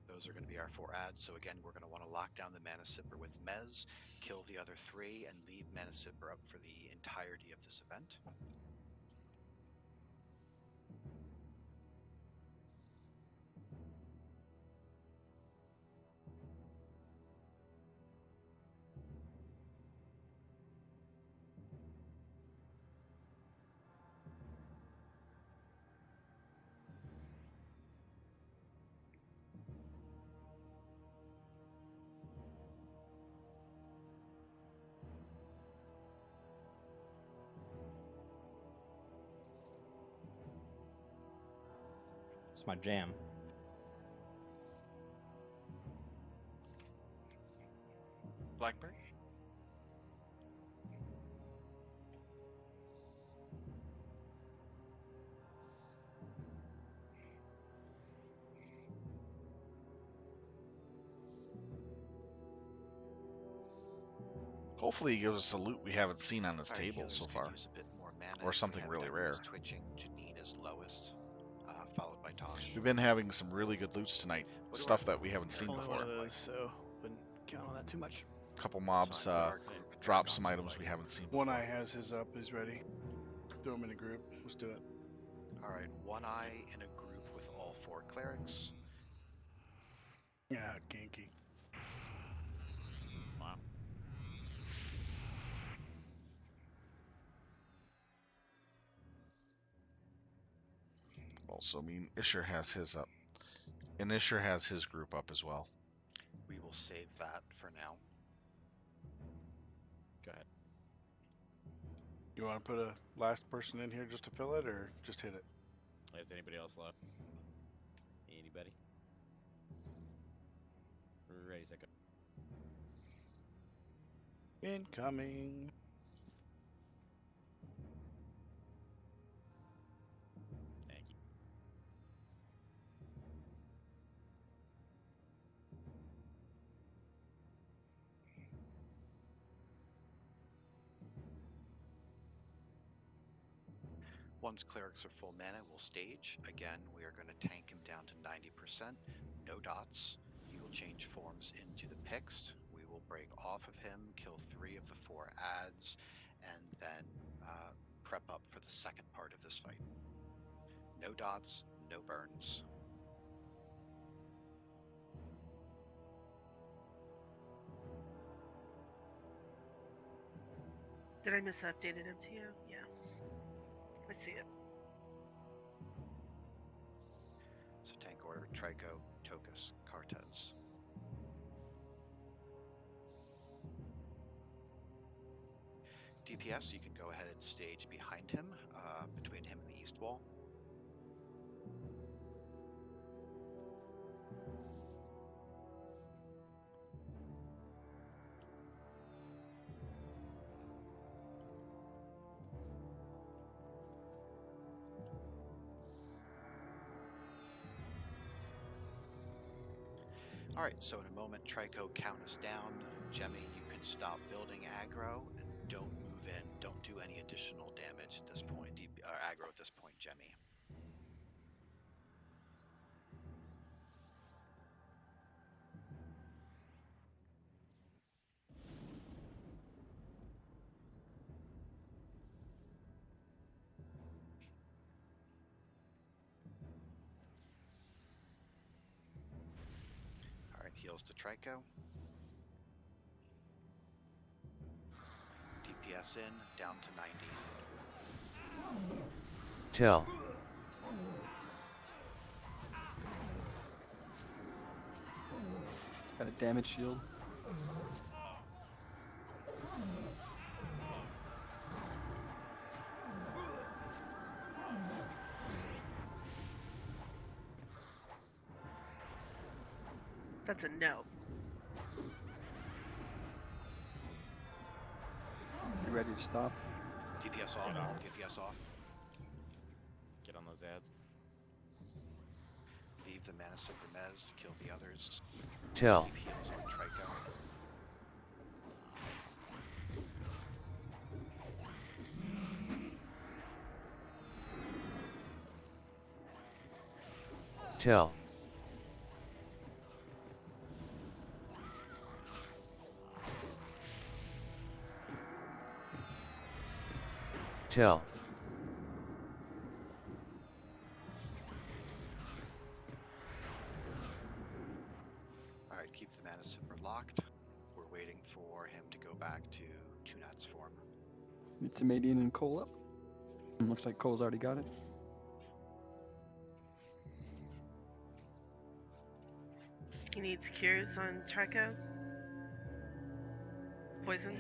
Those are going to be our 4 ads. So again, we're going to want to lock down the Mana Sipper with Mez, kill the other 3, and leave Mana Sipper up for the entirety of this event. It's my jam. Blackbird. Hopefully he gives us a loot we haven't seen on this Alright, table healers so could far. use a bit more mana Or if we something have really Emeralds rare. twitching. Janine is lowest, followed by Tosh. We've been having some really good loots tonight. What do Stuff our that we haven't seen Only one before. of those, so wouldn't count on that too much. A couple So mobs I know our drop some Paragons items we like. haven't seen before. One Eye has his up. He's ready. Throw him in a group. Let's do it. Alright, One Eye in a group with all 4 clerics. Yeah, ganky. Wow. Also, I mean, Isher has his up. And Isher has his group up as well. We will save that for now. Go ahead. You want to put a last person in here just to fill it, or just hit it? Is anybody else left? Anybody? Ready, second. Incoming. Thank you. Once clerics are full mana, we'll stage. Again, we are going to tank him down to 90%. No dots. He will change forms into the Pixt. We will break off of him, kill 3 of the 4 adds, and then prep up for the second part of this fight. No dots, no burns. Did I miss the updated MTO? Yeah. I see it. So tank order, Trico, Tokus, Cartez. DPS, you can go ahead and stage behind him, between him and the east wall. All right, so in a moment, Trico count us down. Jemmy, you can stop building aggro and don't move in. Don't do any additional damage at this point. Aggro at this point, Jemmy. All right, heals to Trico. DPS in, down to 90. Till. It's got a damage shield. That's a no. You ready to stop? DPS off, all DPS off. Get on those ads. Leave the Mana Sip Remez to kill the others. Till. Keep heals on Trico. Till. Till. Alright, keep the Mana Sipper locked. We're waiting for him to go back to Tunat's form. Meet Samadian and Cole up. Looks like Cole's already got it. He needs cures on Trico. Poison.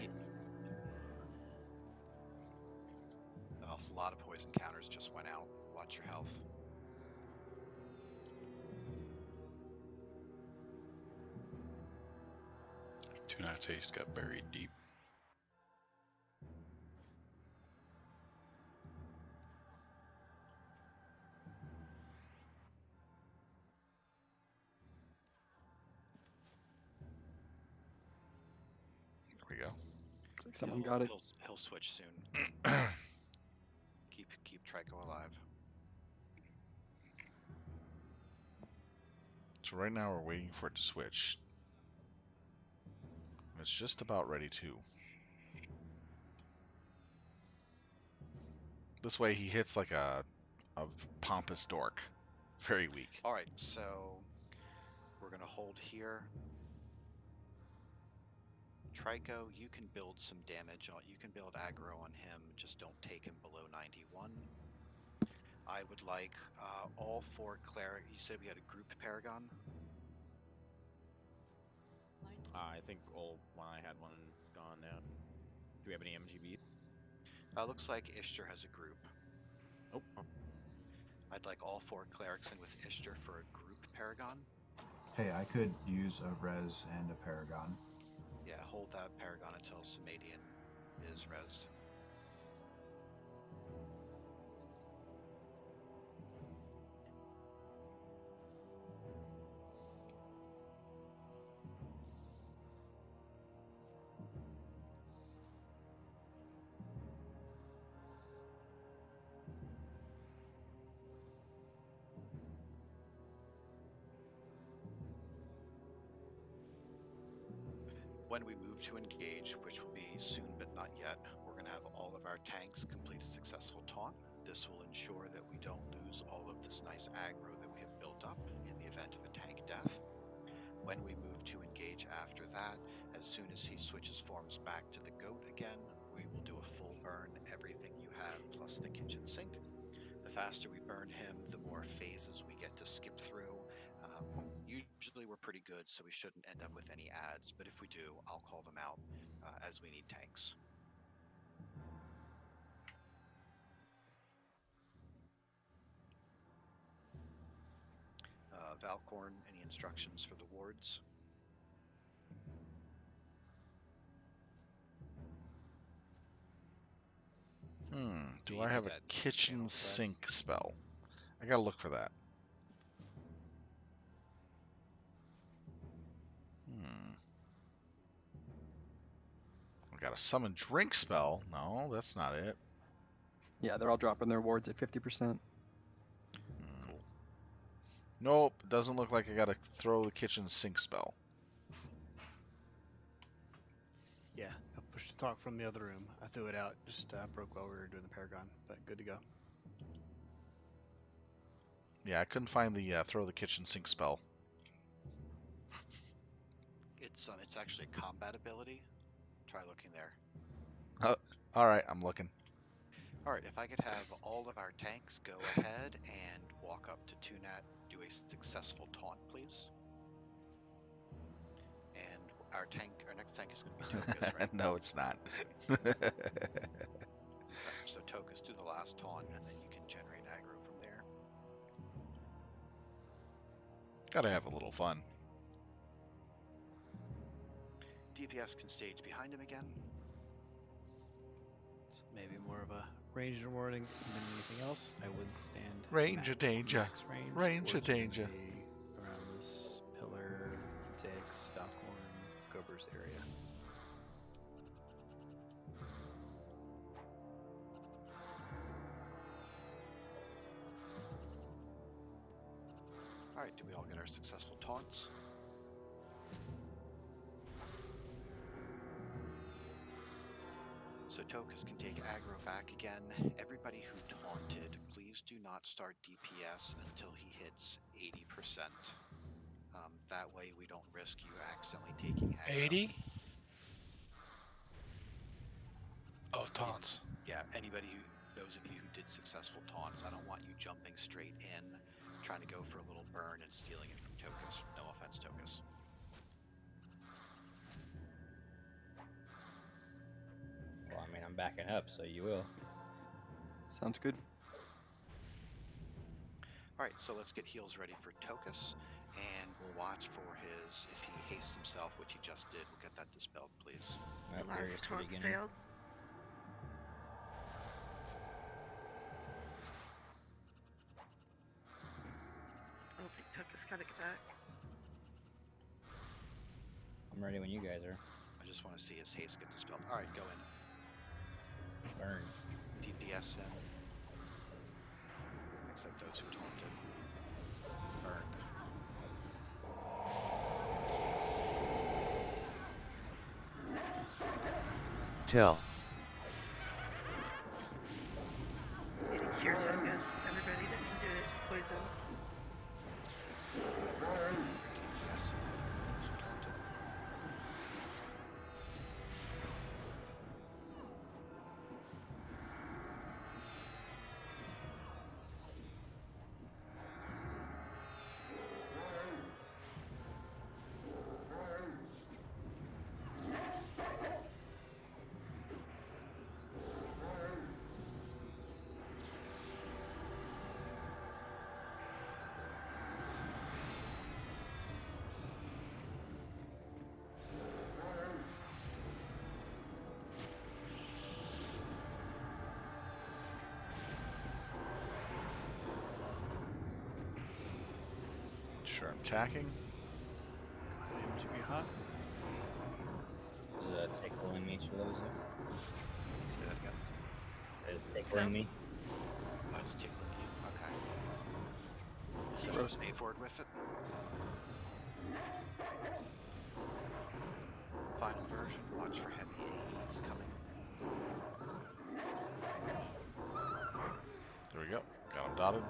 A lot of poison counters just went out. Watch your health. Tuna taste got buried deep. There we go. Looks like someone got it. He'll switch soon. keep Trico alive. So right now we're waiting for it to switch. And it's just about ready to. This way he hits like a pompous dork. Very weak. Alright, so we're gonna hold here. Trico, you can build some damage on. You can build aggro on him. Just don't take him below 91. I would like all 4 cleric. You said we had a group Paragon. I think old one I had one is gone now. Do we have any MGB? Looks like Ishtar has a group. Oh. I'd like all 4 clerics in with Ishtar for a group Paragon. Hey, I could use a res and a paragon. Yeah, hold that Paragon until Samadian is rezzed. When we move to engage, which will be soon but not yet, we're going to have all of our tanks complete a successful taunt. This will ensure that we don't lose all of this nice aggro that we have built up in the event of a tank death. When we move to engage after that, as soon as he switches forms back to the GoD again, we will do a full burn, everything you have plus the kitchen sink. The faster we burn him, the more phases we get to skip through. Usually we're pretty good, so we shouldn't end up with any ads, but if we do, I'll call them out as we need tanks. Valcorn, any instructions for the wards? Do you I do have a that kitchen channel for us? sink spell? I gotta look for that. I got a summon drink spell. No, that's not it. Yeah, they're all dropping their wards at 50%. Cool. Nope, it doesn't look like I gotta throw the kitchen sink spell. Yeah, I pushed the talk from the other room. I threw it out. Just broke while we were doing the Paragon, but good to go. Yeah, I couldn't find the throw the kitchen sink spell. It's actually a combat ability. Try looking there. All right, I'm looking. All right, if I could have all of our tanks go ahead and walk up to Tunat, do a successful taunt, please. And our next tank is going to be Tokus, right? No, it's not. So Tokus, do the last taunt, and then you can generate aggro from there. Gotta have a little fun. DPS can stage behind him again. So maybe more of a range warning than anything else. I would stand Range of danger. max range. Range of danger. Around this pillar, Dix, Falcorn, Gober's area. All right, do we all get our successful taunts? So Tokus can take aggro back again. Everybody who taunted, please do not start DPS until he hits 80%. That way we don't risk you accidentally taking aggro. 80? Oh, taunts. Yeah, those of you who did successful taunts, I don't want you jumping straight in, trying to go for a little burn and stealing it from Tokus. No offense, Tokus. Well, I mean, I'm backing up, so you will. Sounds good. All right, so let's get heals ready for Tokus, and we'll watch for if he hastes himself, which he just did, we'll get that dispelled, please. I'm Last curious taunt beginning. failed. I don't think Tucker's gotta get back. I'm ready when you guys are. I just want to see his haste get dispelled. All right, go in. Burn. DPS in. Except those who taunted. Burn. Tell. Need to cure Tucker's. Everybody that can do it. Poison. DPS in. Those who taunted. Sure, I'm attacking. Him to be hot. Is that tickling me, Shaloza? Say that again. Is tickling me? Oh, it's tickling you. Okay. So stay forward with it. final version. Watch for heavy AEs coming. There we go. Got him dotted.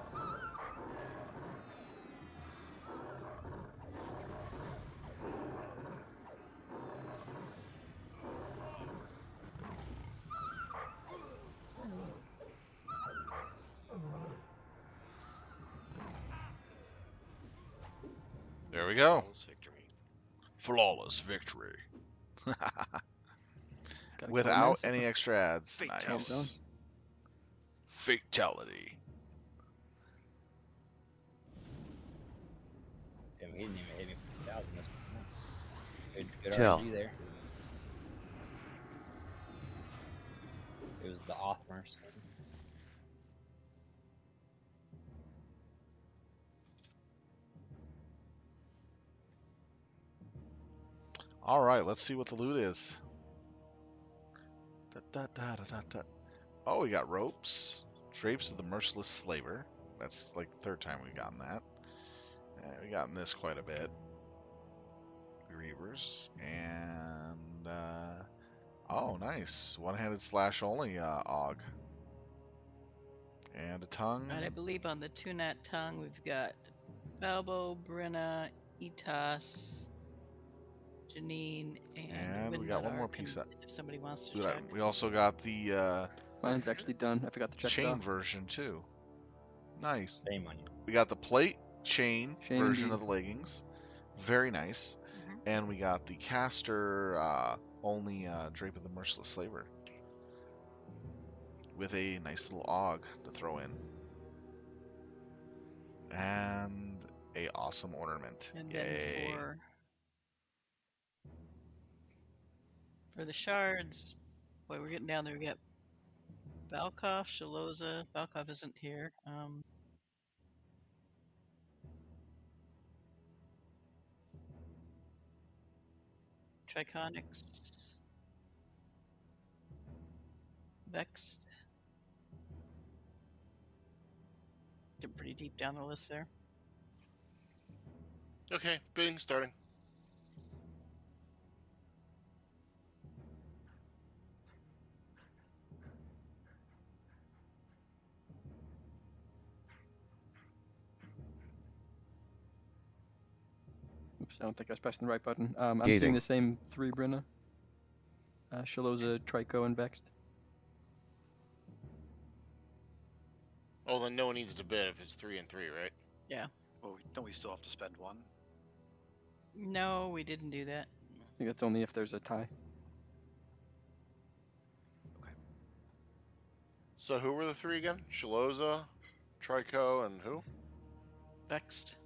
There we go. Flawless victory. Flawless victory. Gotta Without kill him, any extra ads. Fatality. Nice. Fatality. Damn, he didn't even hit me for 1,000. That's nice. Good Tell. RNG there. It was the Othmers. All right, let's see what the loot is. Oh, we got ropes. Drapes of the Merciless Slaver. That's like the third time we've gotten that. We've gotten this quite a bit. Grievers. And, oh, nice. One-handed slash only AUG. And a tongue. And I believe on the Tunat tongue we've got Balbo, Brenna, Etos, Janine, and we got one more Windnut piece. Arc, if somebody wants to check. We also got the Mine's actually done. I forgot to check it chain off. version too. Nice. Same one. We got the plate chain version indeed. of the leggings. Very nice. And we got the caster only Drape of the Merciless Slaver. With a nice little AUG to throw in. And a awesome ornament. And Yay. then for the shards, boy, we're getting down there. We got Balkov, Shaloza. Balkov isn't here. Triconics. Vexed. Getting pretty deep down the list there. Okay, bidding starting. Oops, I don't think I was pressing the right button. I'm Gating. seeing the same three, Brenna. Shaloza, Trico, and Vexed. Oh, then no one needs to bid if it's 3 and 3, right? Yeah. Well, don't we still have to spend one? No, we didn't do that. I think that's only if there's a tie. Okay. So who were the 3 again? Shaloza, Trico, and who? Vexed.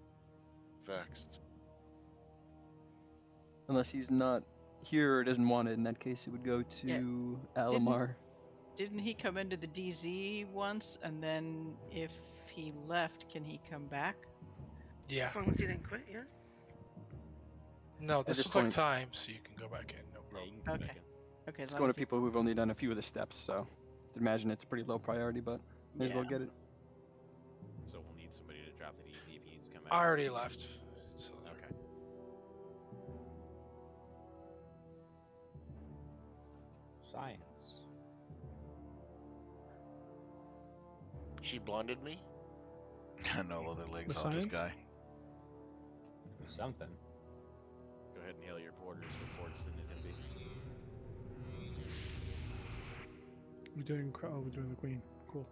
Vexed. Unless he's not here or doesn't want it. In that case, it would go to Alamar. Didn't he come into the DZ once, and then if he left, can he come back? Yeah. As long as he didn't quit, yeah. No, At this this was like point- time, so you can go back in. No problem. Okay. Okay. It's going to people who've only done a few of the steps, so I'd imagine it's a pretty low priority, but may as well Yeah. get it. So we'll need somebody to drop the DZ if he needs to come I out. already left. So Okay. Science. She blinded me? No leather legs The off this science? guy. Something. Go ahead and hail your porters. Reports in it can be. We're doing the queen. Cool.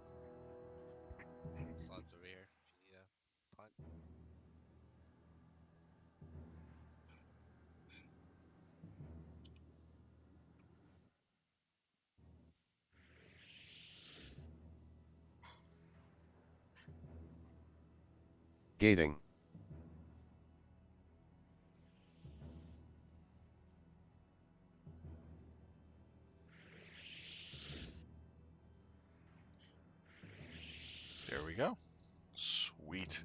Slots over here if you need a punt. Gating. There we go. Sweet.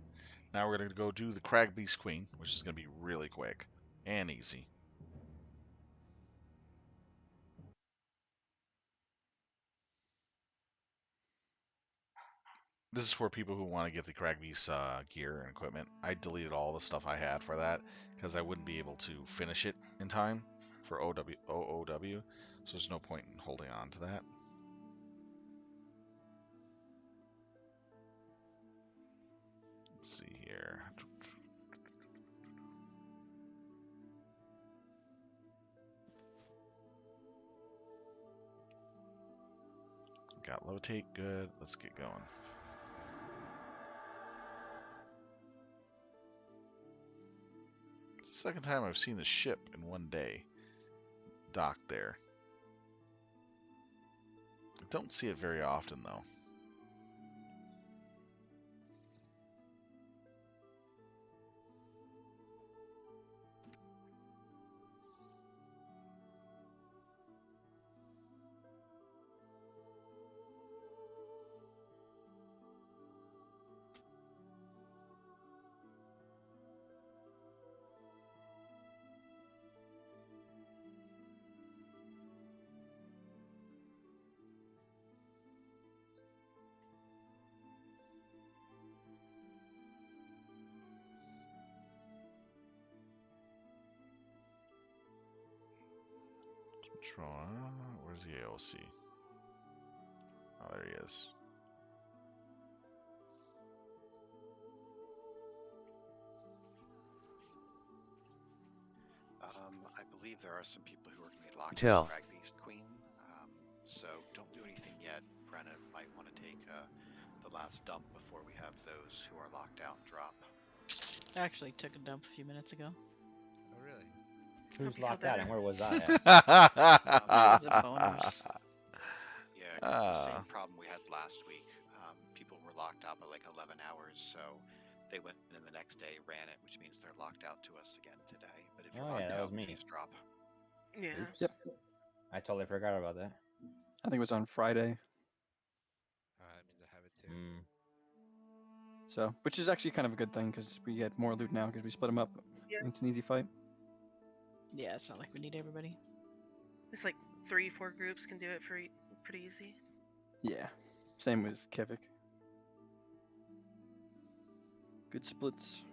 Now we're going to go do the Crag Beast Queen, which is going to be really quick and easy. This is for people who want to get the Crag Beast gear and equipment. I deleted all the stuff I had for that because I wouldn't be able to finish it in time for OOW, so there's no point in holding on to that. Let's see here. Got levitate, good. Let's get going. It's the second time I've seen the ship in one day docked there. I don't see it very often, though. Where's the AOC? Oh, there he is. I believe there are some people who are going to be locked Tell. in Crag Beast Queen, so don't do anything yet. Brenna might want to take the last dump before we have those who are locked out drop. I actually took a dump a few minutes ago. Oh, really? Who's you feel locked out better. and where was I at? It was a bonus. Yeah, 'cause it's the same problem we had last week. People were locked out by like 11 hours, so they went in the next day, ran it, which means they're locked out to us again today. But if you're Oh, locked yeah, that was out, me. please drop. Yeah. Yep. I totally forgot about that. I think it was on Friday. That means I have it too. Mm. So, which is actually kind of a good thing because we get more loot now because we split them up. Yeah. It's an easy fight. Yeah, it's not like we need everybody. It's like 3-4 groups can do it for pretty easy. Yeah. Same with Kevik. Good splits.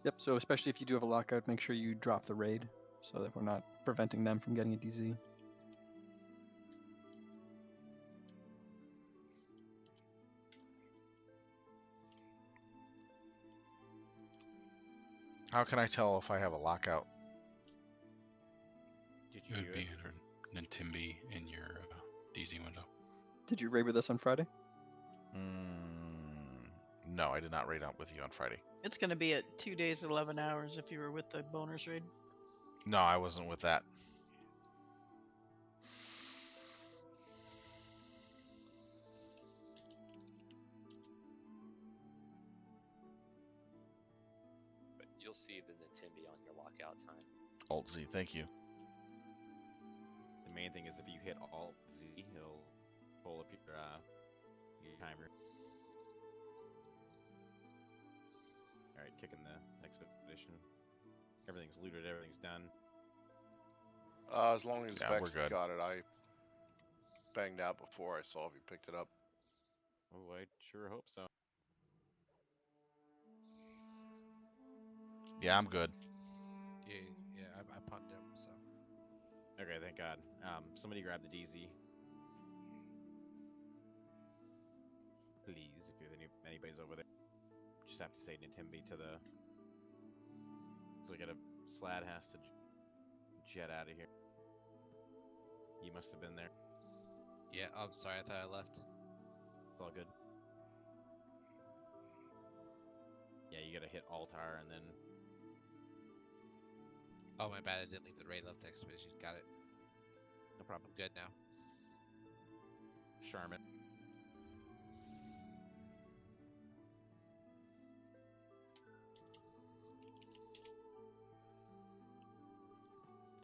Yep, so especially if you do have a lockout, make sure you drop the raid so that we're not preventing them from getting a DZ. How can I tell if I have a lockout? Did It you would do be it? an Nimby in your DZ window. Did you raid with us on Friday? No, I did not raid out with you on Friday. It's going to be at 2 days, 11 hours if you were with the bonus raid. No, I wasn't with that. But you'll see the Natimbi on your lockout time. Alt Z, thank you. The main thing is if you hit Alt Z, he'll pull up your timer. All right, kicking the expedition. Everything's looted. Everything's done. As long as Yeah, we're Vex good. got it, I banged out before I saw if you picked it up. Oh, I sure hope so. Yeah, I'm good. Yeah, I punned him, so. Okay, thank God. Somebody grab the DZ. Please, if anybody's over there. Just have to say Natimbi to the... So we got a... Slad has to jet out of here. He must have been there. Yeah, I'm sorry, I thought I left. It's all good. Yeah, you gotta hit Altar and then... Oh, my bad, I didn't leave the raid, left the expedition. Got it. No problem. I'm good now. Charmin.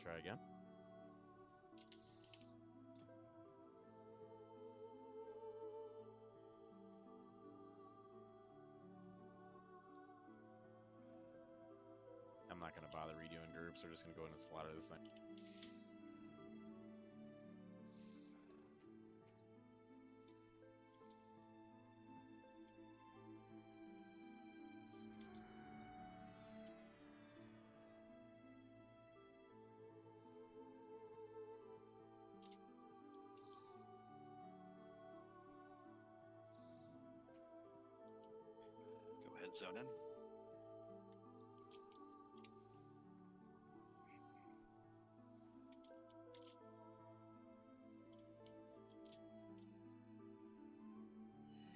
Try again. I'm not going to bother redoing groups. We're just going to go in and slaughter this thing. Go ahead, zone in.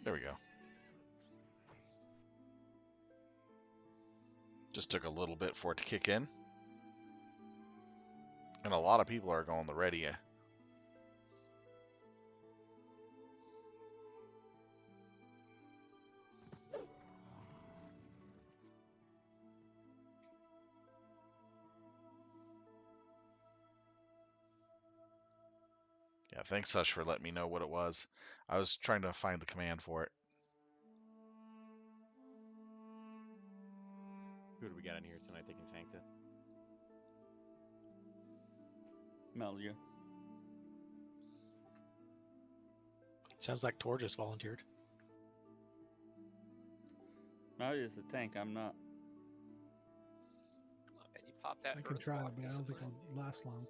There we go. Just took a little bit for it to kick in. And a lot of people are going the ready. Yeah, thanks, Hush, for letting me know what it was. I was trying to find the command for it. Who do we got in here tonight that can tank that? Melia. Sounds like Tor just volunteered. Melia's the tank. I'm not. And you pop that I can earth try, walk but I don't think discipline. I'll last long.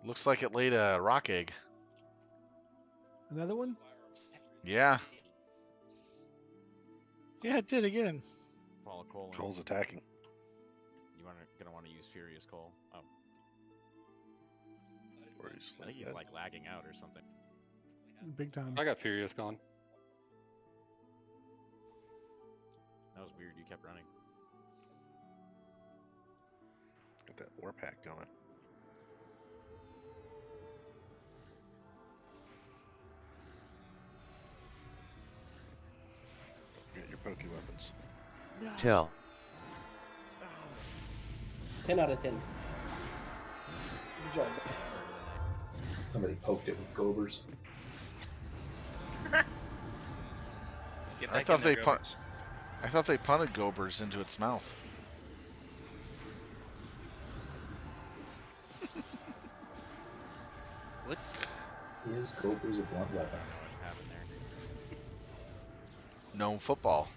Looks like it laid a rock egg. Another one? Yeah. Yeah, it did again. Follow Cole. Cole's attacking. Gonna want to use Furious Cole. Oh. Or he's I think he's like lagging out or something. Big time. I got Furious going. That was weird. You kept running. Got that Warpack going. Don't forget your pokey weapons. Tell. 10 out of 10. Good job. Somebody poked it with Gobers. I thought they punted Gobers into its mouth. What? Is Gobers a blunt weapon? No football.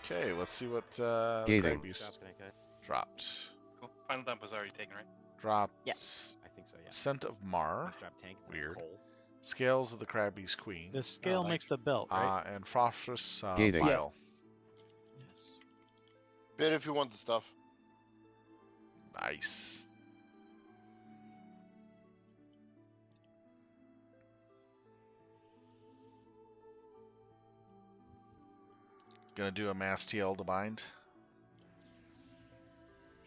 Okay, let's see what Gating. Cragbeast dropped. Cool. Final dump was already taken, right? Dropped. Yes, I think so. Yeah. Scent of Mar. Nice job, tank. Weird. Cole. Scales of the Cragbeast Queen. The scale makes the belt, right? And Phosphorus Gating. Bile. Yes. Bid if you want the stuff. Nice. Gonna do a mass TL to bind.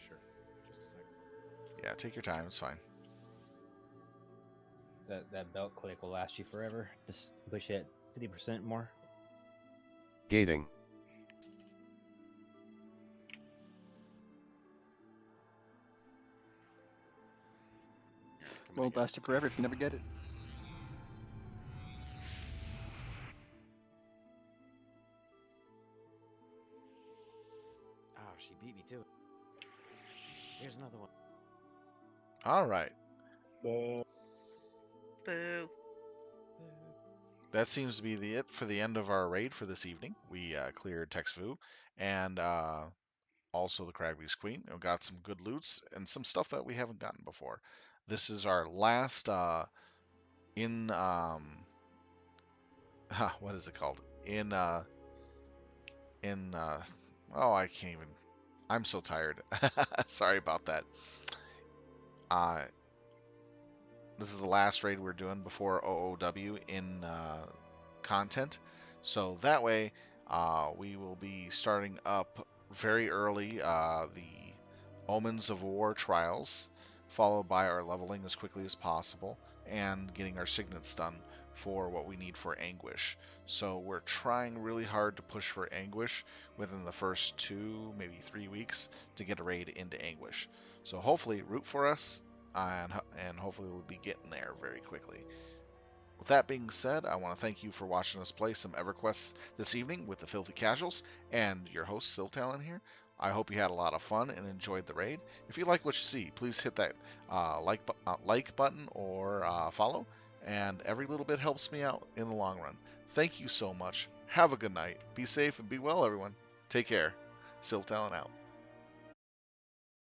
Sure. Just a second. Yeah, take your time. It's fine. That belt click will last you forever. Just push it 50% more. Gating. Won't last you forever if you never get it. to it. Here's another one. All right. Boo. That seems to be it for the end of our raid for this evening. We cleared Texvu and also the Cragby's Queen. And got some good loots and some stuff that we haven't gotten before. This is our last in what is it called? Oh, I can't even. I'm so tired. Sorry about that. This is the last raid we're doing before OOW in content. So that way, we will be starting up very early the Omens of War trials, followed by our leveling as quickly as possible, and getting our signets done for what we need for Anguish. So we're trying really hard to push for Anguish within the first 2, maybe 3 weeks to get a raid into Anguish. So hopefully root for us, and hopefully we'll be getting there very quickly. With that being said, I want to thank you for watching us play some EverQuest this evening with the Filthy Casuals and your host, Siltalon here. I hope you had a lot of fun and enjoyed the raid. If you like what you see, please hit that like button or follow, and every little bit helps me out in the long run. Thank you so much. Have a good night. Be safe and be well, everyone. Take care. Siltalon out.